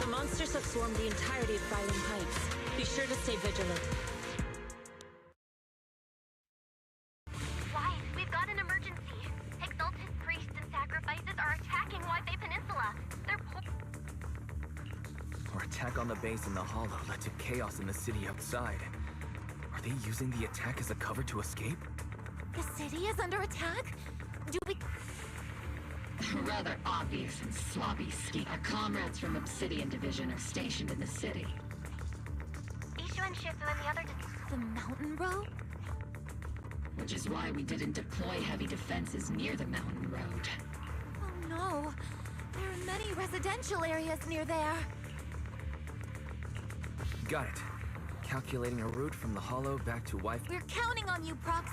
The monsters have swarmed the entirety of Phylum Heights. Be sure to stay vigilant. Why? We've got an emergency. Exalted priests and sacrifices are attacking Waipei Peninsula. They're Our attack on the base in the Hollow led to chaos in the city outside. Are they using the attack as a cover to escape? The city is under attack? Do we... Rather obvious and sloppy scheme. Our comrades from Obsidian Division are stationed in the city. Ishu and Shifu and the other... The mountain road? Which is why we didn't deploy heavy defenses near the mountain road. Oh no. There are many residential areas near there. Got it. Calculating a route from the Hollow back to Wi-Fi. We're counting on you, Prox.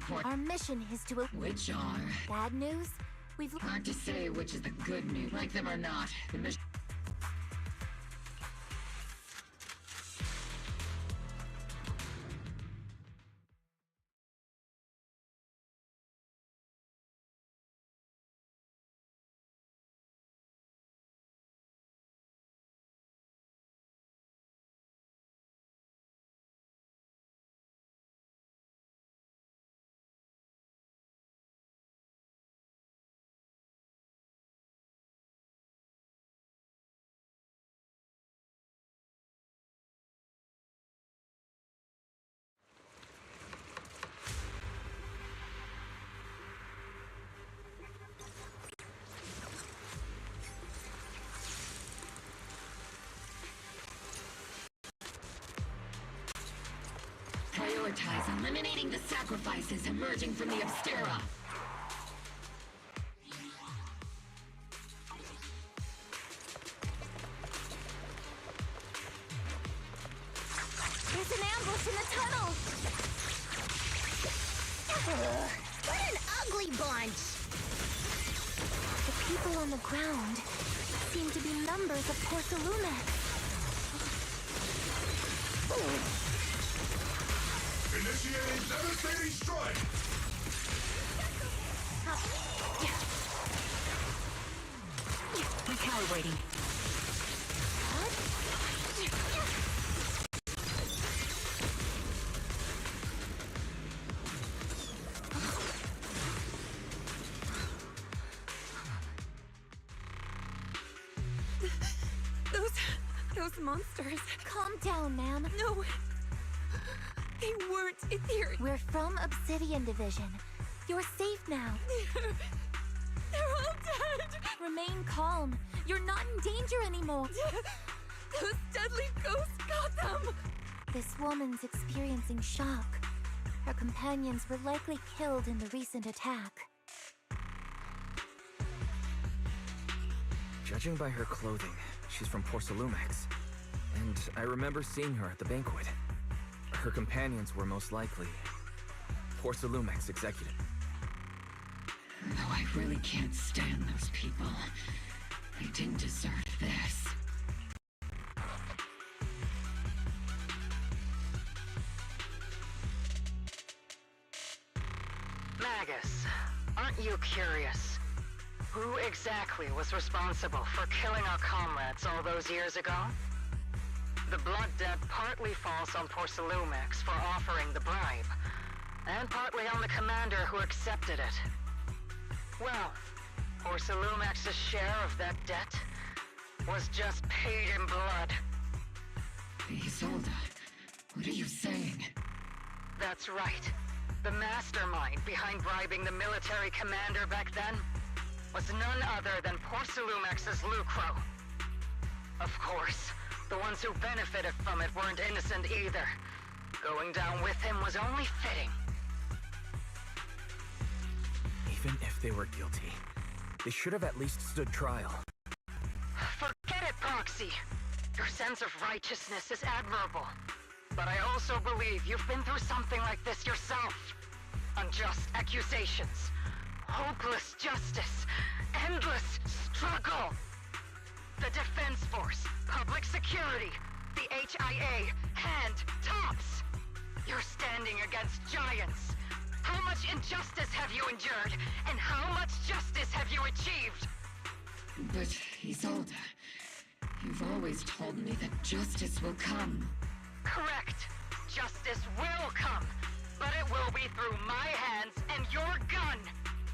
report. Our mission is to... Which are? Bad news? We've... Hard to say which is the good news. Like them or not, the mission... Prioritize eliminating the sacrifices emerging from the Obstera. There's an ambush in the tunnel! What an ugly bunch! The people on the ground seem to be members of Porcelumex. Initiating devastating strike! I'm calibrating. Those monsters. Calm down, ma'am. No. They weren't etheric. We're from Obsidian Division. You're safe now. They're all dead. Remain calm. You're not in danger anymore. Those deadly ghosts got them. This woman's experiencing shock. Her companions were likely killed in the recent attack. Judging by her clothing, she's from Porcelumex. And I remember seeing her at the banquet. Her companions were most likely Porcelumex executive. Though I really can't stand those people. They didn't deserve this. Magus, aren't you curious? Who exactly was responsible for killing our comrades all those years ago? The blood debt partly falls on Porcelumex for offering the bribe, and partly on the commander who accepted it. Well, Porcelumex's share of that debt was just paid in blood. Isolde, what are you saying? That's right. The mastermind behind bribing the military commander back then was none other than Porcelumex's Lucro. Of course, the ones who benefited from it weren't innocent either. Going down with him was only fitting. Even if they were guilty, they should have at least stood trial. Forget it, Proxy. Your sense of righteousness is admirable. But I also believe you've been through something like this yourself. Unjust accusations, hopeless justice, endless struggle. The Defense Force, Public Security, the HIA, and TOPS. You're standing against giants. How much injustice have you endured, and how much justice have you achieved? But, Isolde, you've always told me that justice will come. Correct. Justice will come, but it will be through my hands and your gun.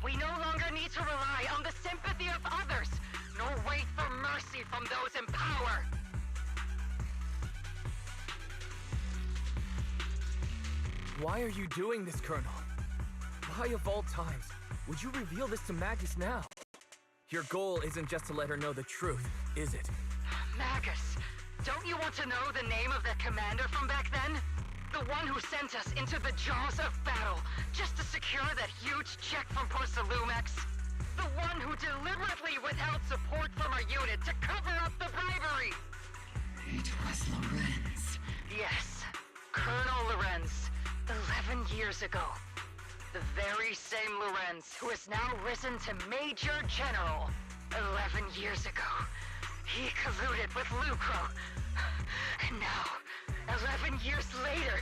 We no longer need to rely on the sympathy of others, nor wait for mercy from those in power. Why are you doing this, Colonel? Why of all times would you reveal this to Magus now? Your goal isn't just to let her know the truth, is it? Magus, don't you want to know the name of that commander from back then? The one who sent us into the jaws of battle just to secure that huge check from Porcelumex? The one who deliberately withheld support from our unit to cover up the bribery? It was Lorenz. Yes, Colonel Lorenz, 11 years ago. The very same Lorenz who has now risen to Major General. 11 years ago, he colluded with Lucro. And now, 11 years later...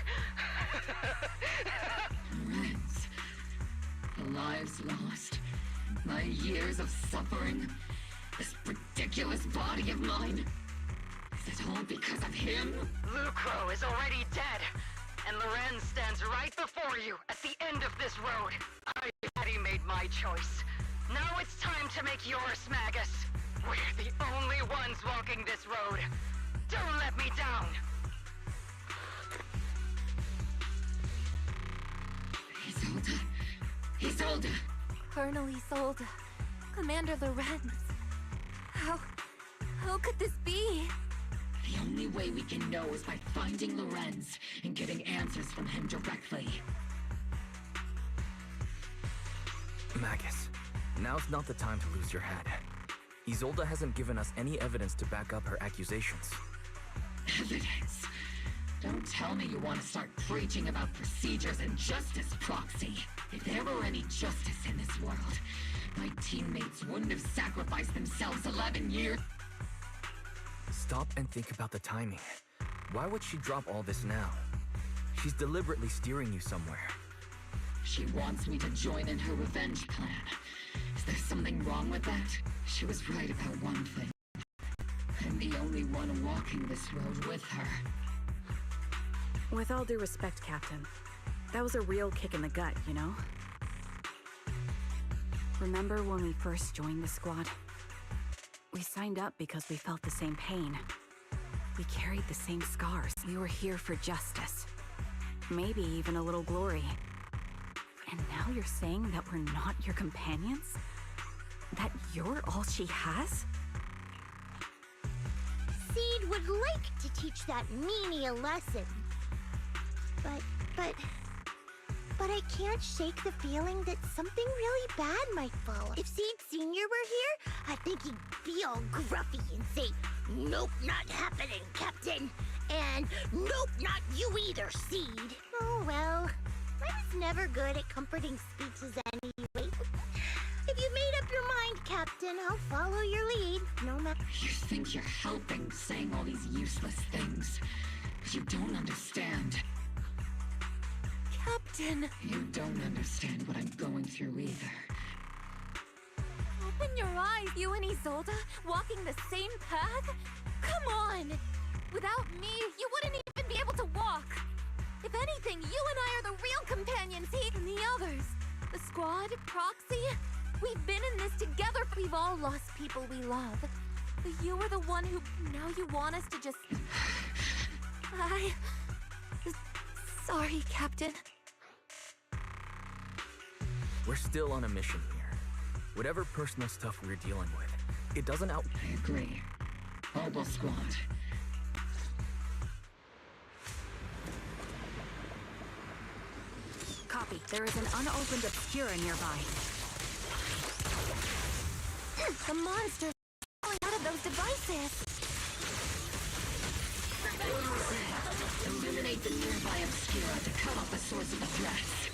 Lorenz. The lives lost. My years of suffering. This ridiculous body of mine. Is it all because of him? Lucro is already dead. And Lorenz stands right before you at the end of this road. I already made my choice. Now it's time to make yours, Magus. We're the only ones walking this road. Don't let me down. Isolde. Isolde. Colonel Isolde. Commander Lorenz. How could this be? The only way we can know is by finding Lorenz and getting answers from him directly. Magus, now's not the time to lose your head. Isolde hasn't given us any evidence to back up her accusations. Evidence? Don't tell me you want to start preaching about procedures and justice, Proxy. If there were any justice in this world, my teammates wouldn't have sacrificed themselves 11 years. Stop and think about the timing. Why would she drop all this now? She's deliberately steering you somewhere. She wants me to join in her revenge plan. Is there something wrong with that? She was right about one thing. I'm the only one walking this road with her. With all due respect, Captain, that was a real kick in the gut, you know? Remember when we first joined the squad? We signed up because we felt the same pain. We carried the same scars. We were here for justice. Maybe even a little glory. And now you're saying that we're not your companions? That you're all she has? Seed would like to teach that meanie a lesson. But I can't shake the feeling that something really bad might follow. If Seed Sr. were here, I think he'd be all gruffy and say, "Nope, not happening, Captain." And "Nope, not you either, Seed." Oh well, I was never good at comforting speeches anyway. If you've made up your mind, Captain, I'll follow your lead, no matter... You think you're helping saying all these useless things, but you don't understand. Captain! You don't understand what I'm going through either. Open your eyes, you and Isolde, walking the same path? Come on! Without me, you wouldn't even be able to walk! If anything, you and I are the real companions, and the others. The squad, Proxy, we've been in this together. We've all lost people we love. But you were the one who... Now you want us to just... Sorry, Captain. We're still on a mission here. Whatever personal stuff we're dealing with, it doesn't out... I agree. Mobile squad. Copy. There is an unopened Obscura nearby. The monsters are falling out of those devices! Eliminate the nearby Obscura to cut off the source of the threats.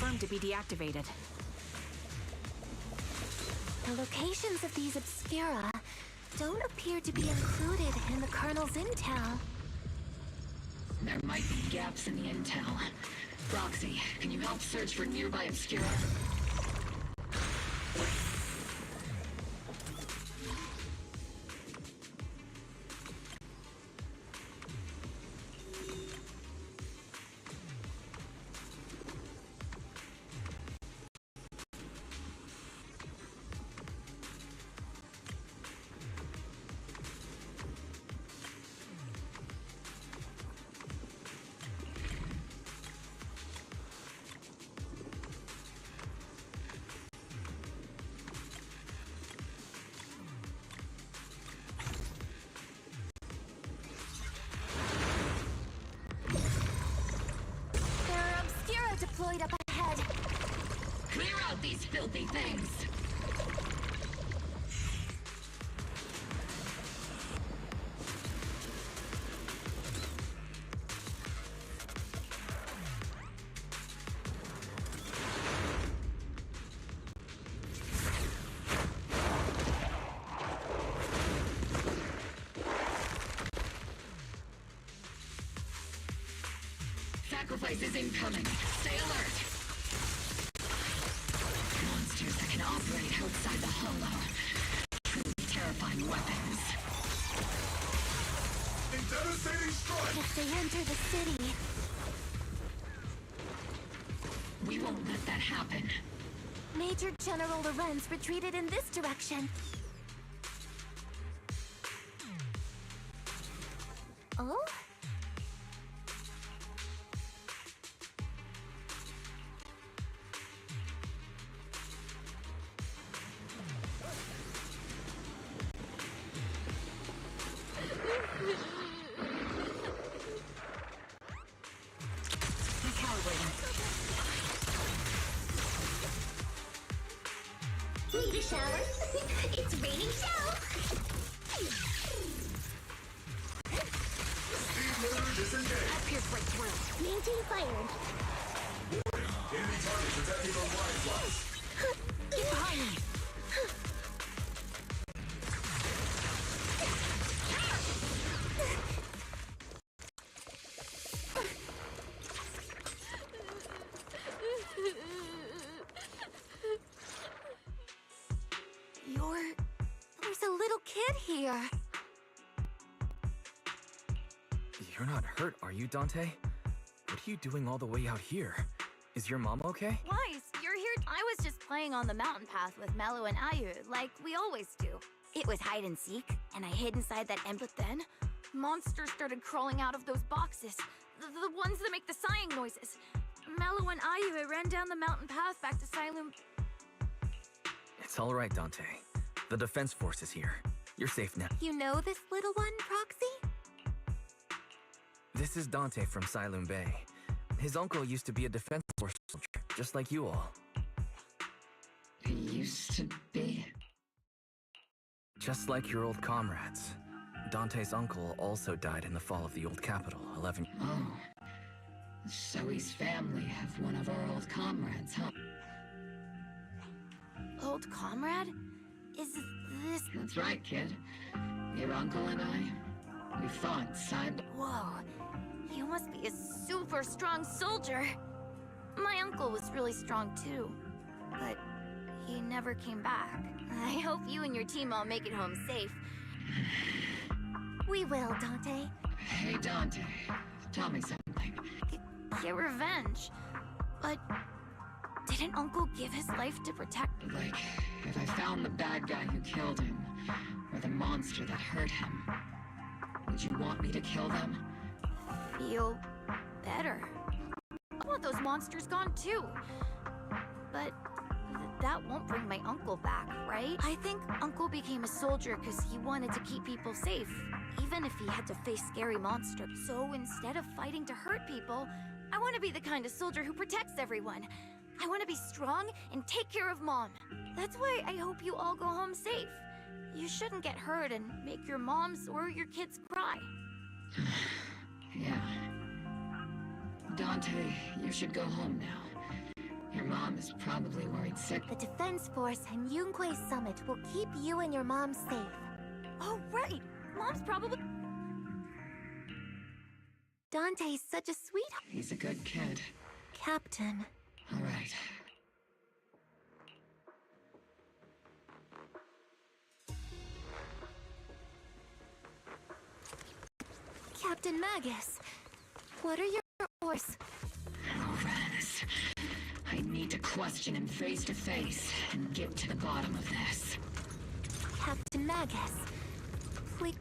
confirmed to be deactivated. The locations of these Obscura don't appear to be included in the Colonel's intel. There might be gaps in the intel. Roxy, can you help search for nearby Obscura? Deployed up ahead. Clear out these filthy things! Sacrifice is incoming. Stay alert. Monsters that can operate outside the hollow. Truly terrifying weapons. A devastating strike! If they enter the city... We won't let that happen. Major General Lorenz retreated in this direction. Oh? Need a shower? It's raining show! Speed loader disengaged. Up here breakthrough. Maintain fire. Enemy target protected from line flash. Get behind me! There's a little kid here. You're not hurt, are you, Dante? What are you doing all the way out here? Is your mom okay? Weiss, you're here. I was just playing on the mountain path with Mello and Ayu, like we always do. It was hide and seek, and I hid inside that end, but then monsters started crawling out of those boxes. The ones that make the sighing noises. Mello and Ayu ran down the mountain path back to Silum. It's all right, Dante. The defense force is here. You're safe now. You know this little one, Proxy? This is Dante from Silum Bay. His uncle used to be a defense force soldier, just like you all. He used to be? Just like your old comrades. Dante's uncle also died in the fall of the old capital 11... Oh. Zoe's family have one of our old comrades, huh? Old comrade? Is this... That's right, kid. Your uncle and I, we fought side... Whoa. You must be a super strong soldier. My uncle was really strong too, but he never came back. I hope you and your team all make it home safe. We will, Dante. Hey, Dante. Tell me something. Get revenge. But didn't Uncle give his life to protect... Like, if I found the bad guy who killed him, or the monster that hurt him, would you want me to kill them? Feel better. I want those monsters gone too. But that won't bring my uncle back, right? I think Uncle became a soldier because he wanted to keep people safe, even if he had to face scary monsters. So instead of fighting to hurt people, I want to be the kind of soldier who protects everyone. I want to be strong and take care of Mom. That's why I hope you all go home safe. You shouldn't get hurt and make your moms or your kids cry. Yeah. Dante, you should go home now. Your mom is probably worried sick. The Defense Force and Nungguin Summit will keep you and your mom safe. Oh, right! Mom's probably... Dante's such a sweetheart. He's a good kid. Captain. All right. Captain Magus, what are your orders? Lorenz, I need to question him face to face and get to the bottom of this. Captain Magus, please...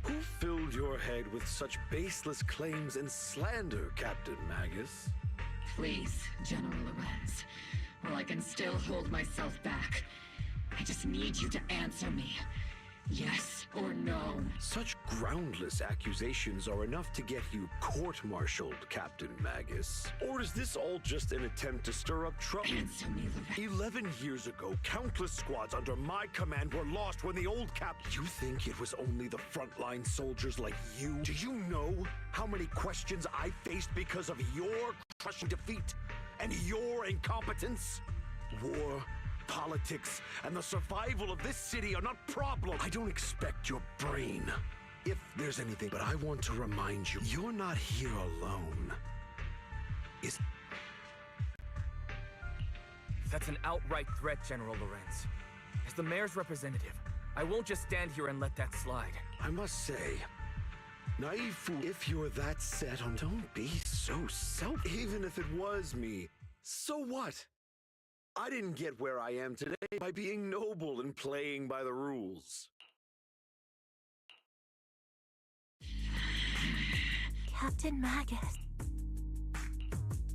Who filled your head with such baseless claims and slander, Captain Magus? Please, General Lorenz. While I can still hold myself back, I just need you to answer me. Yes or no? Such groundless accusations are enough to get you court-martialed, Captain Magus. Or is this all just an attempt to stir up trouble? Answer me, Lorenz. 11 years ago, countless squads under my command were lost when the old cap... You think it was only the frontline soldiers like you? Do you know how many questions I faced because of your crushing defeat and your incompetence? War, politics, and the survival of this city are not problems. I don't expect your brain, if there's anything, but I want to remind you, you're not here alone. That's an outright threat, General Lorenz. As the mayor's representative, I won't just stand here and let that slide. I must say, naive fool, if you're that set on, don't be so selfish. Even if it was me, so what? I didn't get where I am today by being noble and playing by the rules. Captain Magus.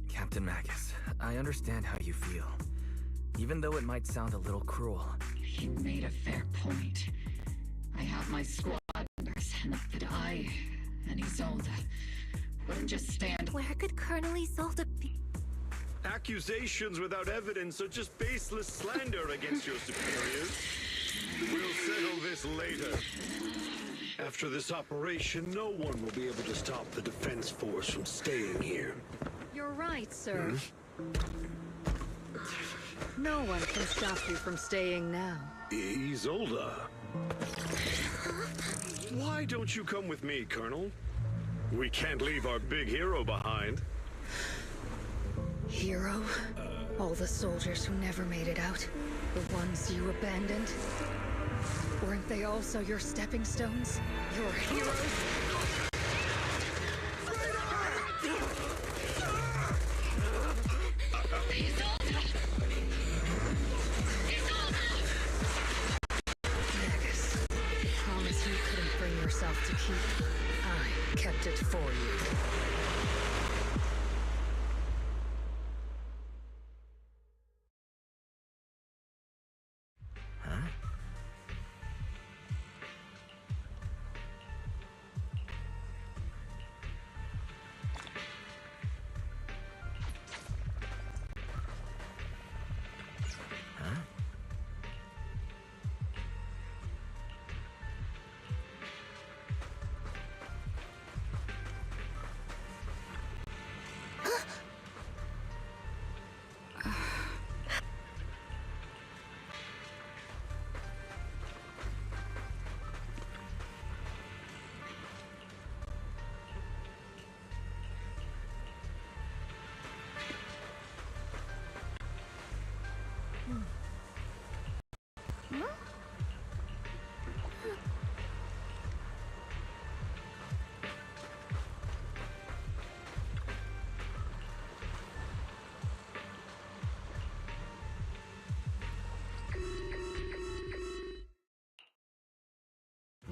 Captain Magus, I understand how you feel. Even though it might sound a little cruel. You made a fair point. I have my squad members, and that I and Isolde wouldn't just stand... Where could Colonel Isolde be? Accusations without evidence are just baseless slander against your superiors. We'll settle this later. After this operation, no one will be able to stop the Defense Force from staying here. You're right, sir. No one can stop you from staying now. Isolde. Why don't you come with me, Colonel? We can't leave our big hero behind. Hero? All the soldiers who never made it out? The ones you abandoned? Weren't they also your stepping stones? Your heroes? Magus, promise you couldn't bring yourself to keep. I kept it for you.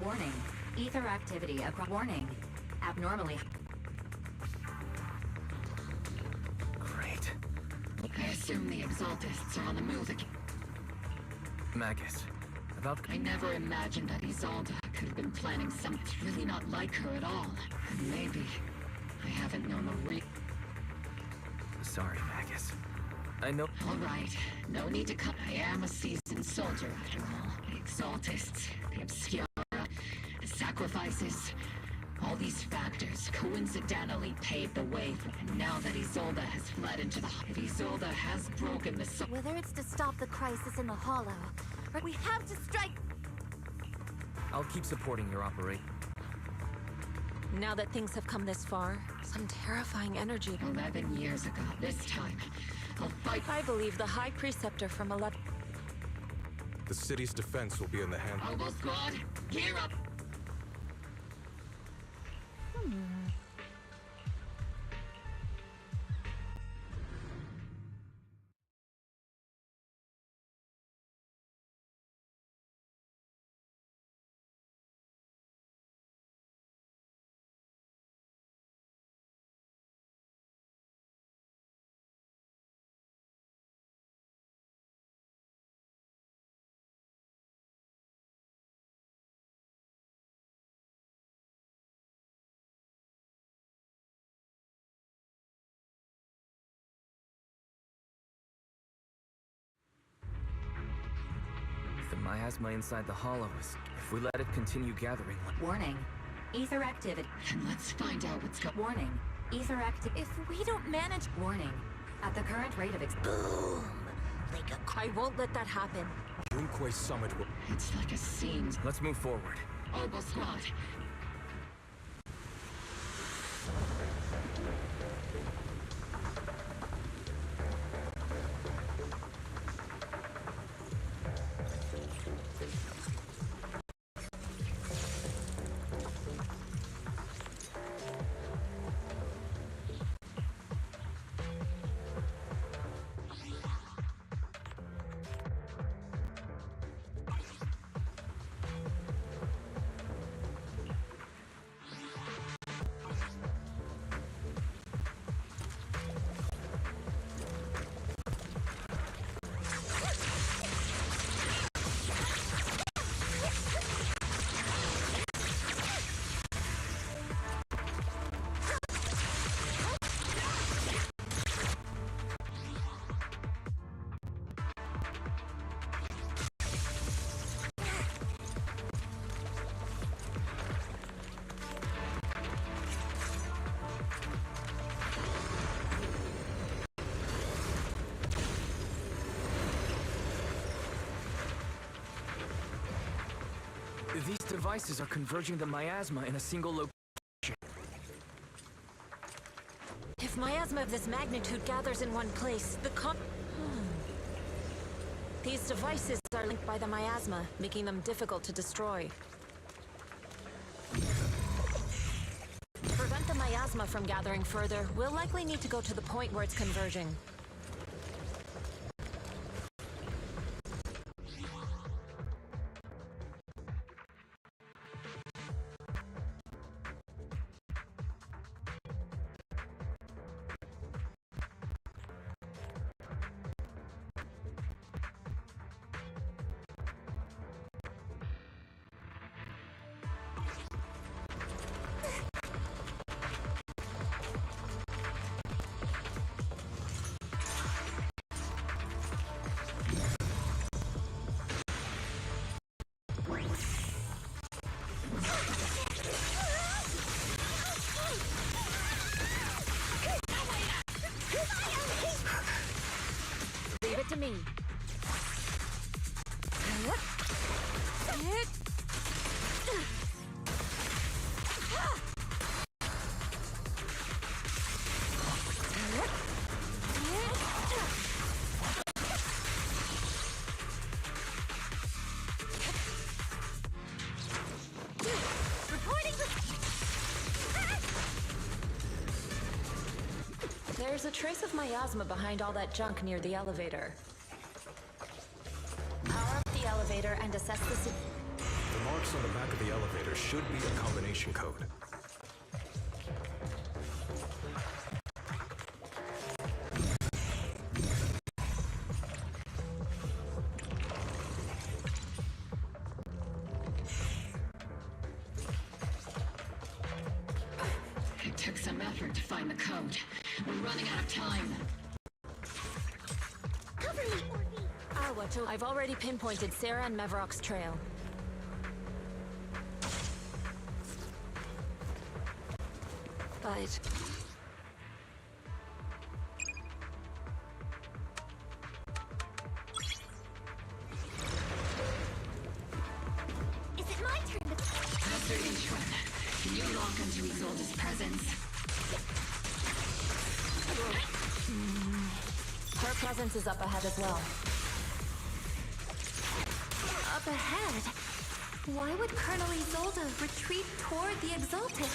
Warning. Ether activity across. Warning. Abnormally. Great. I assume the Exaltists are on the move again. Magus, about... I never imagined that Isolde could have been planning something really not like her at all. And maybe I haven't known the real... Sorry, Magus. I know... All right. No need to cut. I am a seasoned soldier, after all. The Exaltists, the Obscura, the sacrifices... All these factors coincidentally paved the way for... And now that Isolde has fled into the... If Isolde has broken the... Whether it's to stop the crisis in the Hollow, or we have to strike... I'll keep supporting your operation. Now that things have come this far, some terrifying energy... 11 years ago, this time, I'll fight... I believe the High Preceptor from 11... The city's defense will be in the hands... Hobo Squad, gear up! The miasma inside the Hollow is... If we let it continue gathering... Warning. Ether activity. And let's find out what's going... Warning. Ether activity. If we don't manage... Warning. At the current rate of... Boom! Like a... I won't let that happen. Junquei Summit will... It's like a scene. Let's move forward. Hobo Squad. These devices are converging the miasma in a single location. If miasma of this magnitude gathers in one place, These devices are linked by the miasma, making them difficult to destroy. To prevent the miasma from gathering further, we'll likely need to go to the point where it's converging. Leave it to me. There's a trace of miasma behind all that junk near the elevator. Power up the elevator and assess the... The marks on the back of the elevator should be a combination code. It took some effort to find the code. We're running out of time. Cover me, Orphe. I'll watch. I've already pinpointed Sarah and Mevrock's trail. But... Is it my turn to... Master Inchwin, can you lock into Isolde's presence? Her presence is up ahead as well. Up ahead? Why would Colonel Isolde retreat toward the Exalted?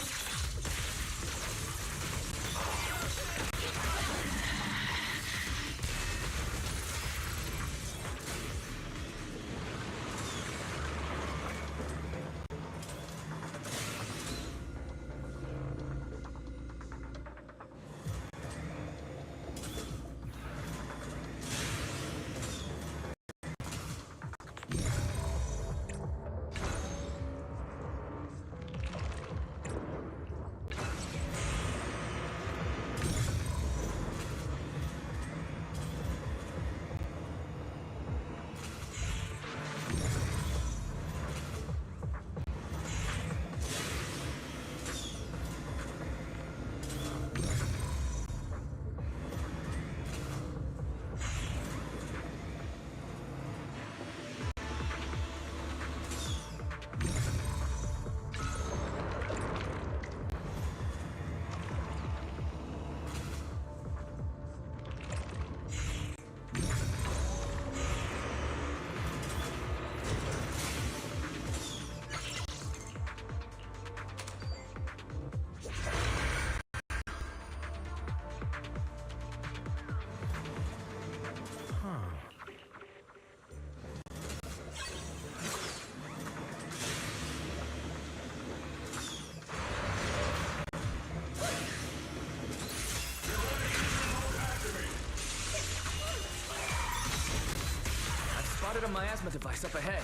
Spotted a miasma device up ahead.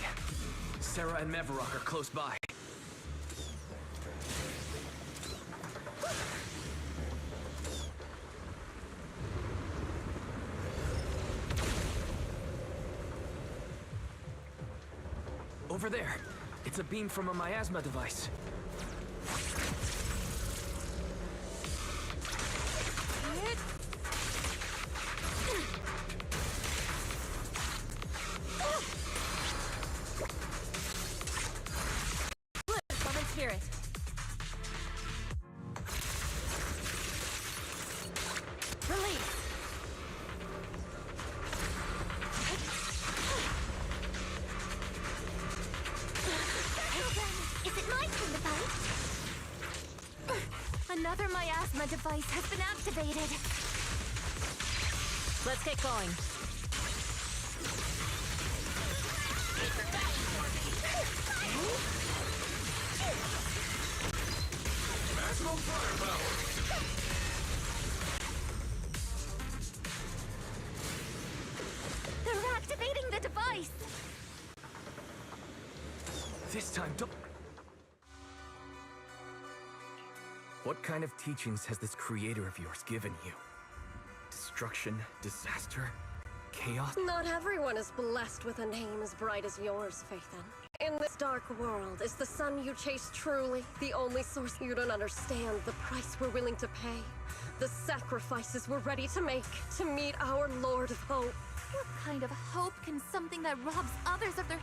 Sarah and Mevrock are close by. Over there. It's a beam from a miasma device. Spirit. Release. Is it my turn to fight? Another miasma device has been activated. Let's get going. Maximum firepower! They're activating the device! This time, don't... What kind of teachings has this creator of yours given you? Destruction, disaster, chaos? Not everyone is blessed with a name as bright as yours, Phaethon. In this dark world, is the sun you chase truly the only source? You don't understand the price we're willing to pay, the sacrifices we're ready to make to meet our Lord of Hope. What kind of hope can something that robs others of their...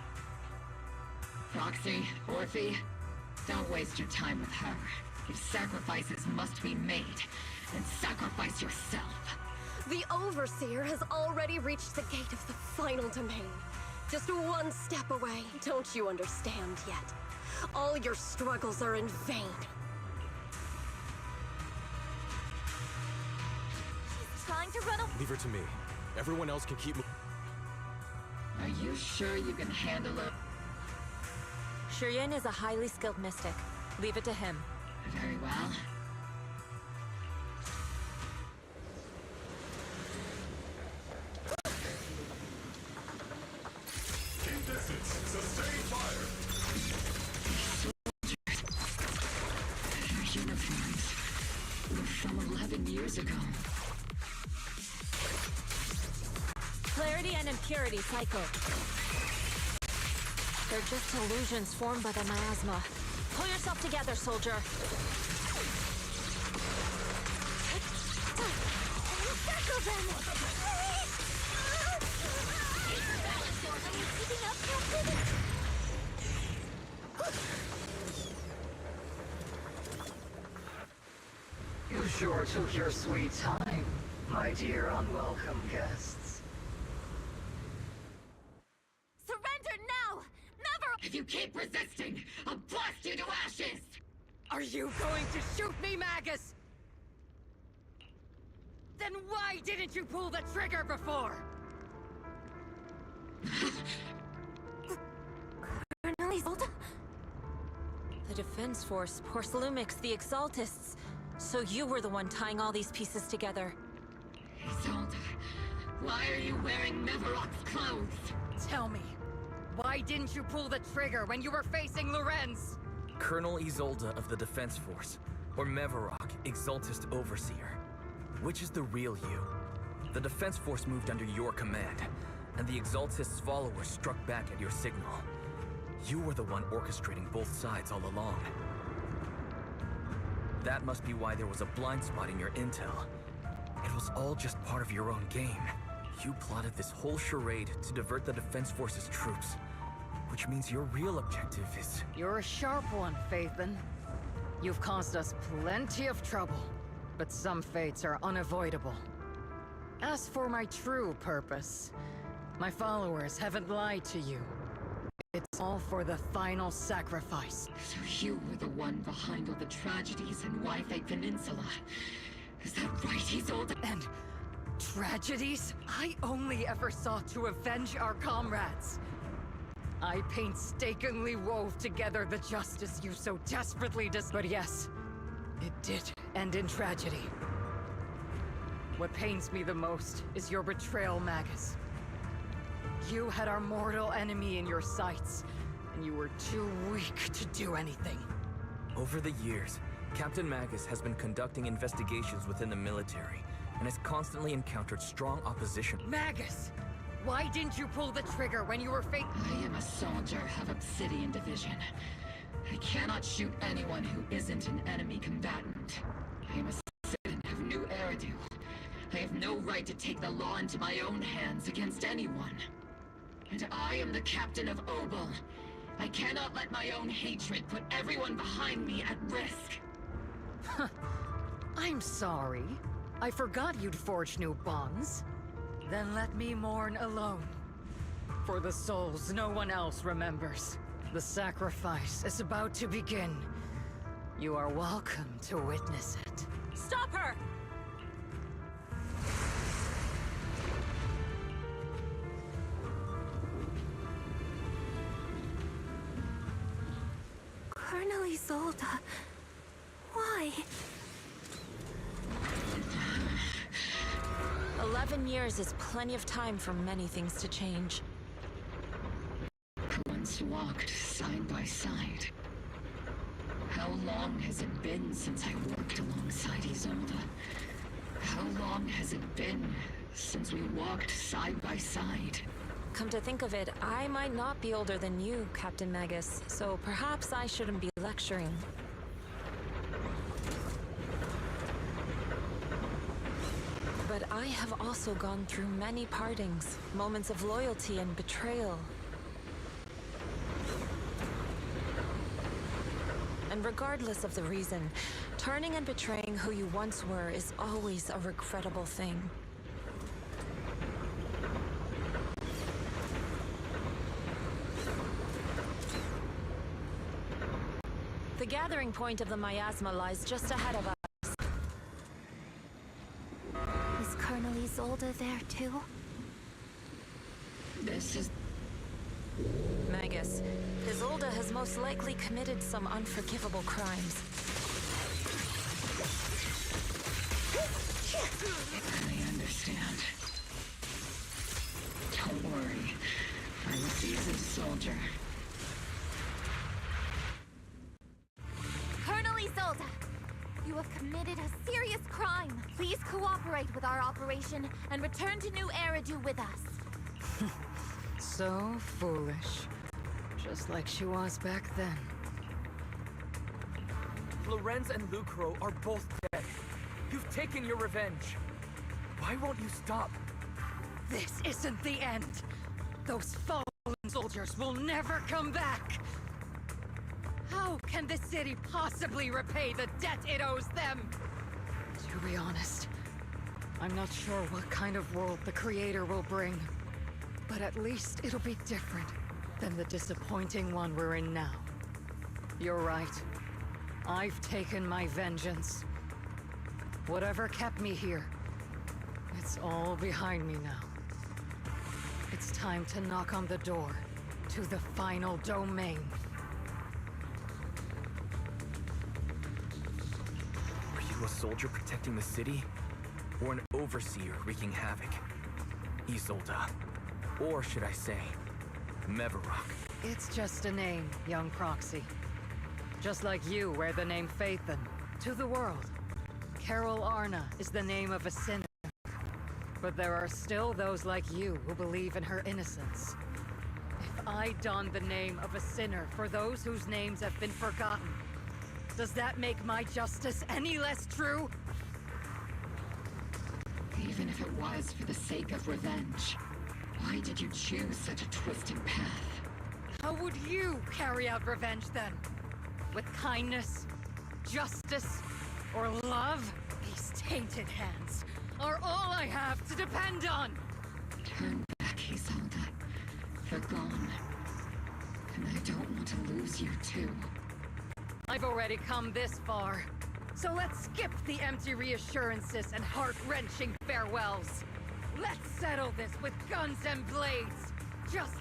Roxy, Orphe, don't waste your time with her. If sacrifices must be made, then sacrifice yourself. The Overseer has already reached the gate of the final domain. Just one step away. Don't you understand yet? All your struggles are in vain. to run away. Leave her to me. Everyone else can keep. Are you sure you can handle it? Shiryen is a highly skilled mystic. Leave it to him. Very well. Keep distance. Sustain fire. Their uniforms were from 11 years ago. Clarity and impurity cycle. They're just illusions formed by the miasma. Pull yourself together, soldier. Circle them! Are you keeping up, Captain? You sure took your sweet time, my dear unwelcome guests. Surrender now! Never! If you keep resisting, I'll blast you to ashes! Are you going to shoot me, Magus? Then why didn't you pull the trigger before? Colonel Isolde? The Defense Force, Porcelumix, the Exaltists. So you were the one tying all these pieces together. Isolde, why are you wearing Mevarok's clothes? Tell me, why didn't you pull the trigger when you were facing Lorenz? Colonel Isolde of the Defense Force, or Mevarok, Exaltist Overseer. Which is the real you? The Defense Force moved under your command, and the Exaltist's followers struck back at your signal. You were the one orchestrating both sides all along. That must be why there was a blind spot in your intel. It was all just part of your own game. You plotted this whole charade to divert the Defense Force's troops. Which means your real objective is... You're a sharp one, Phaethon. You've caused us plenty of trouble, but some fates are unavoidable. As for my true purpose, my followers haven't lied to you. It's all for the final sacrifice. So you were the one behind all the tragedies in Wi-Fi Peninsula. Is that right, Isolde? And tragedies? I only ever sought to avenge our comrades. I painstakingly wove together the justice you so desperately But yes, it did end in tragedy. What pains me the most is your betrayal, Magus. You had our mortal enemy in your sights, and you were too weak to do anything. Over the years, Captain Magus has been conducting investigations within the military, and has constantly encountered strong opposition. Magus! Why didn't you pull the trigger when you were I am a soldier of Obsidian Division. I cannot shoot anyone who isn't an enemy combatant. I am a citizen of New Eridu. I have no right to take the law into my own hands against anyone. And I am the captain of Obel. I cannot let my own hatred put everyone behind me at risk. I'm sorry. I forgot you'd forged new bonds. Then let me mourn alone. For the souls no one else remembers. The sacrifice is about to begin. You are welcome to witness it. Stop her! Colonel Isolde, why? 11 years is plenty of time for many things to change. Once walked side by side. How long has it been since I worked alongside Isolde? How long has it been since we walked side by side? Come to think of it, I might not be older than you, Captain Magus, so perhaps I shouldn't be lecturing. But I have also gone through many partings, moments of loyalty and betrayal. And regardless of the reason, turning and betraying who you once were is always a regrettable thing. The gathering point of the miasma lies just ahead of us. Is Colonel Isolde there too? This is... Magus, Isolde has most likely committed some unforgivable crimes. I understand. Don't worry. I'm a seasoned soldier. Colonel Isolde! You have committed a serious crime. Please cooperate with our operation and return to New Eridu with us. So foolish. Just like she was back then. Lorenz and Lucro are both dead. You've taken your revenge. Why won't you stop? This isn't the end. Those fallen soldiers will never come back. How can the city possibly repay the debt it owes them? To be honest, I'm not sure what kind of world the Creator will bring. But at least it'll be different than the disappointing one we're in now. You're right. I've taken my vengeance. Whatever kept me here, it's all behind me now. It's time to knock on the door to the final domain. Were you a soldier protecting the city? Or an overseer wreaking havoc? Isolde. Or should I say, Mevarok? It's just a name, young proxy. Just like you wear the name Phaethon to the world. Carol Arna is the name of a sinner. But there are still those like you who believe in her innocence. If I don the name of a sinner for those whose names have been forgotten, does that make my justice any less true? Even if it was for the sake of revenge, why did you choose such a twisted path? How would you carry out revenge then? With kindness, justice, or love? These tainted hands are all I have to depend on! Turn back, Isolde. They're gone. And I don't want to lose you too. I've already come this far. So let's skip the empty reassurances and heart-wrenching farewells. Let's settle this with guns and blades. Just...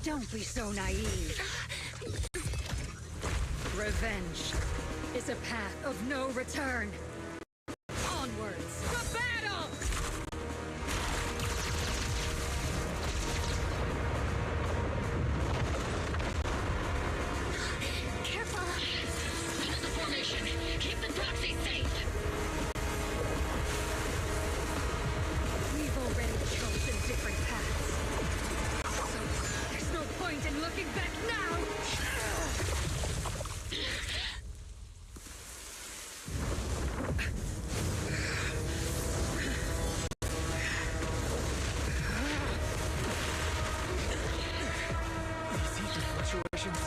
Don't be so naive. Revenge is a path of no return. Onwards to battle! Careful! Hold the formation! Keep the proxy safe! We've already chosen different paths. No point in looking back now! These heat fluctuations.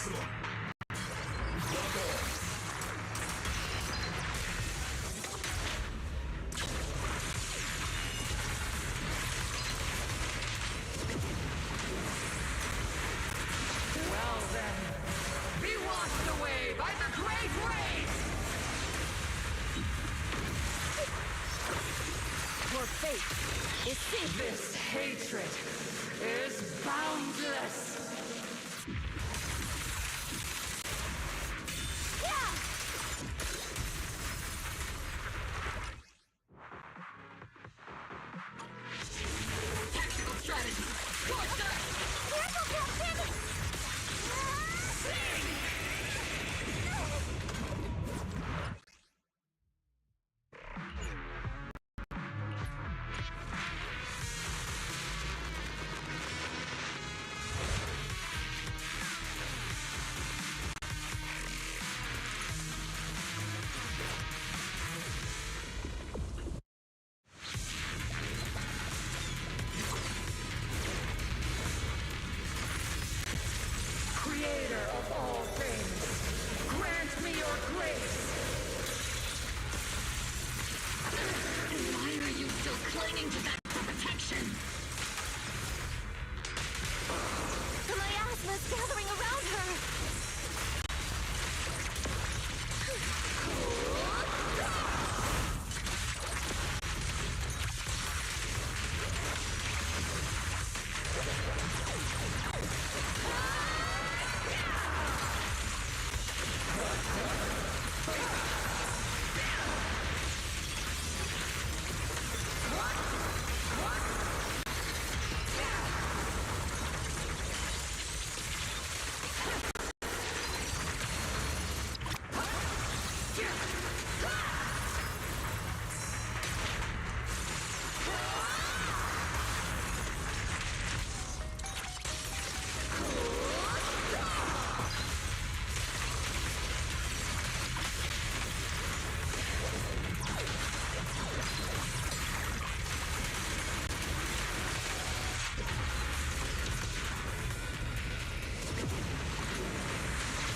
Well then, be washed away by the great waves! Your fate is sealed. This hatred is boundless! Tactical strategy! Torture! Careful, Captain! Creator of all things, grant me your grace! Why are you still clinging to that for protection? The miasma's gathering around her!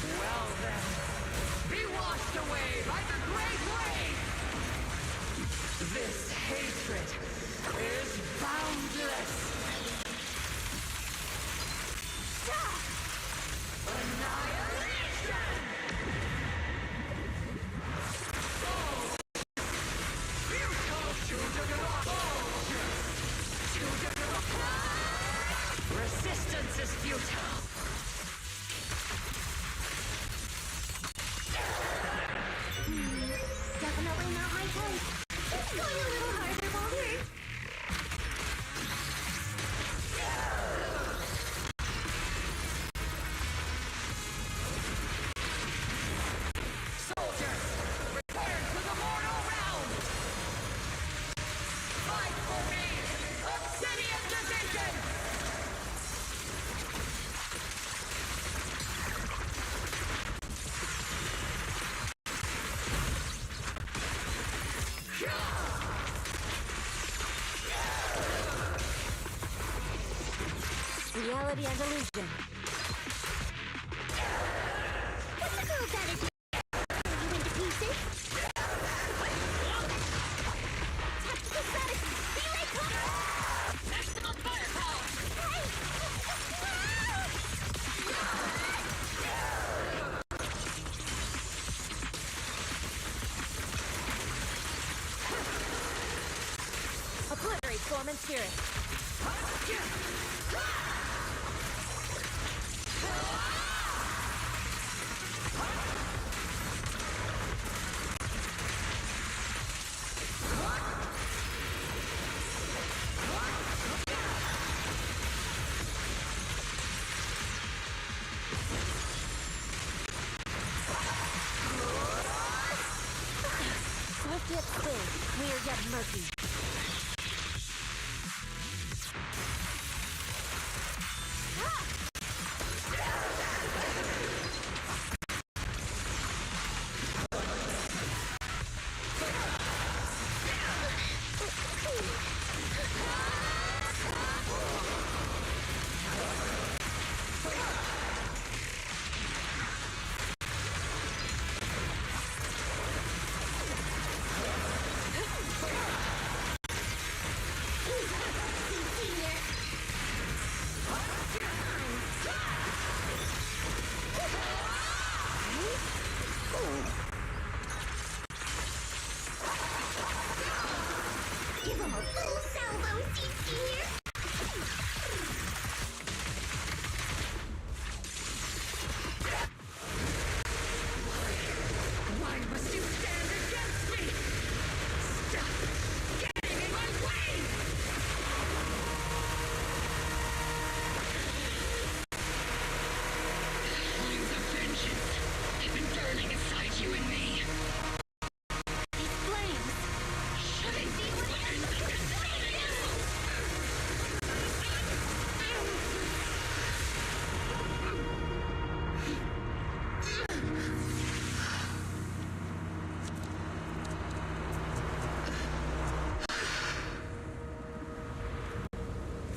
Well then, be washed away by the great wave! This hatred is boundless! Annihilation! Resistance is futile! Definitely not my type. It's going a little harder, Walter. Soldiers, return to the mortal realm! Fight for me! Obsidian Division! Reality and illusion. What's the girl's attitude? Tear you into pieces? Tactical strategy! Relay combat! Maximum firepower! Obliterate form and spirit. Swift yet still, clear yet murky.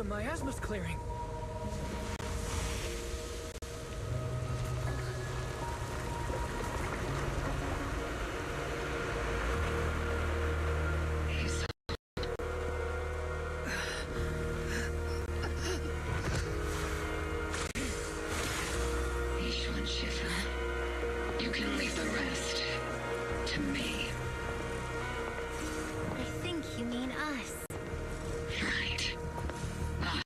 my asthma's clearing. You can leave the rest to me. I think you mean us. Right. Us.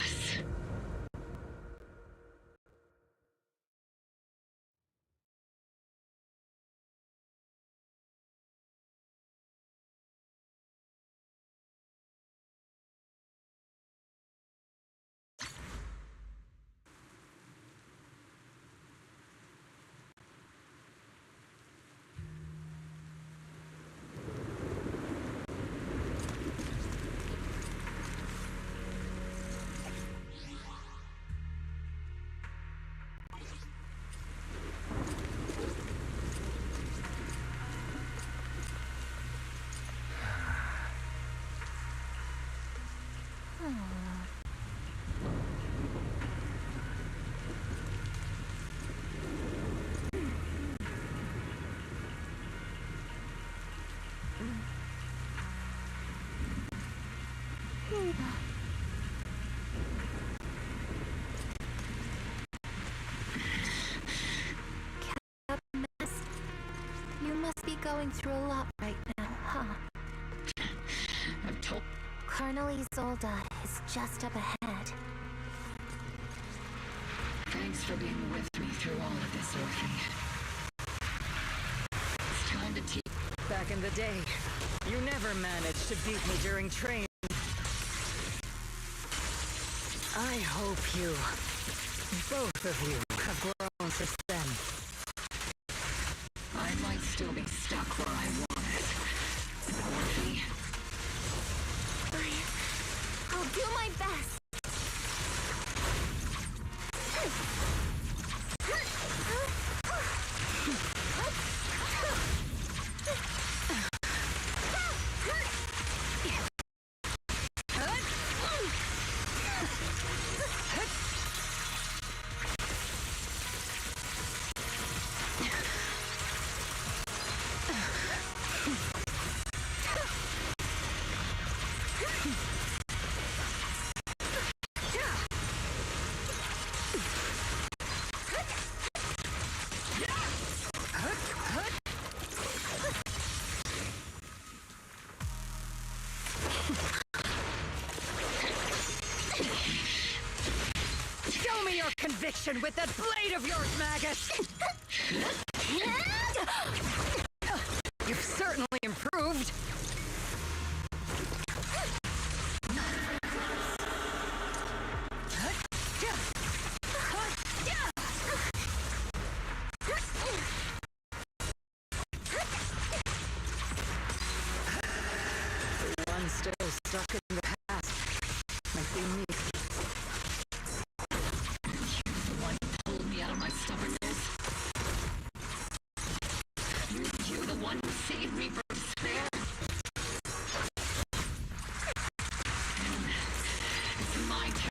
You must be going through a lot right now, huh? I've told... Colonel Isolde is just up ahead. Thanks for being with me through all of this, Orphe. It's time to teach... Back in the day, you never managed to beat me during training. I hope you, both of you, have grown since then. I might still be stuck where I wanted. Orphe. I'll do my best. Show me your conviction with that blade of yours, Magus! You've certainly improved. The one still stuck in the past might be me. The one who pulled me out of my stubbornness. You the one who saved me from despair. It's my turn.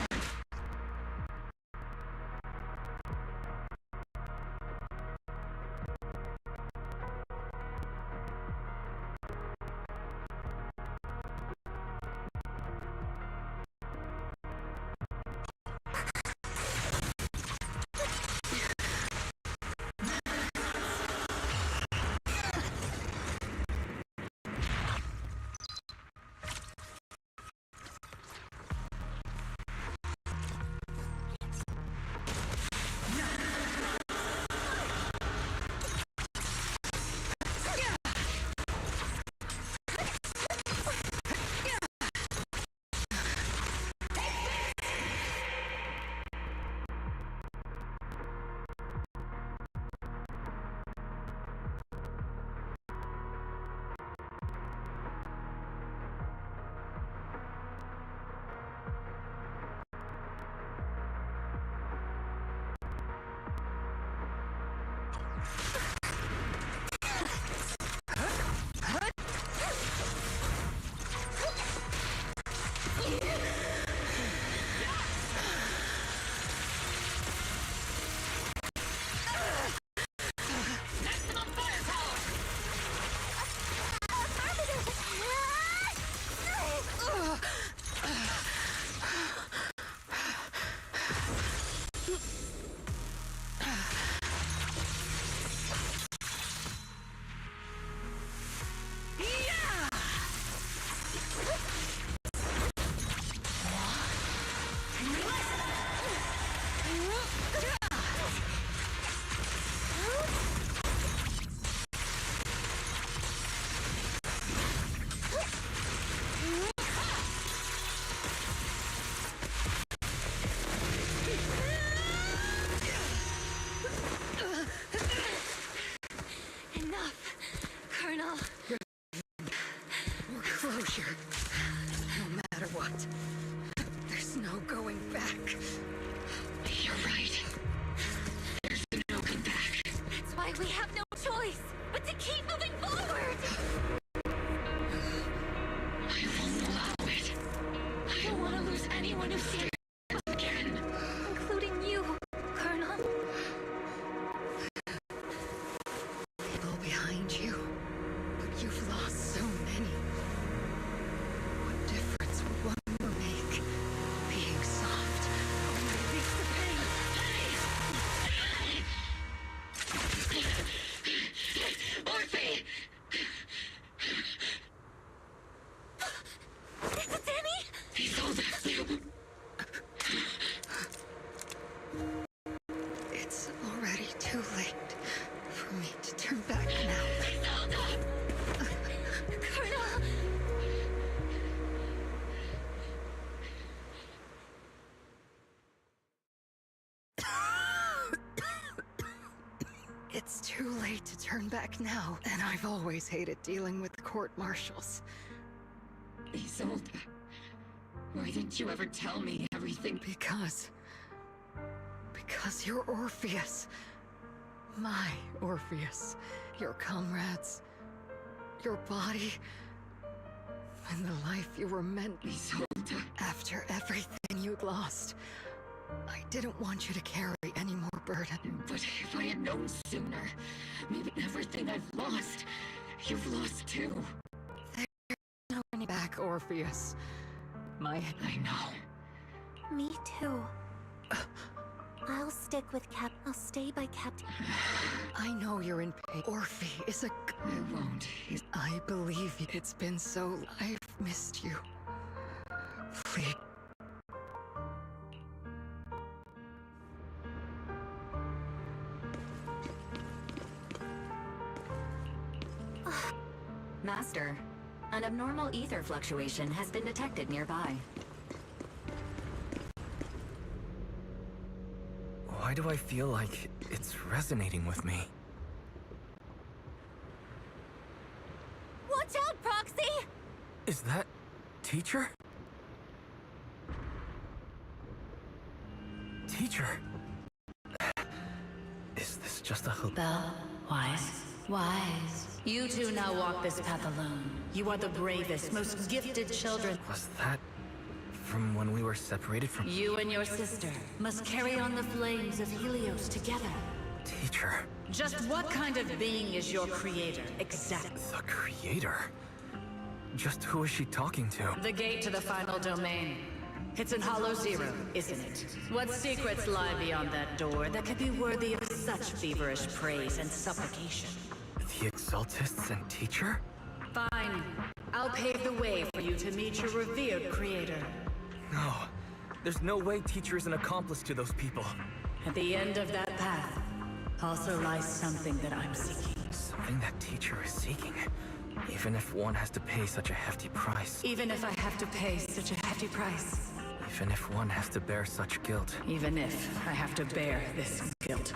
why we have no choice but to keep moving forward! I won't allow it. I don't want to lose anyone who sees us again. Including you, Colonel. People behind you, but you've lost so many. What difference would one more make? Being soft only makes the pain. Orphe! Is it Danny? He's older. It's already too late for me to turn back now. Colonel! It's too late to turn back now, and I've always hated dealing with court-martials. Isolde, why didn't you ever tell me everything? Because you're Orpheus. My Orpheus. Your comrades. Your body. And the life you were meant. Isolde. After everything you'd lost, I didn't want you to carry any more burden. But if I had known sooner, maybe everything I've lost, you've lost too. There's no turning back, Orpheus. I know. Me too. I'll stick with Cap. I'll stay by Captain. I know you're in pain. Orphe is a... I won't. I believe you. It's been so... I've missed you. Please. Master, an abnormal ether fluctuation has been detected nearby. Why do I feel like it's resonating with me? Watch out, Proxy! Is that... Teacher? Teacher? Is this just a hallucination? Belle, wise. You two now walk this path alone. You are the bravest, most gifted children. Was that from when we were separated from... You and your sister must carry on the flames of Helios together. Teacher? Just what kind of being is your creator, exactly? The creator? Just who is she talking to? The gate to the final domain. It's in Hollow Zero, isn't it? What secrets lie beyond that door that could be worthy of such feverish praise and supplication? The Exaltists and Teacher? Fine. I'll pave the way for you to meet your revered creator. No. There's no way Teacher is an accomplice to those people. At the end of that path also lies something that I'm seeking. Something that Teacher is seeking? Even if one has to pay such a hefty price. Even if I have to pay such a hefty price. Even if one has to bear such guilt. Even if I have to bear this guilt.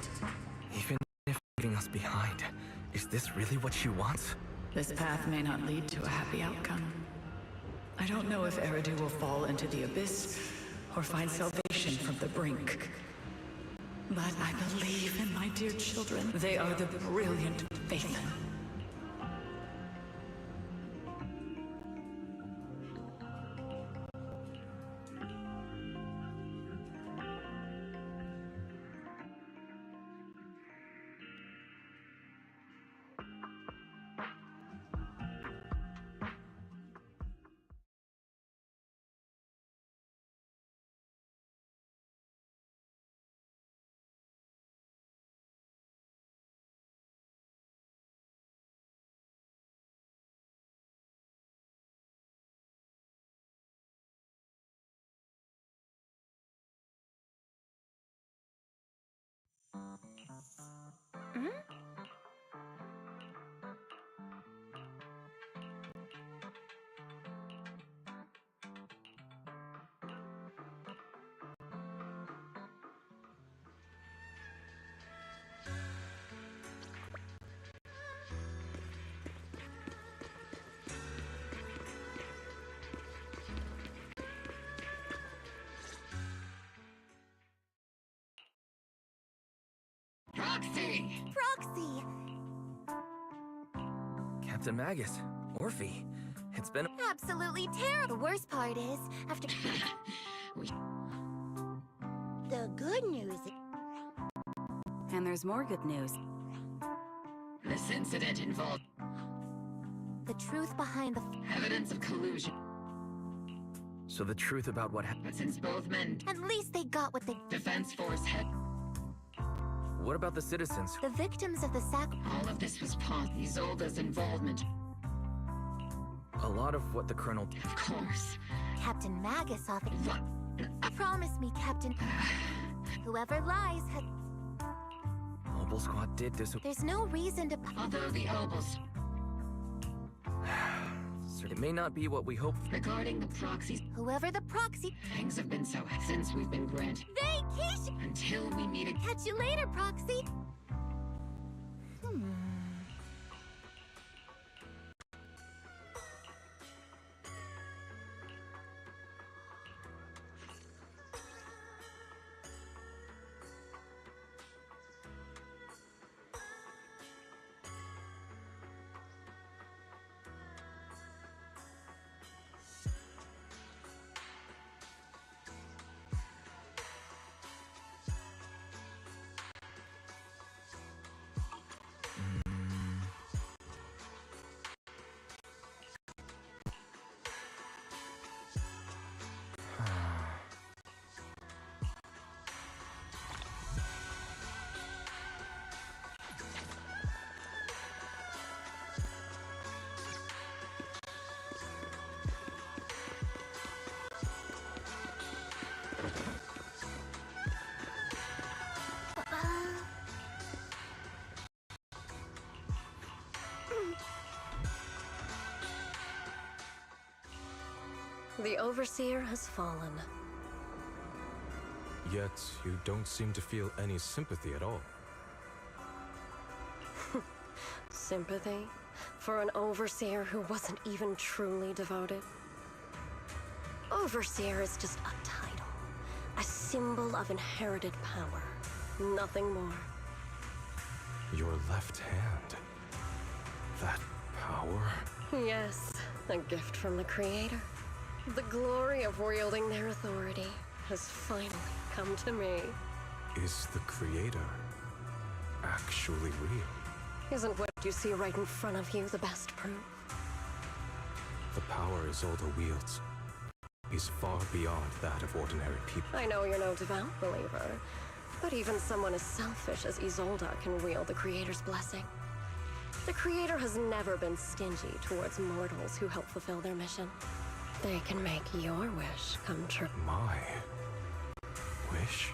Even if leaving us behind. Is this really what she wants? This path may not lead to a happy outcome. I don't know if Eridu will fall into the abyss or find salvation from the brink. But I believe in my dear children. They are the brilliant Phaethon. Proxy! Proxy! Captain Magus, Orphe, it's been Absolutely terrible. The worst part is, after... The good news is... And there's more good news. This incident involved The truth behind the... evidence of collusion. So the truth about what happened. But since both men... At least they got what they... Defense Force head... What about the citizens? The victims of the All of this was Isolda's involvement. A lot of what the Colonel... Of course. Captain Magus often... Promise me, Captain... Whoever lies had... Mobile Squad did this... There's no reason to... Although the Obels... It may not be what we hoped. Regarding the proxies... Whoever the proxy... Things have been so since we've been granted. Vacation! Until we meet again. Catch you later, Proxy! The Overseer has fallen. Yet, you don't seem to feel any sympathy at all. Sympathy? For an Overseer who wasn't even truly devoted? Overseer is just a title. A symbol of inherited power. Nothing more. Your left hand. That power? Yes, a gift from the Creator. The glory of wielding their authority has finally come to me. Is the Creator actually real? Isn't what you see right in front of you the best proof? The power Isolde wields is far beyond that of ordinary people. I know you're no devout believer, but even someone as selfish as Isolde can wield the Creator's blessing. The Creator has never been stingy towards mortals who help fulfill their mission. They can make your wish come true. My wish?